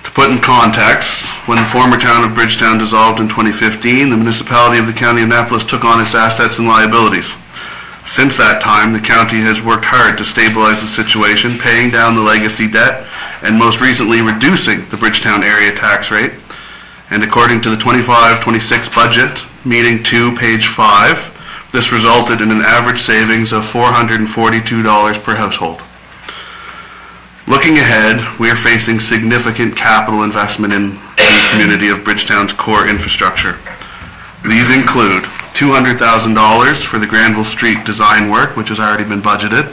S7: To put in context, when the former town of Bridgetown dissolved in 2015, the municipality of the County of Annapolis took on its assets and liabilities. Since that time, the county has worked hard to stabilize the situation, paying down the legacy debt and most recently reducing the Bridgetown area tax rate. And according to the 25-26 budget, meeting 2, page 5, this resulted in an average savings of $442 per household. Looking ahead, we are facing significant capital investment in the community of Bridgetown's core infrastructure. These include $200,000 for the Granville Street design work, which has already been budgeted,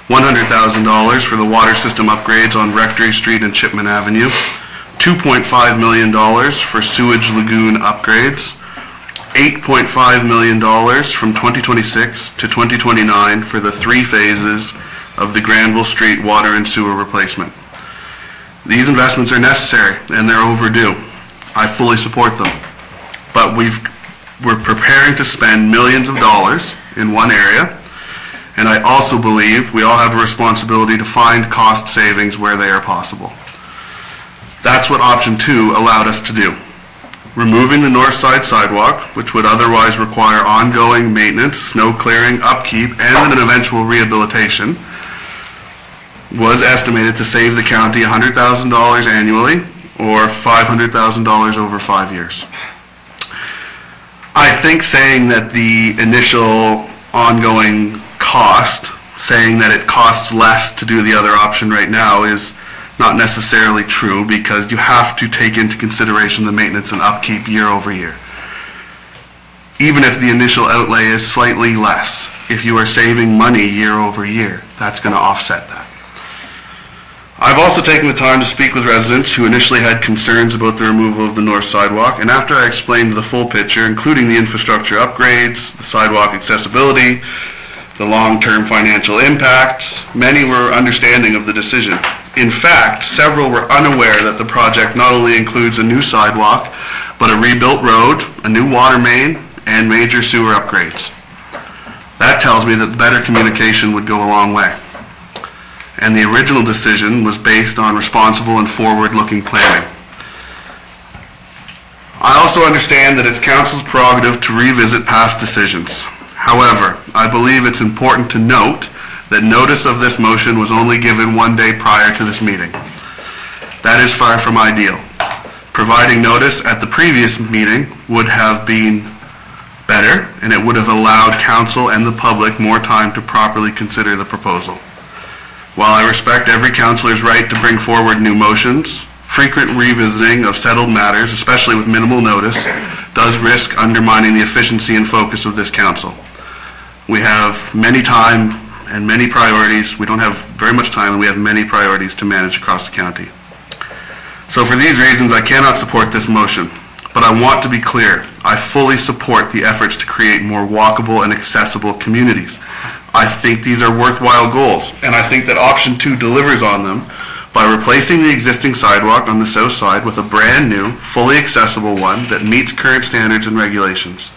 S7: $100,000 for the water system upgrades on Rectory Street and Chipman Avenue, $2.5 million for sewage lagoon upgrades, $8.5 million from 2026 to 2029 for the 3 phases of the Granville Street water and sewer replacement. These investments are necessary and they're overdue. I fully support them, but we've we're preparing to spend millions of dollars in one area, and I also believe we all have a responsibility to find cost savings where they are possible. That's what option 2 allowed us to do. Removing the north side sidewalk, which would otherwise require ongoing maintenance, snow clearing, upkeep, and an eventual rehabilitation, was estimated to save the county $100,000 annually or $500,000 over 5 years. I think saying that the initial ongoing cost, saying that it costs less to do the other option right now is not necessarily true, because you have to take into consideration the maintenance and upkeep year over year. Even if the initial outlay is slightly less, if you are saving money year over year, that's going to offset that. I've also taken the time to speak with residents who initially had concerns about the removal of the north sidewalk, and after I explained the full picture, including the infrastructure upgrades, the sidewalk accessibility, the long-term financial impacts, many were understanding of the decision. In fact, several were unaware that the project not only includes a new sidewalk, but a rebuilt road, a new water main, and major sewer upgrades. That tells me that better communication would go a long way. And the original decision was based on responsible and forward-looking planning. I also understand that it's council's prerogative to revisit past decisions. However, I believe it's important to note that notice of this motion was only given 1 day prior to this meeting. That is far from ideal. Providing notice at the previous meeting would have been better, and it would have allowed council and the public more time to properly consider the proposal. While I respect every councillor's right to bring forward new motions, frequent revisiting of settled matters, especially with minimal notice, does risk undermining the efficiency and focus of this council. We have many time and many priorities. We don't have very much time, and we have many priorities to manage across the county. So for these reasons, I cannot support this motion. But I want to be clear, I fully support the efforts to create more walkable and accessible communities. I think these are worthwhile goals, and I think that option 2 delivers on them by replacing the existing sidewalk on the south side with a brand new, fully accessible one that meets current standards and regulations.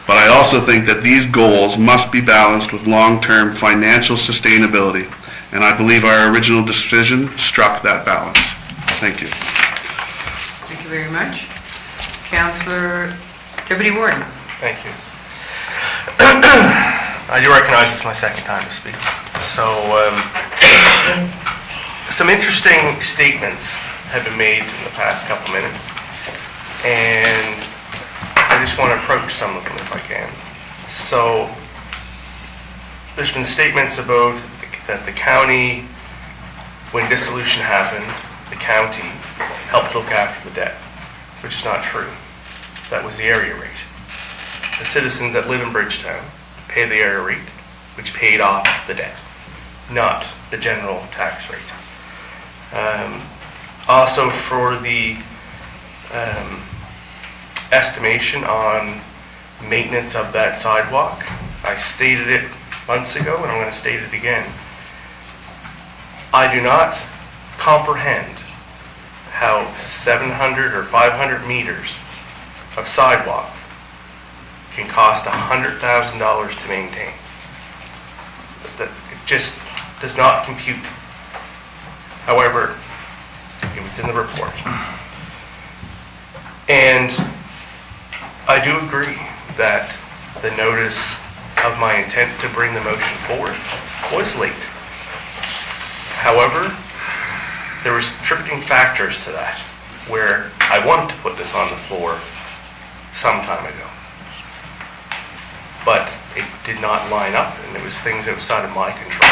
S7: But I also think that these goals must be balanced with long-term financial sustainability, and I believe our original decision struck that balance. Thank you.
S1: Thank you very much. Councillor Deputy Warden.
S4: Thank you. I do recognize it's my second time to speak. So, some interesting statements have been made in the past couple minutes, and I just want to approach some of them if I can. So, there's been statements about that the county, when dissolution happened, the county helped look after the debt, which is not true. That was the area rate. The citizens that live in Bridgetown pay the area rate, which paid off the debt, not the general tax rate. Also, for the estimation on maintenance of that sidewalk, I stated it months ago, and I'm going to state it again. I do not comprehend how 700 or 500 meters of sidewalk can cost $100,000 to maintain. It just does not compute. However, it was in the report. And I do agree that the notice of my intent to bring the motion forward was late. However, there was contributing factors to that, where I wanted to put this on the floor some time ago. But it did not line up, and it was things outside of my control.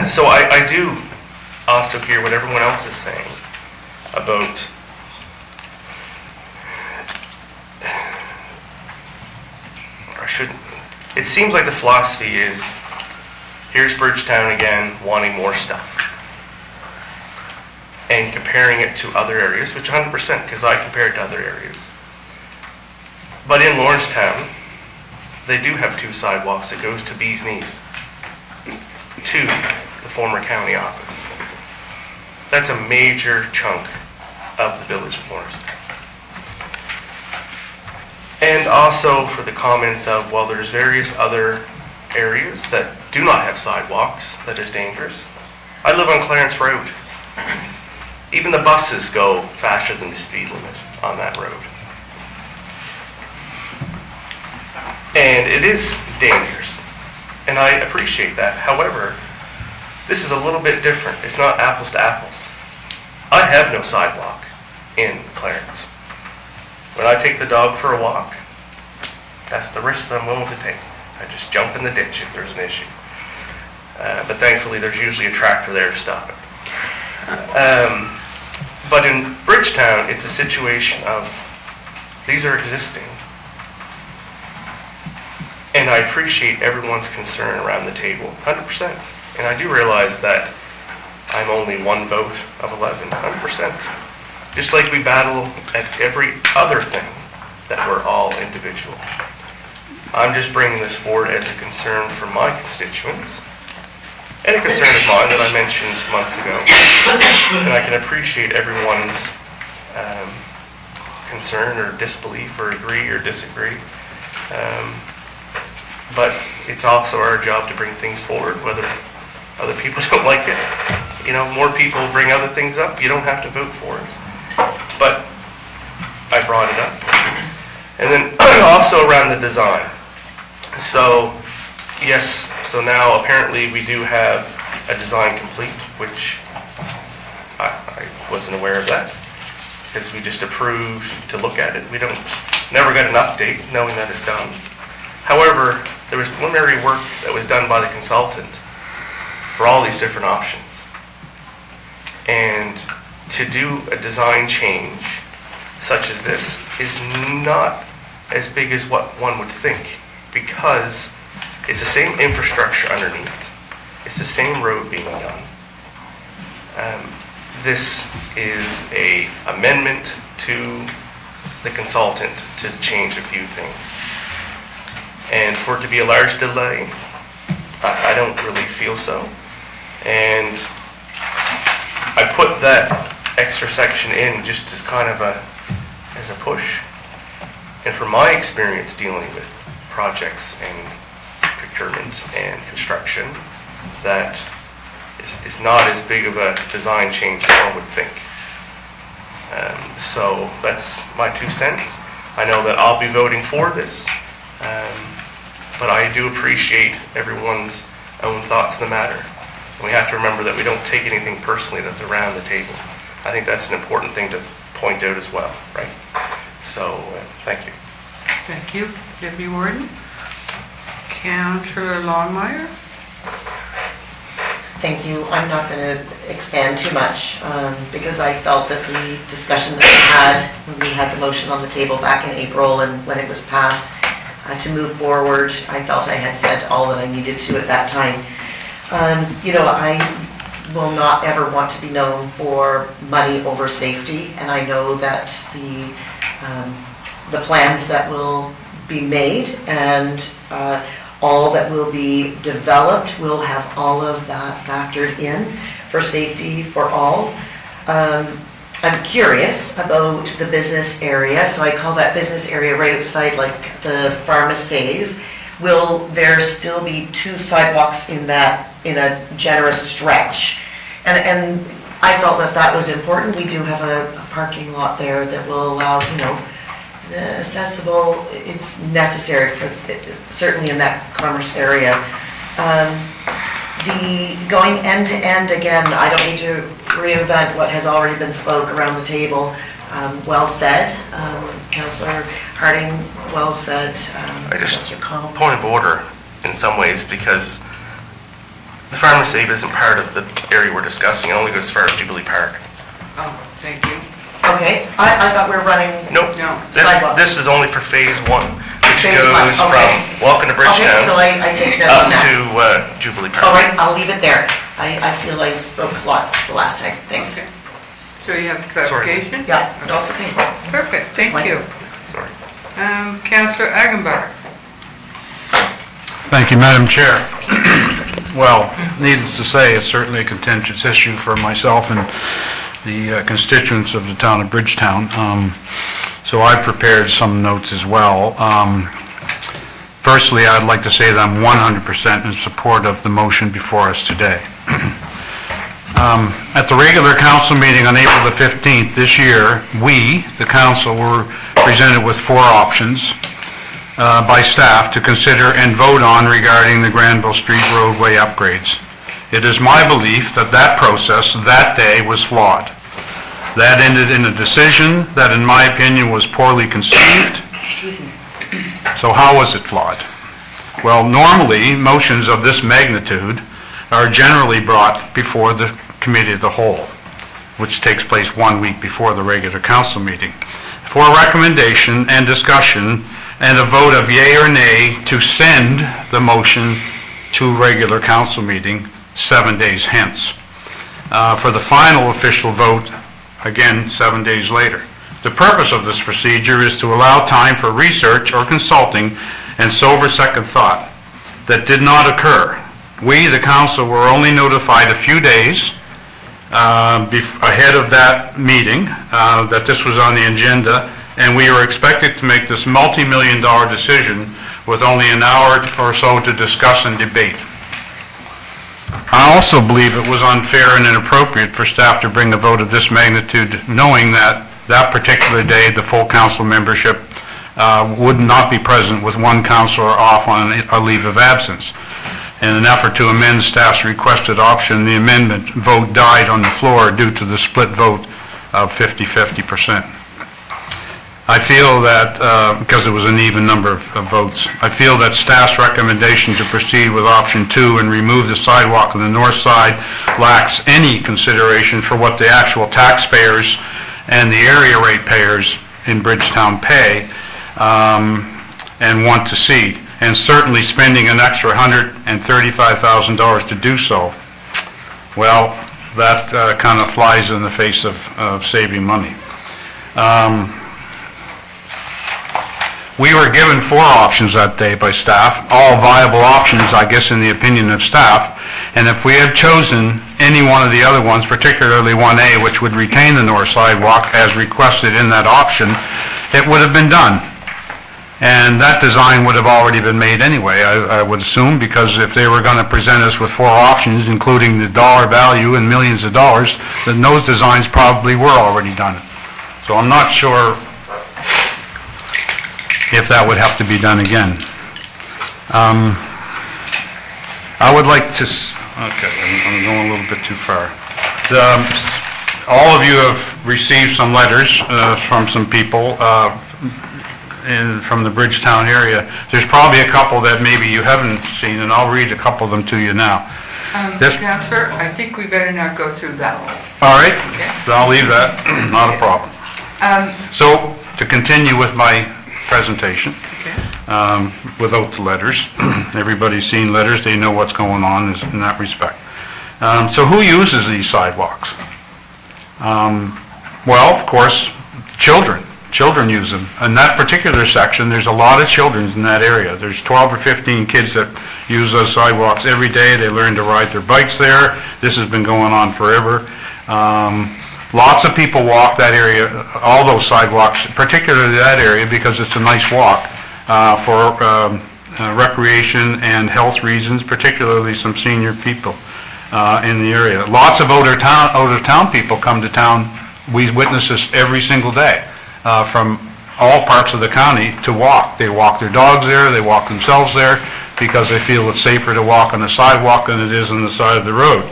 S4: So I do also hear what everyone else is saying about it seems like the philosophy is, here's Bridgetown again wanting more stuff, and comparing it to other areas, which 100%, because I compare it to other areas. But in Lawrencetown, they do have 2 sidewalks that goes to Bee's Knees, to the former county office. That's a major chunk of the village of Lawrencetown. And also for the comments of, well, there's various other areas that do not have sidewalks that is dangerous. I live on Clarence Road. Even the buses go faster than the speed limit on that road. And it is dangerous, and I appreciate that. However, this is a little bit different. It's not apples to apples. I have no sidewalk in Clarence. When I take the dog for a walk, that's the risk that I'm willing to take. I just jump in the ditch if there's an issue. But thankfully, there's usually a tractor there to stop it. But in Bridgetown, it's a situation of, these are existing. And I appreciate everyone's concern around the table, 100%. And I do realize that I'm only one vote of 11, 100%. Just like we battle at every other thing that we're all individual. I'm just bringing this forward as a concern for my constituents and a concern of mine that I mentioned months ago. And I can appreciate everyone's concern or disbelief or agree or disagree. But it's also our job to bring things forward, whether other people don't like it. You know, more people bring other things up, you don't have to vote for it. But I brought it up. And then also around the design. So, yes, so now apparently we do have a design complete, which I wasn't aware of that, because we just approved to look at it. We never got an update knowing that it's done. However, there was preliminary work that was done by the consultant for all these different options. And to do a design change such as this is not as big as what one would think, because it's the same infrastructure underneath. It's the same road being done. This is an amendment to the consultant to change a few things. And for it to be a large delay, I don't really feel so. And I put that extra section in just as kind of as a push. And from my experience dealing with projects and procurement and construction, that is not as big of a design change as one would think. So that's my 2 cents. I know that I'll be voting for this, but I do appreciate everyone's own thoughts on the matter. And we have to remember that we don't take anything personally that's around the table. I think that's an important thing to point out as well, right? So, thank you.
S1: Thank you, Deputy Warden. Councillor Longmire?
S5: Thank you. I'm not going to expand too much because I felt that the discussion that we had when we had the motion on the table back in April and when it was passed to move forward, I felt I had said all that I needed to at that time. You know, I will not ever want to be known for money over safety, and I know that the plans that will be made and all that will be developed will have all of that factored in for safety for all. I'm curious about the business area, so I call that business area right outside like the Pharmasave. Will there still be 2 sidewalks in a generous stretch? And I felt that that was important. We do have a parking lot there that will allow, you know, accessible, it's necessary for, certainly in that commerce area. The going end to end, again, I don't need to reinvent what has already been spoke around the table. Well said. Councillor Harding, well said. Councillor Comments.
S4: Point of order in some ways, because the Pharmasave isn't part of the area we're discussing. It only goes as far as Jubilee Park.
S1: Oh, thank you.
S5: Okay, I thought we were running
S4: Nope.
S1: No.
S5: sidewalks.
S4: This is only for phase 1, which
S5: Phase
S4: goes
S5: one, okay.
S4: from Welcome to
S5: Okay, so
S4: Bridgetown
S5: I take note
S4: up
S5: of that.
S4: to Jubilee Park.
S5: All right, I'll leave it there. I feel I spoke lots the last time. Thanks.
S1: Okay. So you have clarification?
S5: Yeah, no, it's okay.
S1: Perfect, thank you.
S4: Sorry.
S1: Councillor Agenbach?
S6: Thank you, Madam Chair. Well, needless to say, it's certainly a contentious issue for myself and the constituents of the town of Bridgetown. So I've prepared some notes as well. Firstly, I'd like to say that I'm 100% in support of the motion before us today. At the regular council meeting on April the 15th this year, we, the council, were presented with 4 options by staff to consider and vote on regarding the Granville Street roadway upgrades. It is my belief that that process that day was flawed. That ended in a decision that, in my opinion, was poorly conceived. So how was it flawed? Well, normally, motions of this magnitude are generally brought before the committee of the whole, which takes place 1 week before the regular council meeting, for recommendation and discussion and a vote of yea or nay to send the motion to regular council meeting 7 days hence, for the final official vote, again, 7 days later. The purpose of this procedure is to allow time for research or consulting and sober second thought. That did not occur. We, the council, were only notified a few days ahead of that meeting that this was on the agenda, and we were expected to make this multi-million-dollar decision with only an hour or so to discuss and debate. I also believe it was unfair and inappropriate for staff to bring a vote of this magnitude, knowing that that particular day, the full council membership would not be present with one councilor off on a leave of absence. In an effort to amend staff's requested option, the amendment vote died on the floor due to the split vote of 50-50%. I feel that, because it was an even number of votes, I feel that staff's recommendation to proceed with option 2 and remove the sidewalk on the north side lacks any consideration for what the actual taxpayers and the area ratepayers in Bridgetown pay and want to see, and certainly spending an extra $135,000 to do so. Well, that kind of flies in the face of saving money. We were given 4 options that day by staff, all viable options, I guess, in the opinion of staff. And if we had chosen any one of the other ones, particularly 1A, which would retain the north sidewalk as requested in that option, it would have been done. And that design would have already been made anyway, I would assume, because if they were going to present us with 4 options, including the dollar value and millions of dollars, then those designs probably were already done. So I'm not sure if that would have to be done again. I would like to, okay, I'm going a little bit too far. All of you have received some letters from some people from the Bridgetown area. There's probably a couple that maybe you haven't seen, and I'll read a couple of them to you now.
S1: Councillor, I think we better not go through that one.
S6: All right,
S1: Okay.
S6: then I'll leave that, not a problem. So, to continue with my presentation, without the letters. Everybody's seen letters, they know what's going on in that respect. So who uses these sidewalks? Well, of course, children. Children use them. In that particular section, there's a lot of children in that area. There's 12 or 15 kids that use those sidewalks every day. They learn to ride their bikes there. This has been going on forever. Lots of people walk that area, all those sidewalks, particularly that area, because it's a nice walk for recreation and health reasons, particularly some senior people in the area. Lots of out-of-town people come to town. We witness this every single day from all parts of the county to walk. They walk their dogs there, they walk themselves there, because they feel it's safer to walk on the sidewalk than it is on the side of the road.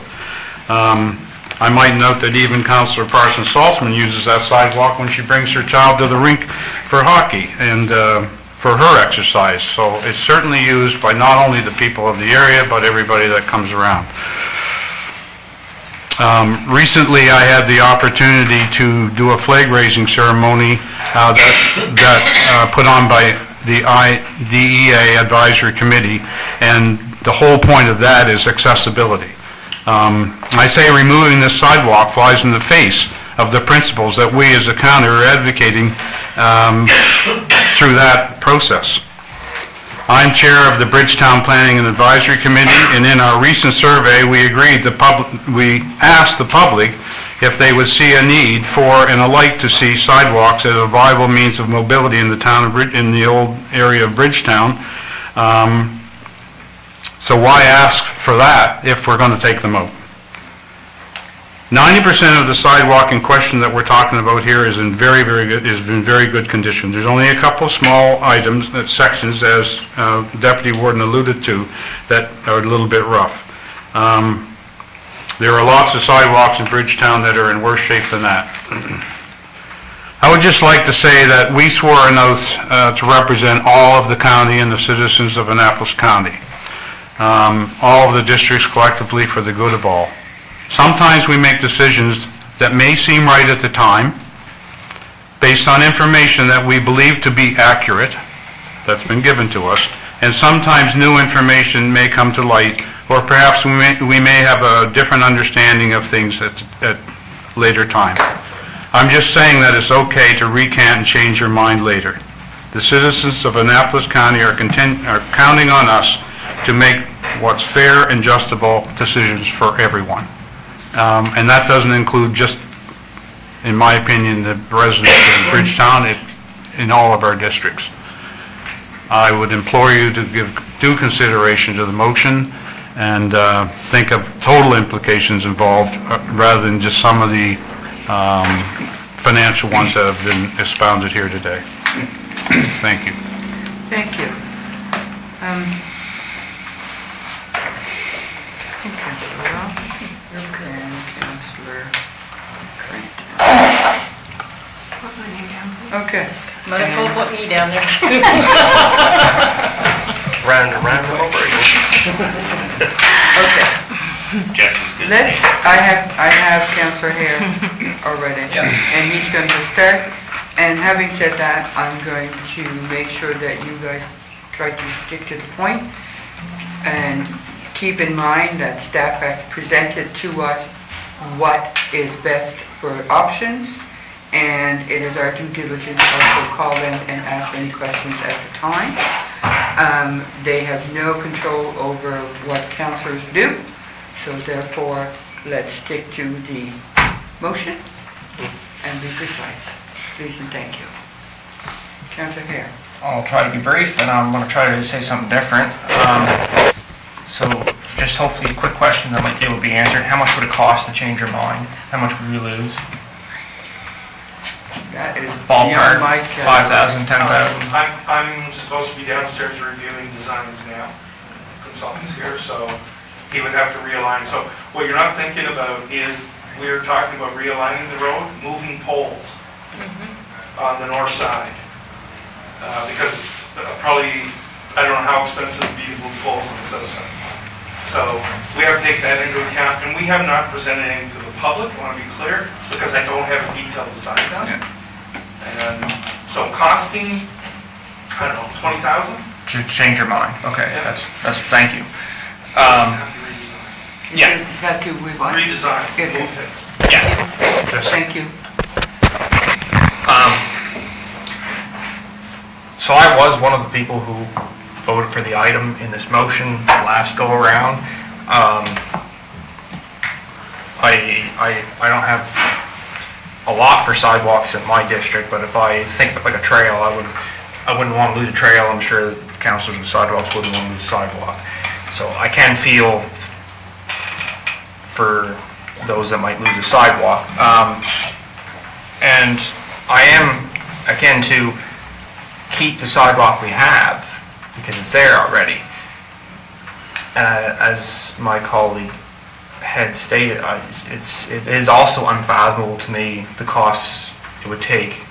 S6: I might note that even Councillor Parsons Saltzman uses that sidewalk when she brings her child to the rink for hockey and for her exercise. So it's certainly used by not only the people of the area, but everybody that comes around. Recently, I had the opportunity to do a flag raising ceremony that put on by the IDEA Advisory Committee, and the whole point of that is accessibility. I say removing this sidewalk flies in the face of the principles that we as a county are advocating through that process. I'm chair of the Bridgetown Planning and Advisory Committee, and in our recent survey, we asked the public if they would see a need for and a like to see sidewalks as a viable means of mobility in the town of, in the old area of Bridgetown. So why ask for that if we're going to take them out? 90% of the sidewalk in question that we're talking about here is in very good condition. There's only a couple of small items, sections, as Deputy Warden alluded to, that are a little bit rough. There are lots of sidewalks in Bridgetown that are in worse shape than that. I would just like to say that we swore an oath to represent all of the county and the citizens of Annapolis County, all of the districts collectively for the good of all. Sometimes we make decisions that may seem right at the time, based on information that we believe to be accurate, that's been given to us, and sometimes new information may come to light, or perhaps we may have a different understanding of things at later time. I'm just saying that it's okay to recant and change your mind later. The citizens of Annapolis County are counting on us to make what's fair and justable decisions for everyone. And that doesn't include just, in my opinion, the residents of Bridgetown, in all of our districts. I would implore you to give due consideration to the motion and think of total implications involved rather than just some of the financial ones that have been expounded here today. Thank you.
S1: Thank you. Okay.
S14: Might as well put me down there.
S4: Round and round and over again.
S1: Okay.
S11: Jesse's good.
S1: I have Councillor Hare already. And he's going to start. And having said that, I'm going to make sure that you guys try to stick to the point and keep in mind that staff has presented to us what is best for options. And it is our due diligence also to call them and ask any questions at the time. They have no control over what councillors do, so therefore, let's stick to the motion and be precise. Please and thank you. Councillor Hare.
S12: I'll try to be brief, and I'm going to try to say something different. So just hopefully a quick question that might be able to be answered. How much would it cost to change your mind? How much would we lose?
S1: That is
S12: Ballpark,
S1: beyond my
S12: 5,000, 10,000?
S15: I'm supposed to be downstairs reviewing designs now. Consultant's here, so he would have to realign. So what you're not thinking about is we're talking about realigning the road, moving poles on the north side. Because it's probably, I don't know how expensive it would be to move poles on the south side. So we have to take that into account, and we have not presented anything to the public, I want to be clear, because I don't have a detailed design done. And so costing, I don't know, 20,000?
S12: To change your mind? Okay,
S15: Yeah.
S12: that's, thank you. Yeah.
S1: You have to revise.
S15: Redesign,
S1: Okay.
S15: move things.
S12: Yeah.
S1: Thank you.
S12: So I was one of the people who voted for the item in this motion the last go around. I don't have a lot for sidewalks in my district, but if I think of like a trail, I wouldn't want to lose a trail. I'm sure the councilors with sidewalks wouldn't want to lose a sidewalk. So I can feel for those that might lose a sidewalk. And I am, again, to keep the sidewalk we have, because it's there already. As my colleague had stated, it is also unfathomable to me the costs it would take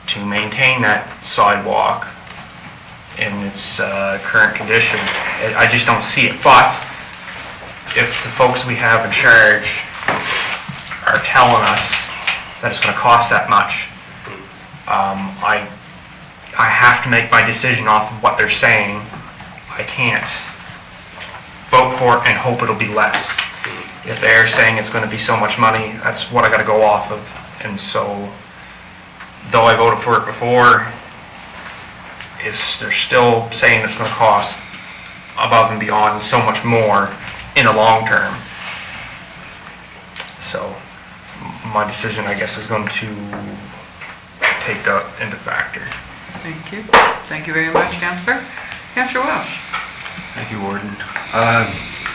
S12: to maintain that sidewalk in its current condition. I just don't see it. But if the folks we have in charge are telling us that it's going to cost that much, I have to make my decision off of what they're saying. I can't vote for it and hope it'll be less. If they're saying it's going to be so much money, that's what I got to go off of. And so, though I voted for it before, they're still saying it's gonna cost above and beyond so much more in the long term. So my decision, I guess, is going to take that into factor.
S1: Thank you. Thank you very much, Councillor. Councillor Welsh.
S8: Thank you, Warden. I'm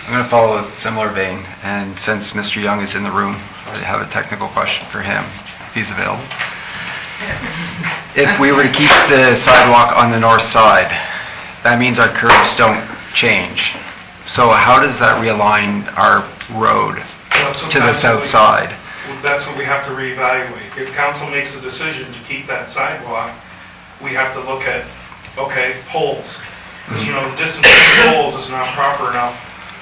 S8: going to follow a similar vein, and since Mr. Young is in the room, I have a technical question for him, if he's available. If we were to keep the sidewalk on the north side, that means our curbs don't change. So how does that realign our road to the south side?
S15: That's what we have to reevaluate. If council makes a decision to keep that sidewalk, we have to look at, okay, poles. Because, you know, the distance between poles is not proper enough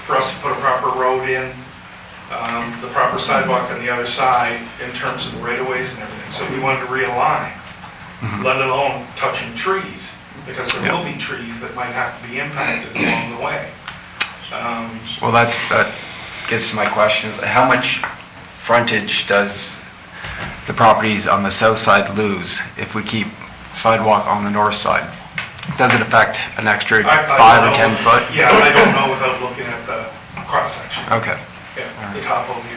S15: for us to put a proper road in, the proper sidewalk on the other side in terms of the right-of-ways and everything. So we wanted to realign, let alone touching trees, because there will be trees that might have to be impacted along the way.
S8: Well, that gets to my question, is how much frontage does the properties on the south side lose if we keep sidewalk on the north side? Does it affect an extra 5 or 10 foot?
S15: Yeah, I don't know without looking at the cross-section.
S8: Okay.
S15: Yeah, the top of the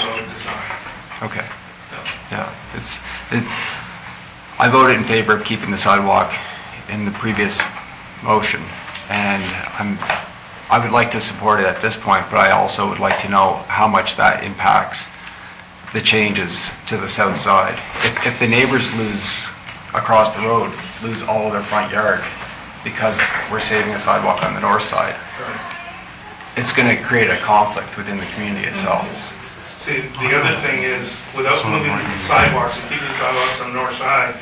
S15: road design.
S8: Okay. Yeah, I voted in favor of keeping the sidewalk in the previous motion, and I would like to support it at this point, but I also would like to know how much that impacts the changes to the south side. If the neighbors across the road lose all of their front yard because we're saving a sidewalk on the north side, it's going to create a conflict within the community itself.
S15: See, the other thing is, without moving the sidewalks and keeping the sidewalks on the north side,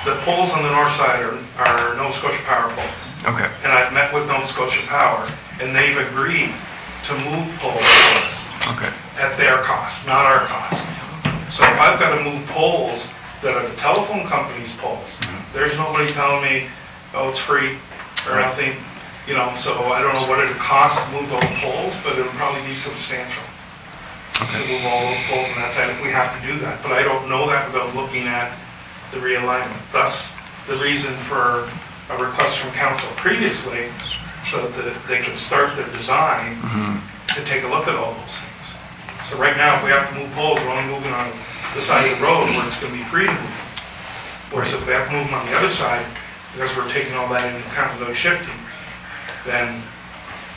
S15: the poles on the north side are Nova Scotia Power poles.
S8: Okay.
S15: And I've met with Nova Scotia Power, and they've agreed to move poles at their cost, not our cost. So if I've got to move poles that are the telephone company's poles, there's nobody telling me, oh, it's free or nothing, you know, so I don't know what it costs to move those poles, but it'll probably be substantial to move all those poles on that side if we have to do that. But I don't know that without looking at the realignment. Thus, the reason for a request from council previously, so that they could start their design to take a look at all those things. So right now, if we have to move poles, we're only moving on the side of the road where it's going to be free to move. Whereas if we have to move them on the other side, because we're taking all that into account without shifting, then,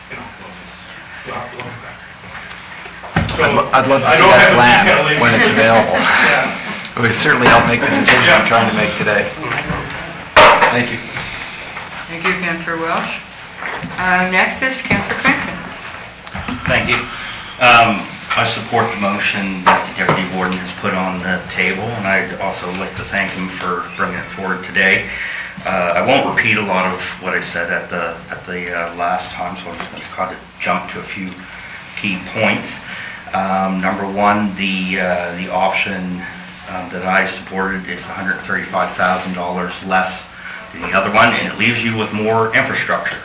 S15: you know, we'll have to look at that. So,
S8: I'd love to
S15: I
S8: see
S15: don't
S8: that
S15: have a
S8: plan
S15: detailed
S8: when it's
S15: answer.
S8: available.
S15: Yeah.
S8: It would certainly help make the decision I'm trying to make today. Thank you.
S1: Thank you, Councillor Welsh. Next is Councillor Crampton.
S10: Thank you. I support the motion that the Deputy Warden has put on the table, and I'd also like to thank him for bringing it forward today. I won't repeat a lot of what I said at the last time, so I'm just going to kind of jump to a few key points. Number one, the option that I supported is $135,000 less than the other one, and it leaves you with more infrastructure.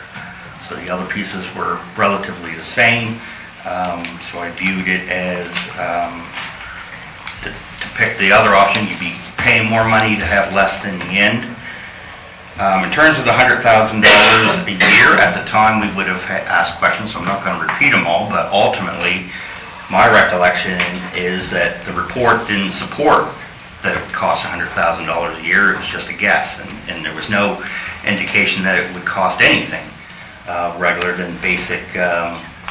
S10: So the other pieces were relatively the same. So I viewed it as to pick the other option, you'd be paying more money to have less in the end. In terms of the $100,000 a year, at the time we would have asked questions, so I'm not going to repeat them all, but ultimately my recollection is that the report didn't support that it would cost $100,000 a year. It was just a guess, and there was no indication that it would cost anything regular than basic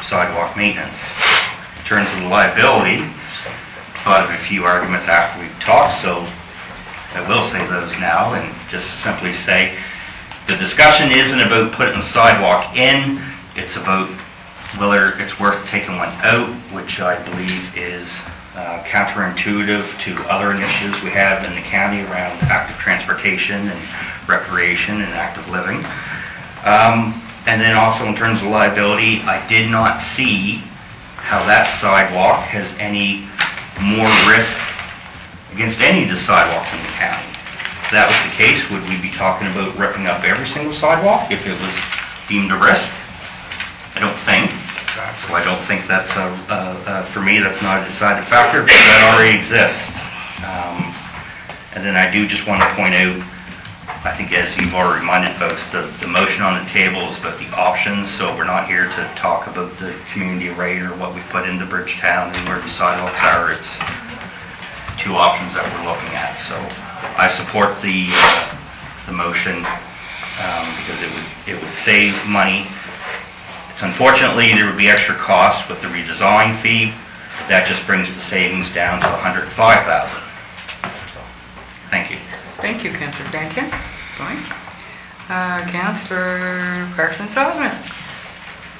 S10: sidewalk maintenance. In terms of the liability, thought of a few arguments after we talked, so I will say those now and just simply say the discussion isn't about putting the sidewalk in, it's about whether it's worth taking one out, which I believe is counterintuitive to other initiatives we have in the county around active transportation and recreation and active living. And then also in terms of liability, I did not see how that sidewalk has any more risk against any of the sidewalks in the county. If that was the case, would we be talking about ripping up every single sidewalk if it was deemed a risk? I don't think. So I don't think that's for me, that's not a decided factor, because that already exists. And then I do just want to point out I think as you've already reminded folks, the motion on the table is about the options, so we're not here to talk about the community rate or what we put into Bridgetown and where the sidewalks are. It's two options that we're looking at. So I support the motion because it would save money. It's unfortunately, there would be extra costs with the redesign fee. That just brings the savings down to $105,000. Thank you.
S1: Thank you, Councillor Franklin. Going. Councillor Carson-Sullivan.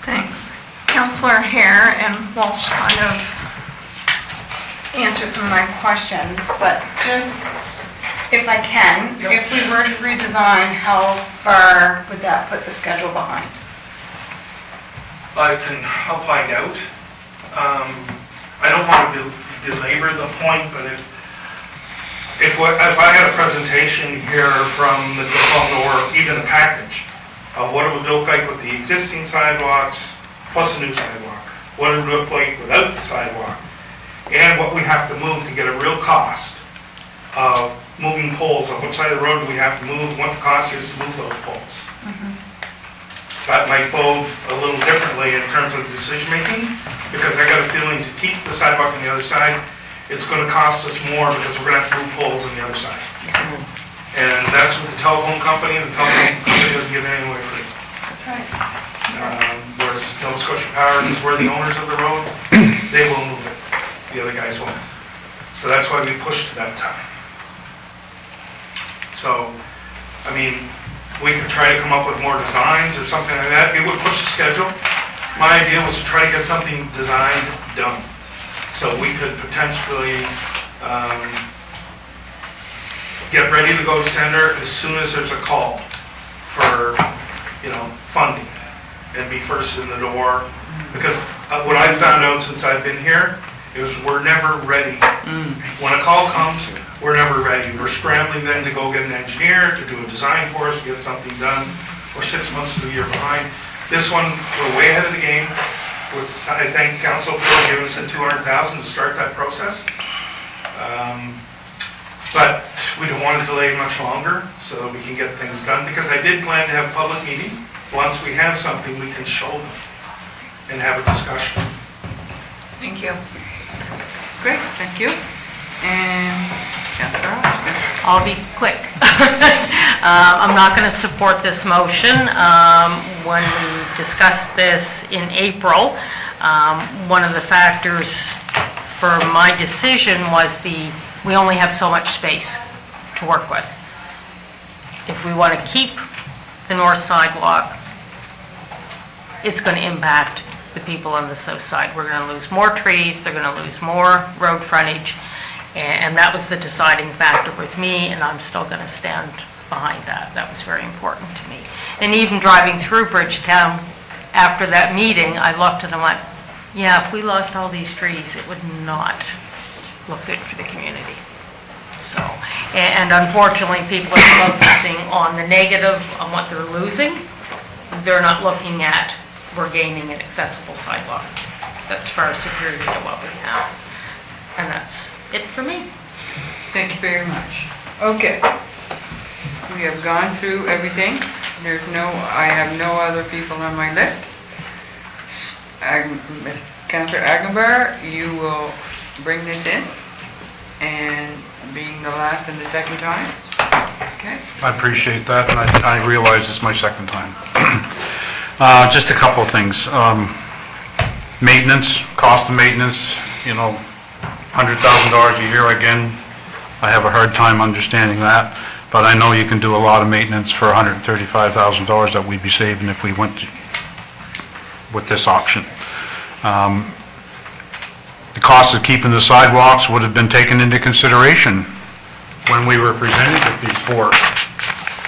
S2: Thanks. Councillor Hare and Walsh kind of answered some of my questions, but just, if I can, if we were to redesign, how far would that put the schedule behind?
S15: I'll find out. I don't want to belabor the point, but if I had a presentation here from or even a package of what it would look like with the existing sidewalks plus a new sidewalk, what it would look like without the sidewalk, and what we have to move to get a real cost of moving poles, on which side of the road do we have to move, and what the cost is to move those poles. That might bode a little differently in terms of decision-making, because I got a feeling to keep the sidewalk on the other side, it's going to cost us more because we're going to have to move poles on the other side. And that's with the telephone company, and the telephone company doesn't give anything away free.
S2: That's right.
S15: Whereas Nova Scotia Power is where the owners of the road, they will move it. The other guys won't. So that's why we pushed to that time. So, I mean, we could try to come up with more designs or something like that. It would push the schedule. My idea was to try to get something designed, done. So we could potentially get ready to go to tender as soon as there's a call for, funding and be first in the door. Because what I found out since I've been here is we're never ready. When a call comes, we're never ready. We're scrambling then to go get an engineer to do a design for us, get something done. We're 6 months to a year behind. This one, we're way ahead of the game. I thank council for giving us $200,000 to start that process. But we don't want to delay much longer so that we can get things done, because I did plan to have a public meeting. Once we have something, we can show them and have a discussion.
S2: Thank you.
S1: Great, thank you. And Councillor Austin.
S14: I'll be quick. I'm not going to support this motion. When we discussed this in April, one of the factors for my decision was we only have so much space to work with. If we want to keep the north sidewalk, it's going to impact the people on the south side. We're going to lose more trees, they're going to lose more road frontage, and that was the deciding factor with me, and I'm still going to stand behind that. That was very important to me. And even driving through Bridgetown after that meeting, I looked and I went, yeah, if we lost all these trees, it would not look good for the community. So, and unfortunately, people are focusing on the negative, on what they're losing. They're not looking at we're gaining an accessible sidewalk that's far superior to what we have. And that's it for me.
S1: Thank you very much. Okay. We have gone through everything. I have no other people on my list. Councillor Agambar, you will bring this in, and being the last and the second time. Okay.
S6: I appreciate that, and I realize it's my second time. Just a couple of things. Maintenance, cost of maintenance, $100,000 a year, again, I have a hard time understanding that, but I know you can do a lot of maintenance for $135,000 that we'd be saving if we went with this option. The cost of keeping the sidewalks would have been taken into consideration when we were presented with these four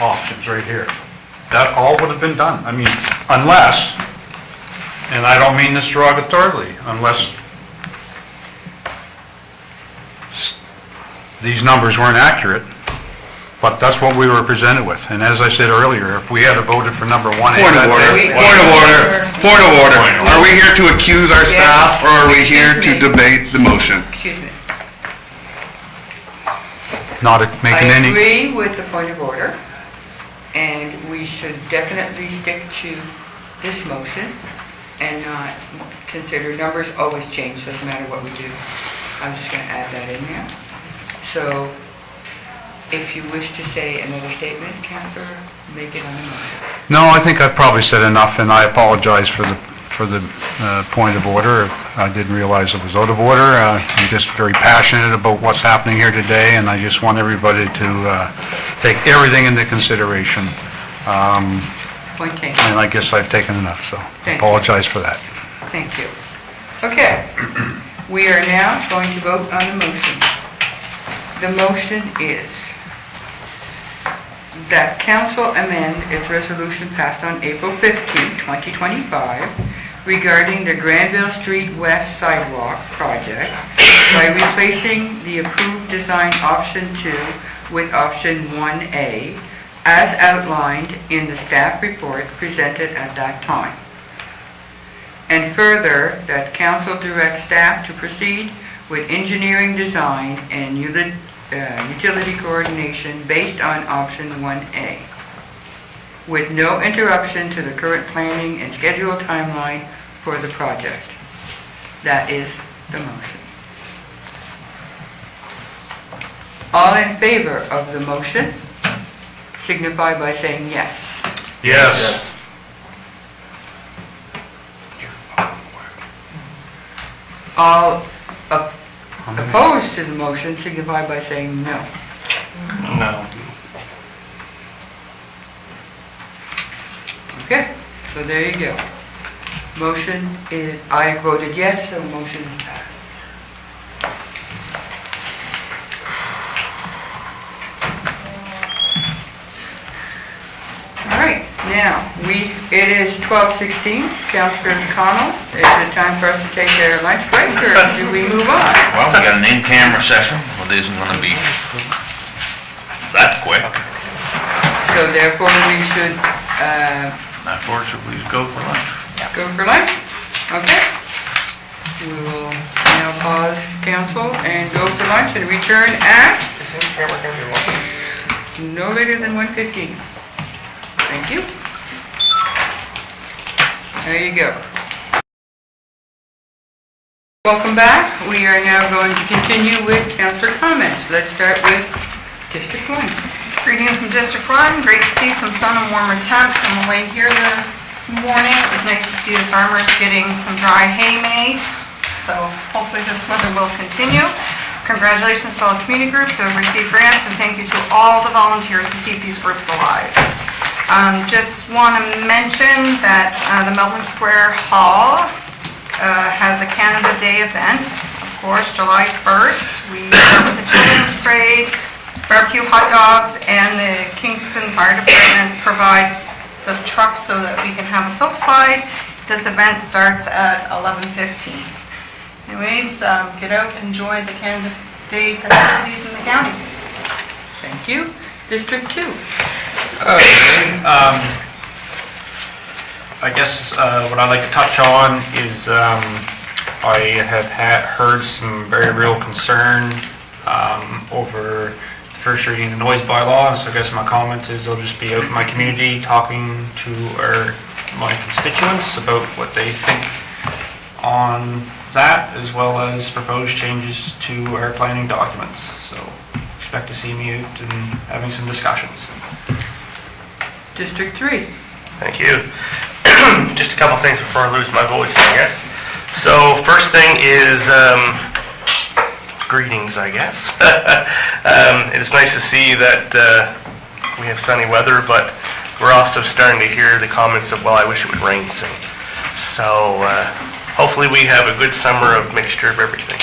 S6: options right here. That all would have been done. I mean, unless, and I don't mean this derogatorily, unless these numbers weren't accurate, but that's what we were presented with. And as I said earlier, if we had voted for number 1A...
S7: Point of order. Are we here to accuse our staff, or are we here to debate the motion?
S1: Excuse me.
S6: Not making any...
S1: I agree with the point of order. And we should definitely stick to this motion and not consider, numbers always change, doesn't matter what we do. I'm just going to add that in there. So if you wish to say another statement, Councillor, make it on the motion.
S6: No, I think I've probably said enough, and I apologize for the point of order. I didn't realize it was out of order. I'm just very passionate about what's happening here today, and I just want everybody to take everything into consideration.
S1: Point taken.
S6: And I guess I've taken enough, so
S1: Thank you.
S6: apologize for that.
S1: Thank you. Okay, we are now going to vote on the motion. The motion is that council amend its resolution passed on April 15, 2025 regarding the Granville Street West Sidewalk project by replacing the approved design option 2 with option 1A as outlined in the staff report presented at that time. And further, that council directs staff to proceed with engineering design and utility coordination based on option 1A, with no interruption to the current planning and schedule timeline for the project. That is the motion. All in favor of the motion signify by saying yes.
S6: Yes.
S1: All opposed to the motion signify by saying no.
S12: No.
S1: Okay, so there you go. Motion is, I voted yes, so motion is passed. All right, now, it is 12:16. Councillor Connell, is it time for us to take our lunch break, or do we move on?
S11: Well, we got an in-camera session, well, it isn't gonna be that quick.
S1: So therefore, we should
S11: Therefore, should we go for lunch?
S1: go for lunch? Okay. We will now pause council and go for lunch and return at no later than 1:15. Thank you. There you go. Welcome back. We are now going to continue with councillor comments. Let's start with District 1.
S2: Greetings from District 1. Great to see some sun and warmer temps on the way here this morning. It was nice to see the farmers getting some dry hay made. So hopefully this weather will continue. Congratulations to all community groups who have received grants, and thank you to all the volunteers who keep these groups alive. Just want to mention that the Melbourne Square Hall has a Canada Day event, of course, July 1st. We start with the Children's Parade, barbecue hot dogs, and the Kingston Fire Department provides the truck so that we can have a soap slide. This event starts at 11:15. Anyways, get out, enjoy the Canada Day festivities in the county.
S1: Thank you. District 2.
S12: I guess what I'd like to touch on is I have heard some very real concern over the first reading of the noise bylaw, and so I guess my comment is I'll just be out in my community talking to my constituents about what they think on that, as well as proposed changes to our planning documents. So expect to see me out and having some discussions.
S1: District 3.
S4: Thank you. Just a couple things before I lose my voice, I guess. So first thing is greetings, I guess. It is nice to see that we have sunny weather, but we're also starting to hear the comments of, well, I wish it would rain soon. So hopefully we have a good summer of mixture of everything.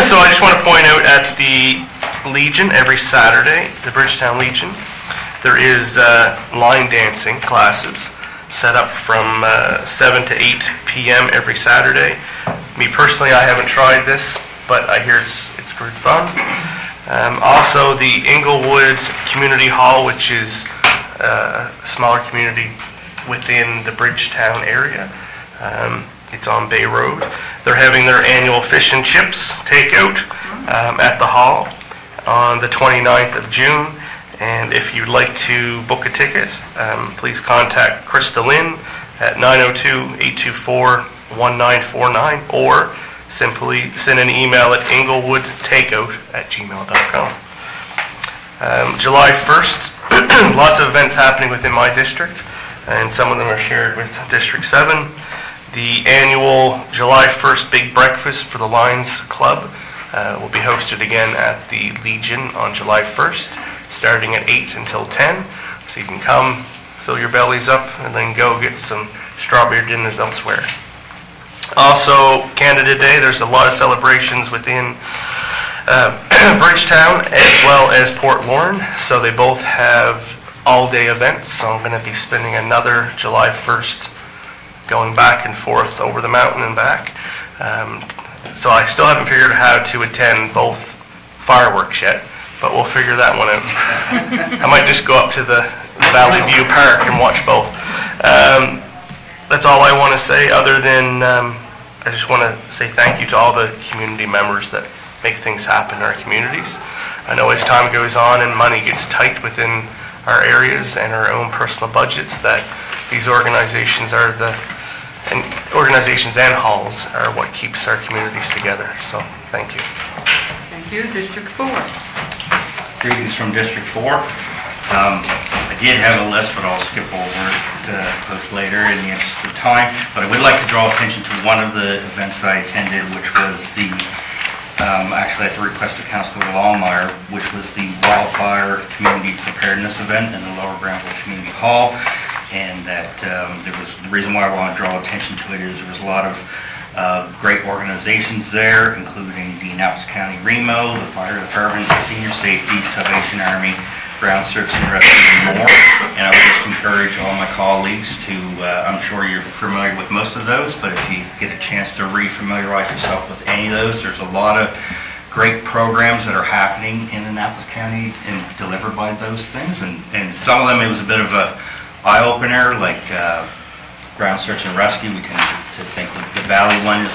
S4: So I just want to point out at the Legion every Saturday, the Bridgetown Legion, there is line dancing classes set up from 7 to 8 p.m. every Saturday. Me personally, I haven't tried this, but I hear it's good fun. Also, the Inglewood Community Hall, which is a smaller community within the Bridgetown area. It's on Bay Road. They're having their annual fish and chips takeout at the hall on the 29th of June. And if you'd like to book a ticket, please contact Krista Lynn at 902-824-1949 or simply send an email at englewoodtakeout@gmail.com. July 1st, lots of events happening within my district, and some of them are shared with District 7. The annual July 1st Big Breakfast for the Lions Club will be hosted again at the Legion on July 1st, starting at 8 until 10. So you can come, fill your bellies up, and then go get some strawberry dinners elsewhere. Also, Canada Day, there's a lot of celebrations within Bridgetown as well as Port Lorne. So they both have all-day events. So I'm going to be spending another July 1st going back and forth over the mountain and back. So I still haven't figured out how to attend both fireworks yet, but we'll figure that one out. I might just go up to the Valley View Park and watch both. That's all I want to say, other than I just want to say thank you to all the community members that make things happen in our communities. I know as time goes on and money gets tight within our areas and our own personal budgets, that these organizations and halls are what keeps our communities together. So, thank you.
S1: Thank you. District 4.
S10: Greetings from District 4. I did have a list, but I'll skip over those later in the interest of time. But I would like to draw attention to one of the events I attended, which was the, actually at the request of Councillor Lallmeyer, which was the wildfire community preparedness event in the Lower Granville Community Hall. And that there was, the reason why I want to draw attention to it is there was a lot of great organizations there, including the Annapolis County REMO, the Fire Department, the Senior Safety, Salvation Army, Ground Search and Rescue, and more. And I would just encourage all my colleagues to, I'm sure you're familiar with most of those, but if you get a chance to re-familiarize yourself with any of those, there's a lot of great programs that are happening in Annapolis County and delivered by those things. And some of them, it was a bit of a eye-opener, like Ground Search and Rescue. We tend to think of the Valley one is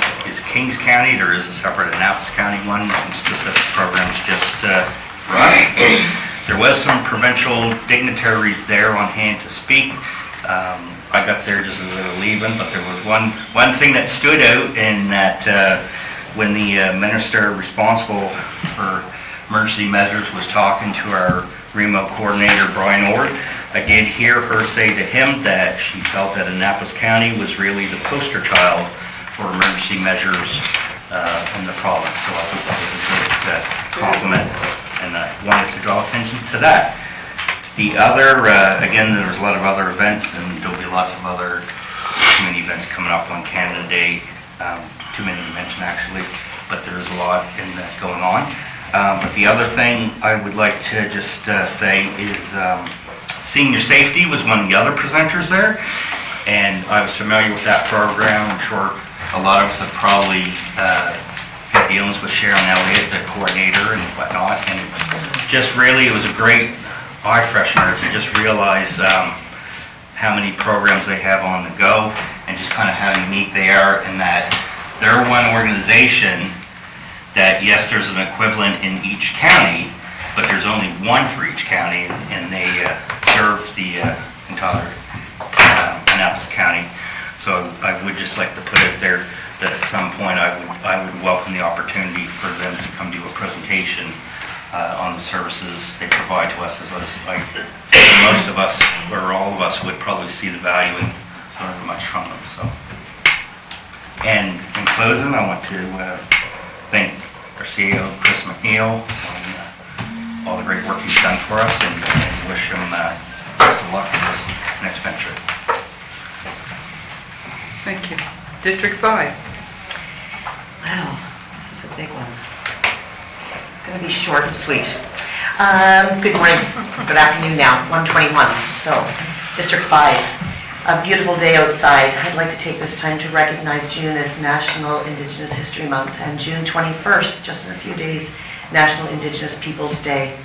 S10: Kings County. There is a separate Annapolis County one, some specific programs just for us. There was some provincial dignitaries there on hand to speak. I got there just as they were leaving, but there was one thing that stood out in that when the minister responsible for emergency measures was talking to our REMO coordinator, Brian Ord, I did hear her say to him that she felt that Annapolis County was really the poster child for emergency measures in the province. So I think that was a good compliment, and I wanted to draw attention to that. The other, again, there's a lot of other events, and there'll be lots of other community events coming up on Canada Day. Too many to mention, actually, but there's a lot in that going on. But the other thing I would like to just say is Senior Safety was one of the other presenters there, and I was familiar with that program. I'm sure a lot of us have probably had dealings with Sharon Elliott, the coordinator and whatnot, and it's just really, it was a great eye freshener to just realize how many programs they have on the go and just kind of how unique they are in that they're one organization that, yes, there's an equivalent in each county, but there's only one for each county, and they serve the entire Annapolis County. So I would just like to put it there that at some point I would welcome the opportunity for them to come do a presentation on the services they provide to us, as most of us, or all of us, would probably see the value and learn much from them. So, and in closing, I want to thank our CEO, Chris McNeil, on all the great work he's done for us, and wish him best of luck in this next venture.
S1: Thank you. District 5.
S5: Wow, this is a big one. Going to be short and sweet. Good morning, good afternoon now, 1:21. So, District 5, a beautiful day outside. I'd like to take this time to recognize June as National Indigenous History Month, and June 21st, just in a few days, National Indigenous Peoples Day.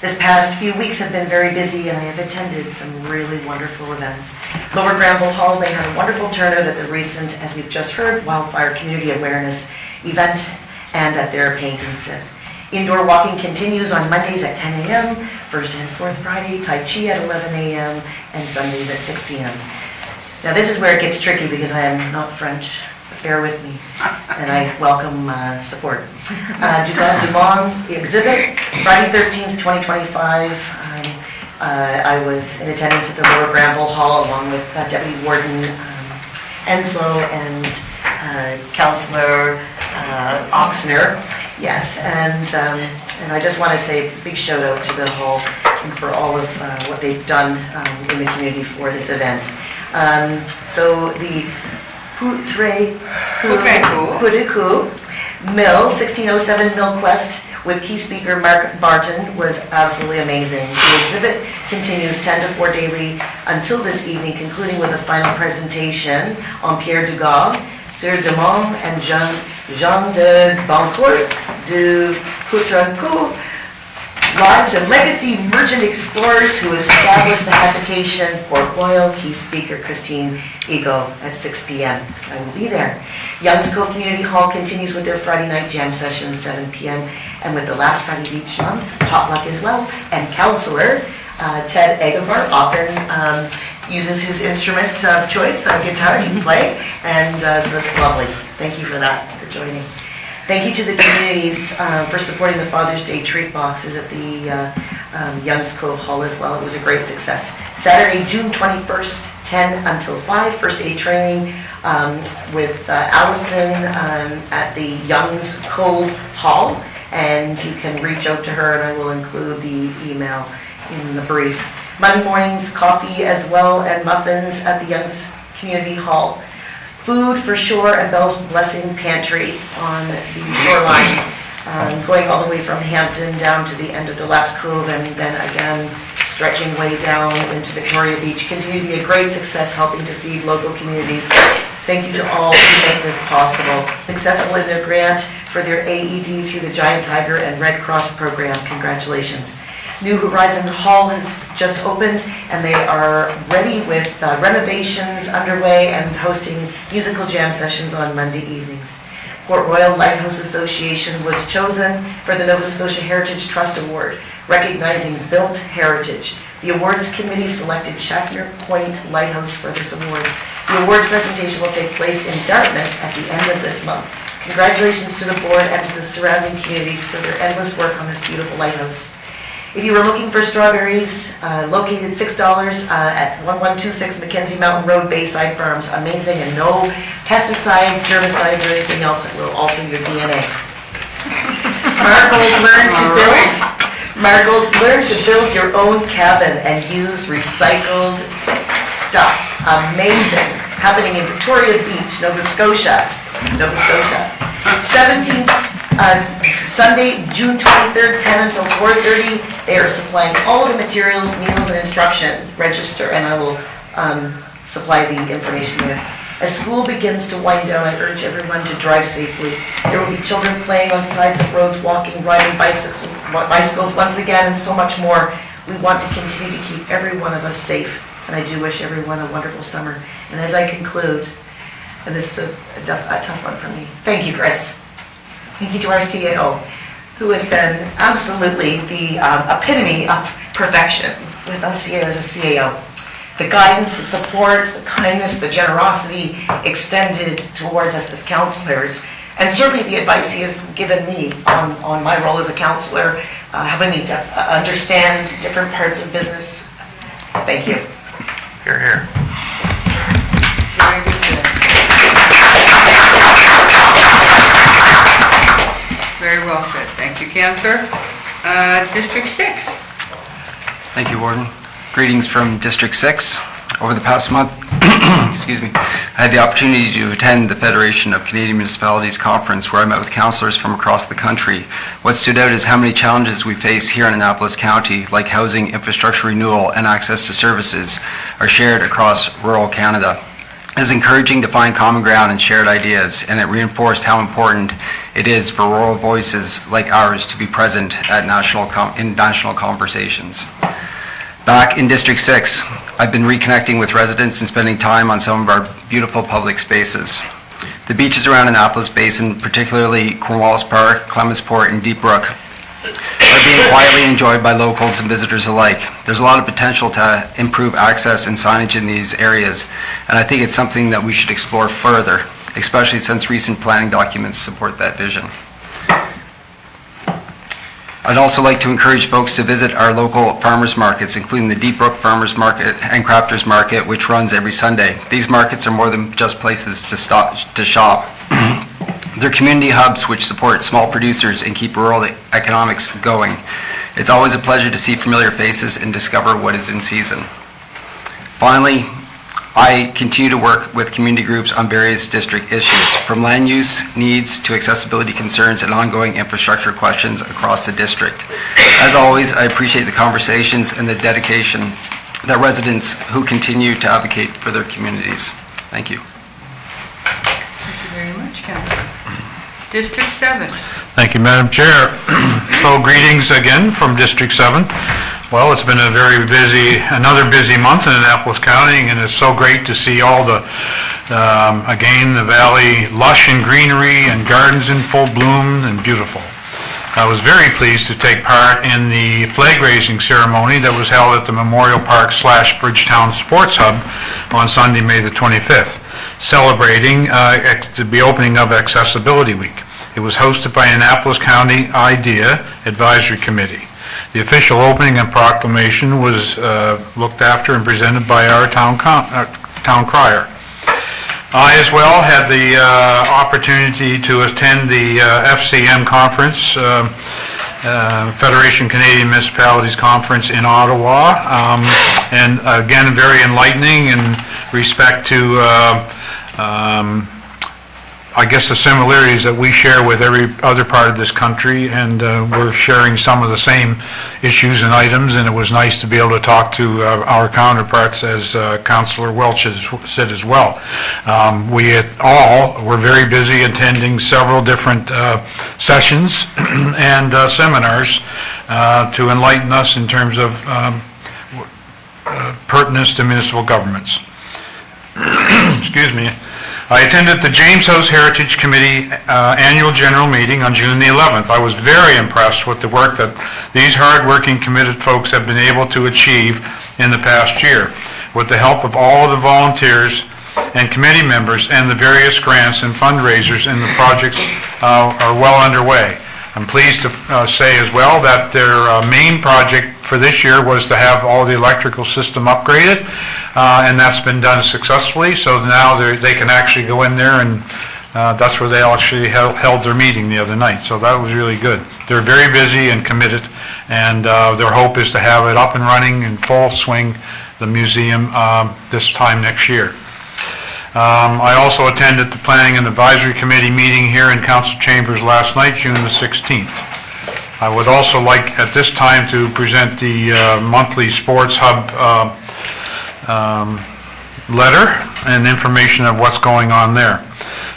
S5: This past few weeks have been very busy, and I have attended some really wonderful events. Lower Granville Hall, they had a wonderful turnout at the recent, as we've just heard, Wildfire Community Awareness event and at their paint and sip. Indoor walking continues on Mondays at 10 a.m., first and fourth Friday, Tai Chi at 11 a.m., and Sundays at 6 p.m. Now, this is where it gets tricky because I am not French. Bear with me, and I welcome support. Dugas Dumont exhibit, Friday 13th, 2025. I was in attendance at the Lower Granville Hall along with Deputy Warden Enslow and Councillor Oxner. Yes, and I just want to say a big shout out to the hall and for all of what they've done in the community for this event. So the Poutre Mill, 1607 Millquest, with key speaker Mark Barton, was absolutely amazing. The exhibit continues 10 to 4 daily until this evening, concluding with a final presentation on Pierre Dugas, Sieur de Mont, and Jean de Bancourt de Coutrancourt, lives and legacy merchant explorers who established the habitation, Port Royal. Key speaker Christine Ego at 6 p.m. I will be there. Youngs Cove Community Hall continues with their Friday night jam session, 7 p.m. And with the last Friday of each month, potluck as well. And Councillor Ted Agambar often uses his instrument of choice, guitar, he can play. And so it's lovely. Thank you for that, for joining. Thank you to the communities for supporting the Father's Day treat boxes at the Youngs Cove Hall as well. It was a great success. Saturday, June 21st, 10 until 5, first aid training with Allison at the Youngs Cove Hall. And you can reach out to her, and I will include the email in the brief. Monday mornings, coffee as well, and muffins at the Youngs Community Hall. Food for Shore and Bell's Blessing Pantry on the shoreline, going all the way from Hampton down to the end of Delas Cove, and then again stretching way down into Victoria Beach. Continue to be a great success helping to feed local communities. Thank you to all who make this possible. Successful in their grant for their AED through the Giant Tiger and Red Cross program. Congratulations. New Horizon Hall has just opened, and they are ready with renovations underway and hosting musical jam sessions on Monday evenings. Port Royal Lighthouse Association was chosen for the Nova Scotia Heritage Trust Award, recognizing built heritage. The awards committee selected Schaffner Point Lighthouse for this award. The awards presentation will take place in Dartmouth at the end of this month. Congratulations to the board and to the surrounding communities for their endless work on this beautiful lighthouse. If you were looking for strawberries, located $6 at 1126 Mackenzie Mountain Road, Bayside Farms. Amazing, and no pesticides, herbicides, or anything else that will alter your DNA. Marigold learn to build your own cabin and use recycled stuff. Amazing. Happening in Victoria Beach, Nova Scotia. 17th, Sunday, June 23rd, 10 until 4:30. They are supplying all of the materials, meals, and instruction. Register, and I will supply the information there. As school begins to wind down, I urge everyone to drive safely. There will be children playing on sides of roads, walking, riding bicycles once again, and so much more. We want to continue to keep every one of us safe, and I do wish everyone a wonderful summer. And as I conclude, and this is a tough one for me, thank you, Chris. Thank you to our CAO, who has been absolutely the epitome of perfection with us here as a CAO. The guidance, the support, the kindness, the generosity extended towards us as councillors, and certainly the advice he has given me on my role as a councillor, helping me to understand different parts of business. Thank you.
S4: Hear, hear.
S1: Very good, sir. Very well said. Thank you, Councillor. District 6.
S8: Thank you, Warden. Greetings from District 6. Over the past month, excuse me, I had the opportunity to attend the Federation of Canadian Municipalities Conference, where I met with councillors from across the country. What stood out is how many challenges we face here in Annapolis County, like housing, infrastructure renewal, and access to services, are shared across rural Canada. It is encouraging to find common ground and shared ideas, and it reinforced how important it is for rural voices like ours to be present at national conversations. Back in District 6, I've been reconnecting with residents and spending time on some of our beautiful public spaces. The beaches around Annapolis Basin, particularly Cornwallis Park, Clementsport, and Deep Brook, are being quietly enjoyed by locals and visitors alike. There's a lot of potential to improve access and signage in these areas, and I think it's something that we should explore further, especially since recent planning documents support that vision. I'd also like to encourage folks to visit our local farmers markets, including the Deep Brook Farmers Market and Crafters Market, which runs every Sunday. These markets are more than just places to shop. They're community hubs which support small producers and keep rural economics going. It's always a pleasure to see familiar faces and discover what is in season. Finally, I continue to work with community groups on various district issues, from land use needs to accessibility concerns and ongoing infrastructure questions across the district. As always, I appreciate the conversations and the dedication that residents who continue to advocate for their communities. Thank you.
S1: Thank you very much, Councillor. District 7.
S6: Thank you, Madam Chair. So greetings again from District 7. Well, it's been another busy month in Annapolis County, and it's so great to see all the valley lush in greenery and gardens in full bloom and beautiful. I was very pleased to take part in the flag raising ceremony that was held at the Memorial Park / Bridgetown Sports Hub on Sunday, May the 25th, celebrating the opening of Accessibility Week. It was hosted by Annapolis County IDEA Advisory Committee. The official opening and proclamation was looked after and presented by our town crier. I as well had the opportunity to attend the FCM conference, Federation Canadian Municipalities Conference in Ottawa, and again, very enlightening in respect to I guess the similarities that we share with every other part of this country, and we're sharing some of the same issues and items, and it was nice to be able to talk to our counterparts, as Councillor Welch has said as well. We all were very busy attending several different sessions and seminars to enlighten us in terms of pertinence to municipal governments. Excuse me. I attended the James House Heritage Committee annual general meeting on June the 11th. I was very impressed with the work that these hard-working, committed folks have been able to achieve in the past year. With the help of all of the volunteers and committee members and the various grants and fundraisers, and the projects are well underway. I'm pleased to say as well that their main project for this year was to have all the electrical system upgraded, and that's been done successfully. So now they can actually go in there, and that's where they actually held their meeting the other night. So that was really good. They're very busy and committed, and their hope is to have it up and running in full swing, the museum, this time next year. I also attended the Planning and Advisory Committee meeting here in Council Chambers last night, June the 16th. I would also like at this time to present the monthly Sports Hub letter and information of what's going on there.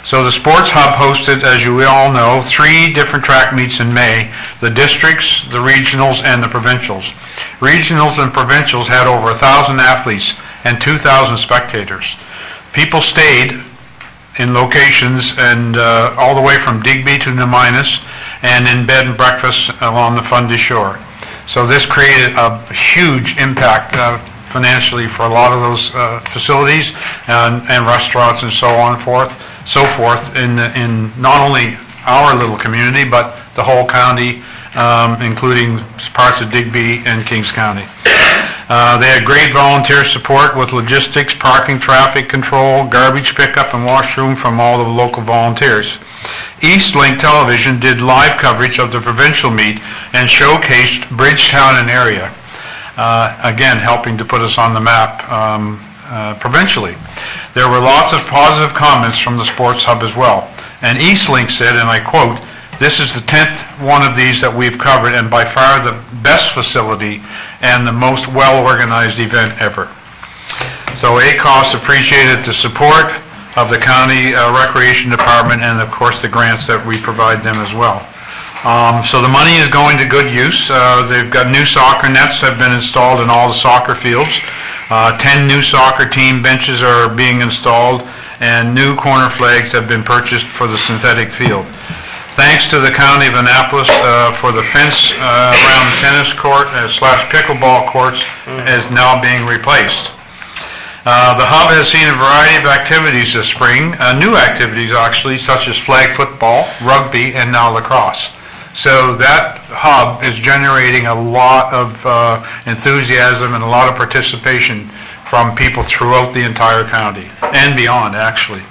S6: So the Sports Hub hosted, as you all know, 3 different track meets in May: the districts, the regionals, and the provincials. Regionals and provincials had over 1,000 athletes and 2,000 spectators. People stayed in locations and all the way from Digby to Neminas, and in bed and breakfast along the Fundy Shore. So this created a huge impact financially for a lot of those facilities and restaurants and so on and so forth in not only our little community, but the whole county, including parts of Digby and Kings County. They had great volunteer support with logistics, parking, traffic control, garbage pickup, and washroom from all the local volunteers. Eastlink Television did live coverage of the provincial meet and showcased Bridgetown and area, again helping to put us on the map provincially. There were lots of positive comments from the Sports Hub as well. And Eastlink said, and I quote, "This is the 10th one of these that we've covered, and by far the best facility and the most well-organized event ever." So ACOS appreciated the support of the county recreation department, and of course the grants that we provide them as well. So the money is going to good use. They've got new soccer nets have been installed in all the soccer fields. 10 new soccer team benches are being installed, and new corner flags have been purchased for the synthetic field. Thanks to the County of Annapolis for the fence around the tennis court slash pickleball courts is now being replaced. The hub has seen a variety of activities this spring, new activities actually, such as flag football, rugby, and now lacrosse. So that hub is generating a lot of enthusiasm and a lot of participation from people throughout the entire county and beyond, actually.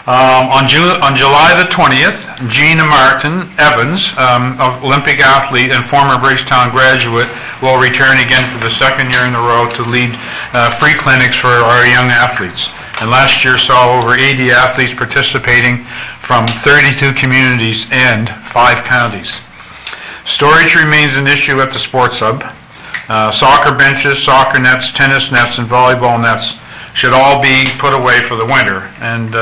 S6: On July the 20th, Gina Martin Evans, Olympic athlete and former Bridgetown graduate, will return again for the second year in a row to lead free clinics for our young athletes. And last year saw over 80 athletes participating from 32 communities and 5 counties. Storage remains an issue at the sports hub. Soccer benches, soccer nets, tennis nets, and volleyball nets should all be put away for the winter. And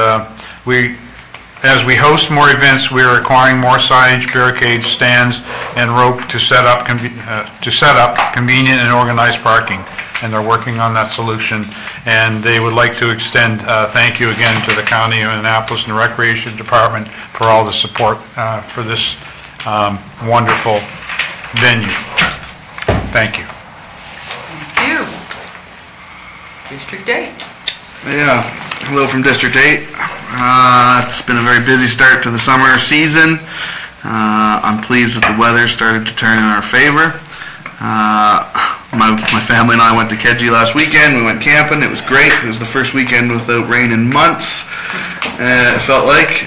S6: as we host more events, we are acquiring more signage, barricades, stands, and rope to set up convenient and organized parking. And they're working on that solution. And they would like to extend thank you again to the County of Annapolis and the Recreation Department for all the support for this wonderful venue. Thank you.
S1: Thank you. District 8.
S7: Yeah, hello from District 8. It's been a very busy start to the summer season. I'm pleased that the weather started to turn in our favor. My family and I went to Kedzie last weekend. We went camping. It was great. It was the first weekend without rain in months, it felt like.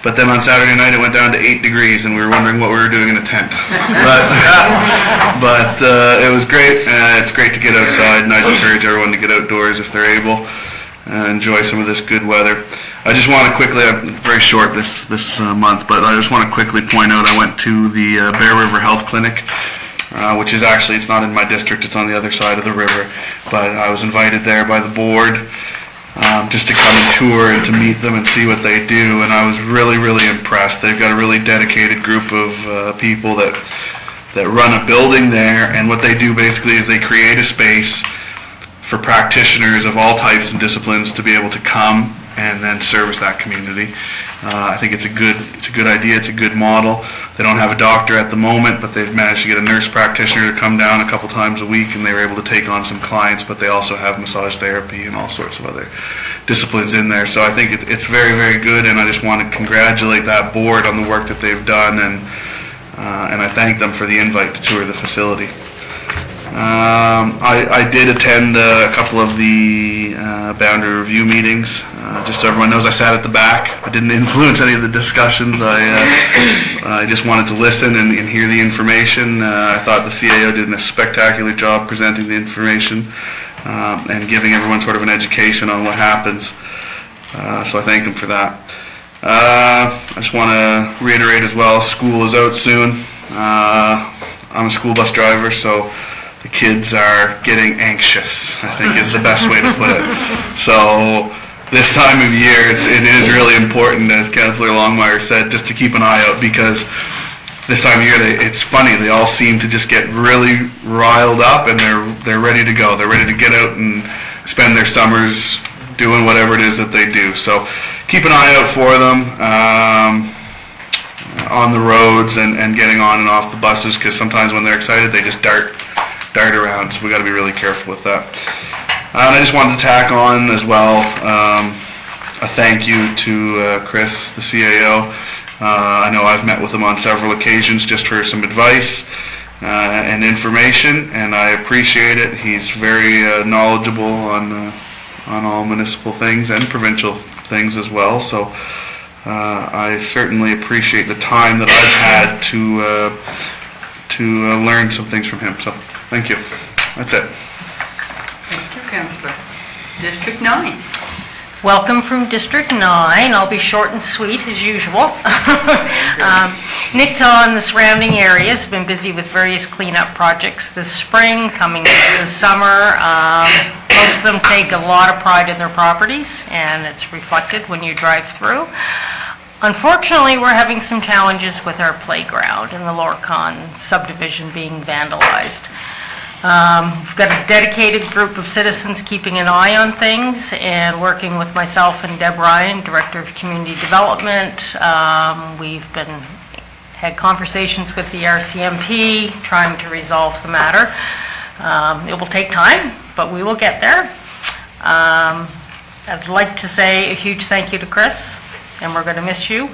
S7: But then on Saturday night it went down to 8 degrees and we were wondering what we were doing in a tent. But it was great. It's great to get outside, and I'd encourage everyone to get outdoors if they're able. Enjoy some of this good weather. I just want to quickly, very short this month, but I just want to quickly point out I went to the Bear River Health Clinic, which is actually, it's not in my district, it's on the other side of the river, but I was invited there by the board just to come and tour and to meet them and see what they do, and I was really, really impressed. They've got a really dedicated group of people that run a building there, and what they do basically is they create a space for practitioners of all types and disciplines to be able to come and then service that community. I think it's a good idea. It's a good model. They don't have a doctor at the moment, but they've managed to get a nurse practitioner to come down a couple times a week, and they were able to take on some clients, but they also have massage therapy and all sorts of other disciplines in there. So I think it's very, very good, and I just want to congratulate that board on the work that they've done, and I thank them for the invite to tour the facility. I did attend a couple of the boundary review meetings. Just so everyone knows, I sat at the back. I didn't influence any of the discussions. I just wanted to listen and hear the information. I thought the CAO did a spectacular job presenting the information and giving everyone sort of an education on what happens. So I thank them for that. I just want to reiterate as well, school is out soon. I'm a school bus driver, so the kids are getting anxious, I think is the best way to put it. So this time of year, it is really important, as Councillor Longmire said, just to keep an eye out, because this time of year, it's funny, they all seem to just get really riled up and they're ready to go. They're ready to get out and spend their summers doing whatever it is that they do. So keep an eye out for them on the roads and getting on and off the buses, because sometimes when they're excited, they just dart around, so we got to be really careful with that. And I just wanted to tack on as well a thank you to Chris, the CAO. I know I've met with him on several occasions just for some advice and information, and I appreciate it. He's very knowledgeable on all municipal things and provincial things as well, so I certainly appreciate the time that I've had to learn some things from him. So thank you. That's it.
S1: Thank you, Councillor. District 9.
S14: Welcome from District 9. I'll be short and sweet as usual. Nicktown and the surrounding areas have been busy with various cleanup projects this spring, coming into the summer. Most of them take a lot of pride in their properties, and it's reflected when you drive through. Unfortunately, we're having some challenges with our playground and the Lower Con subdivision being vandalized. We've got a dedicated group of citizens keeping an eye on things and working with myself and Deb Ryan, Director of Community Development. We've had conversations with the RCMP, trying to resolve the matter. It will take time, but we will get there. I'd like to say a huge thank you to Chris, and we're going to miss you.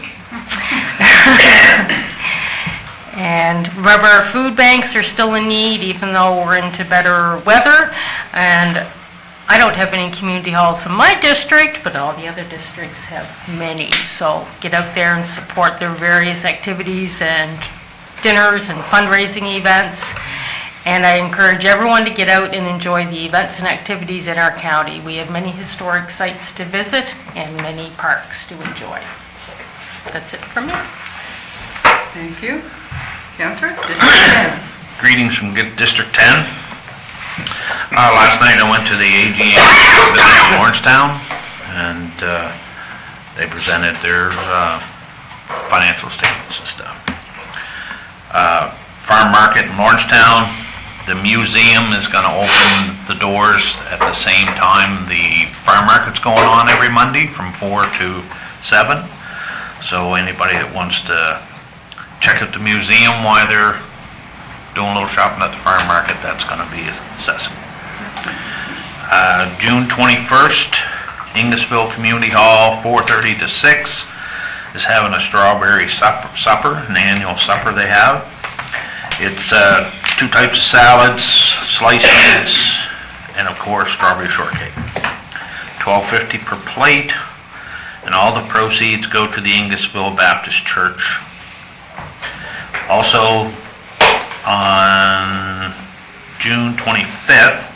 S14: And remember, our food banks are still in need, even though we're into better weather. And I don't have any community halls in my district, but all the other districts have many. So get out there and support their various activities and dinners and fundraising events. And I encourage everyone to get out and enjoy the events and activities in our county. We have many historic sites to visit and many parks to enjoy. That's it from me.
S1: Thank you. Councillor, District 10.
S11: Greetings from District 10. Last night I went to the AGM in Orangetown, and they presented their financial statements and stuff. Farm market in Orangetown, the museum is going to open the doors at the same time the farm market's going on every Monday from 4 to 7. So anybody that wants to check out the museum while they're doing a little shopping at the farm market, that's going to be accessible. June 21st, Ingesville Community Hall, 4:30 to 6, is having a strawberry supper, an annual supper they have. It's 2 types of salads, sliced meats, and of course strawberry shortcake. $12.50 per plate, and all the proceeds go to the Ingesville Baptist Church. Also, on June 25th,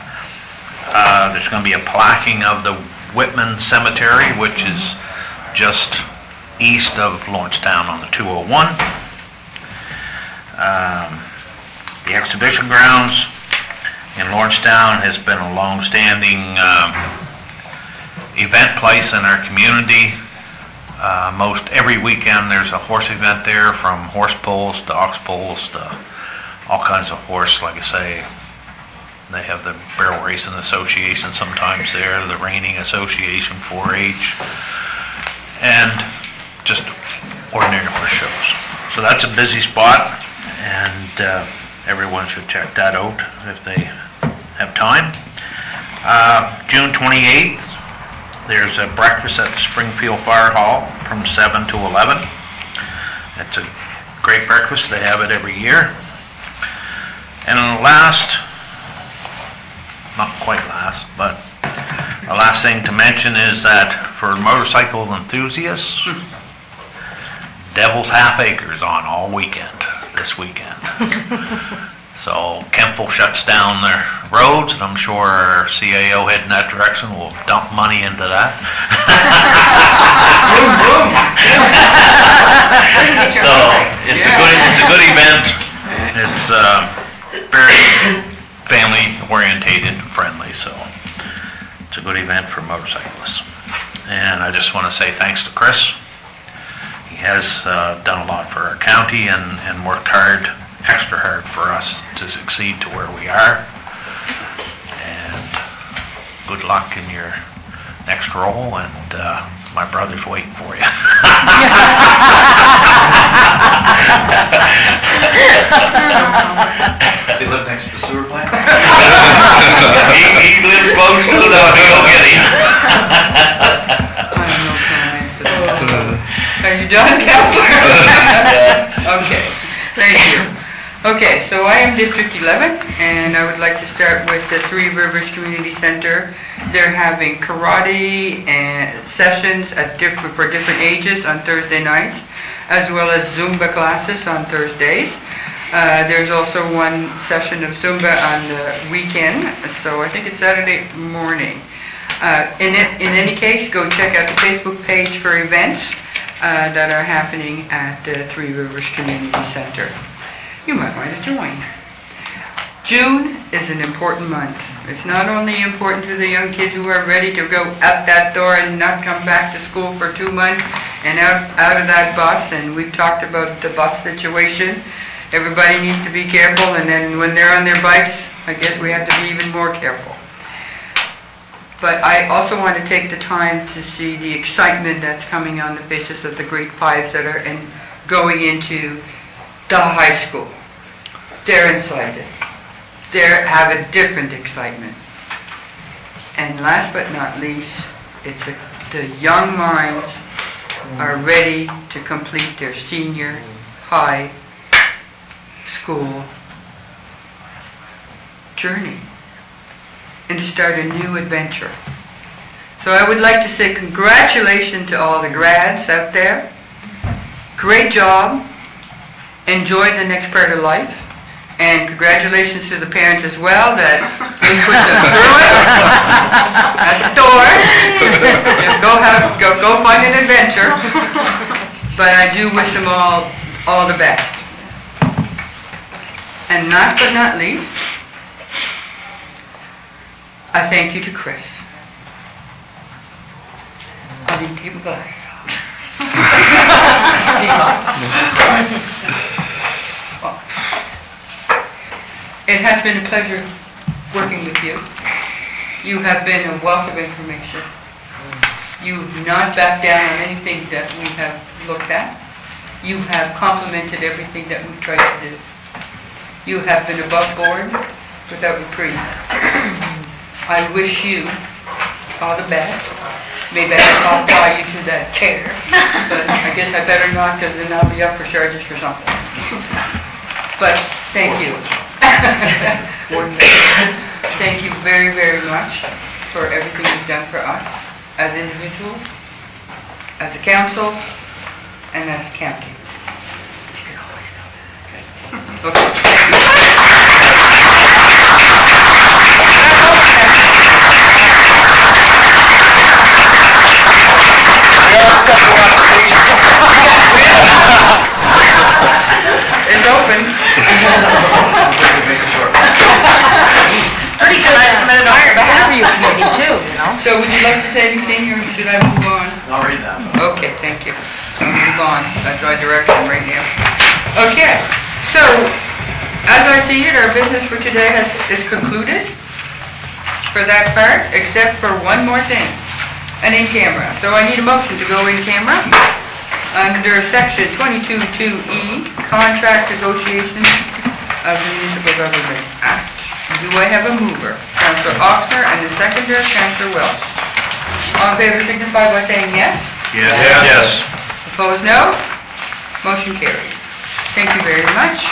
S11: there's going to be a plaquing of the Whitman Cemetery, which is just east of Lawrencetown on the 201. The exhibition grounds in Lawrencetown has been a long-standing event place in our community. Most every weekend there's a horse event there, from horse pulls to ox pulls to all kinds of horse. Like I say, they have the Barrel Racing Association sometimes there, the Reining Association 4-H, and just ordinary horse shows. So that's a busy spot, and everyone should check that out if they have time. June 28th, there's a breakfast at the Springfield Fire Hall from 7 to 11. It's a great breakfast. They have it every year. And the last, not quite last, but the last thing to mention is that for motorcycle enthusiasts, Devil's Half Acres on all weekend, this weekend. So Kempville shuts down their roads, and I'm sure our CAO heading that direction will dump money into that. So it's a good event. It's very family orientated and friendly, so it's a good event for motorcyclists. And I just want to say thanks to Chris. He has done a lot for our county and worked hard, extra hard for us to succeed to where we are. And good luck in your next role, and my brother's waiting for you.
S3: Does he live next to the sewer plant?
S11: He lives close to it, I'll get him.
S1: Are you done, Councillor? Okay, thank you. Okay, so I am District 11, and I would like to start with the Three Rivers Community Center. They're having karate and sessions for different ages on Thursday nights, as well as Zumba classes on Thursdays. There's also one session of Zumba on the weekend, so I think it's Saturday morning. In any case, go check out the Facebook page for events that are happening at the Three Rivers Community Center. You might want to join. June is an important month. It's not only important to the young kids who are ready to go out that door and not come back to school for 2 months and out of that bus, and we've talked about the bus situation. everybody needs to be careful, and then when they're on their bikes, I guess we have to be even more careful. But I also want to take the time to see the excitement that's coming on the faces of the grade fives that are going into the high school. They're excited. They have a different excitement. And last but not least, the young minds are ready to complete their senior high school journey and to start a new adventure. So I would like to say congratulations to all the grads out there. Great job. Enjoy the next part of life. And congratulations to the parents as well that we put them through it at the door. Go find an adventure. But I do wish them all the best. And last but not least, I thank you to Chris. I didn't keep a glass. It has been a pleasure working with you. You have been a wealth of information. You've not backed down on anything that we have looked at. You have complimented everything that we've tried to do. You have been above board without reprieve. I wish you all the best. Maybe I'll fly you to that chair, but I guess I better not, because then I'll be up for charges for something. But thank you. Thank you very, very much for everything you've done for us as individuals, as a council, and as a county. Okay. It's open.
S14: Pretty good estimate of our interview committee too, you know?
S1: So would you like to say anything, or should I move on?
S3: I'll read that.
S1: Okay, thank you. I'll move on. That's our direction right now. Okay, so as I see it, our business for today is concluded for that part, except for one more thing, an in-camera. So I need a motion to go in camera under section 22(2)E, contract negotiations of the Municipal Government Act. Do I have a mover? Councillor Oxner, and the seconder, Councillor Welsh. All in favor signify by saying yes.
S11: Yes.
S1: Opposed, no. Motion carried. Thank you very much.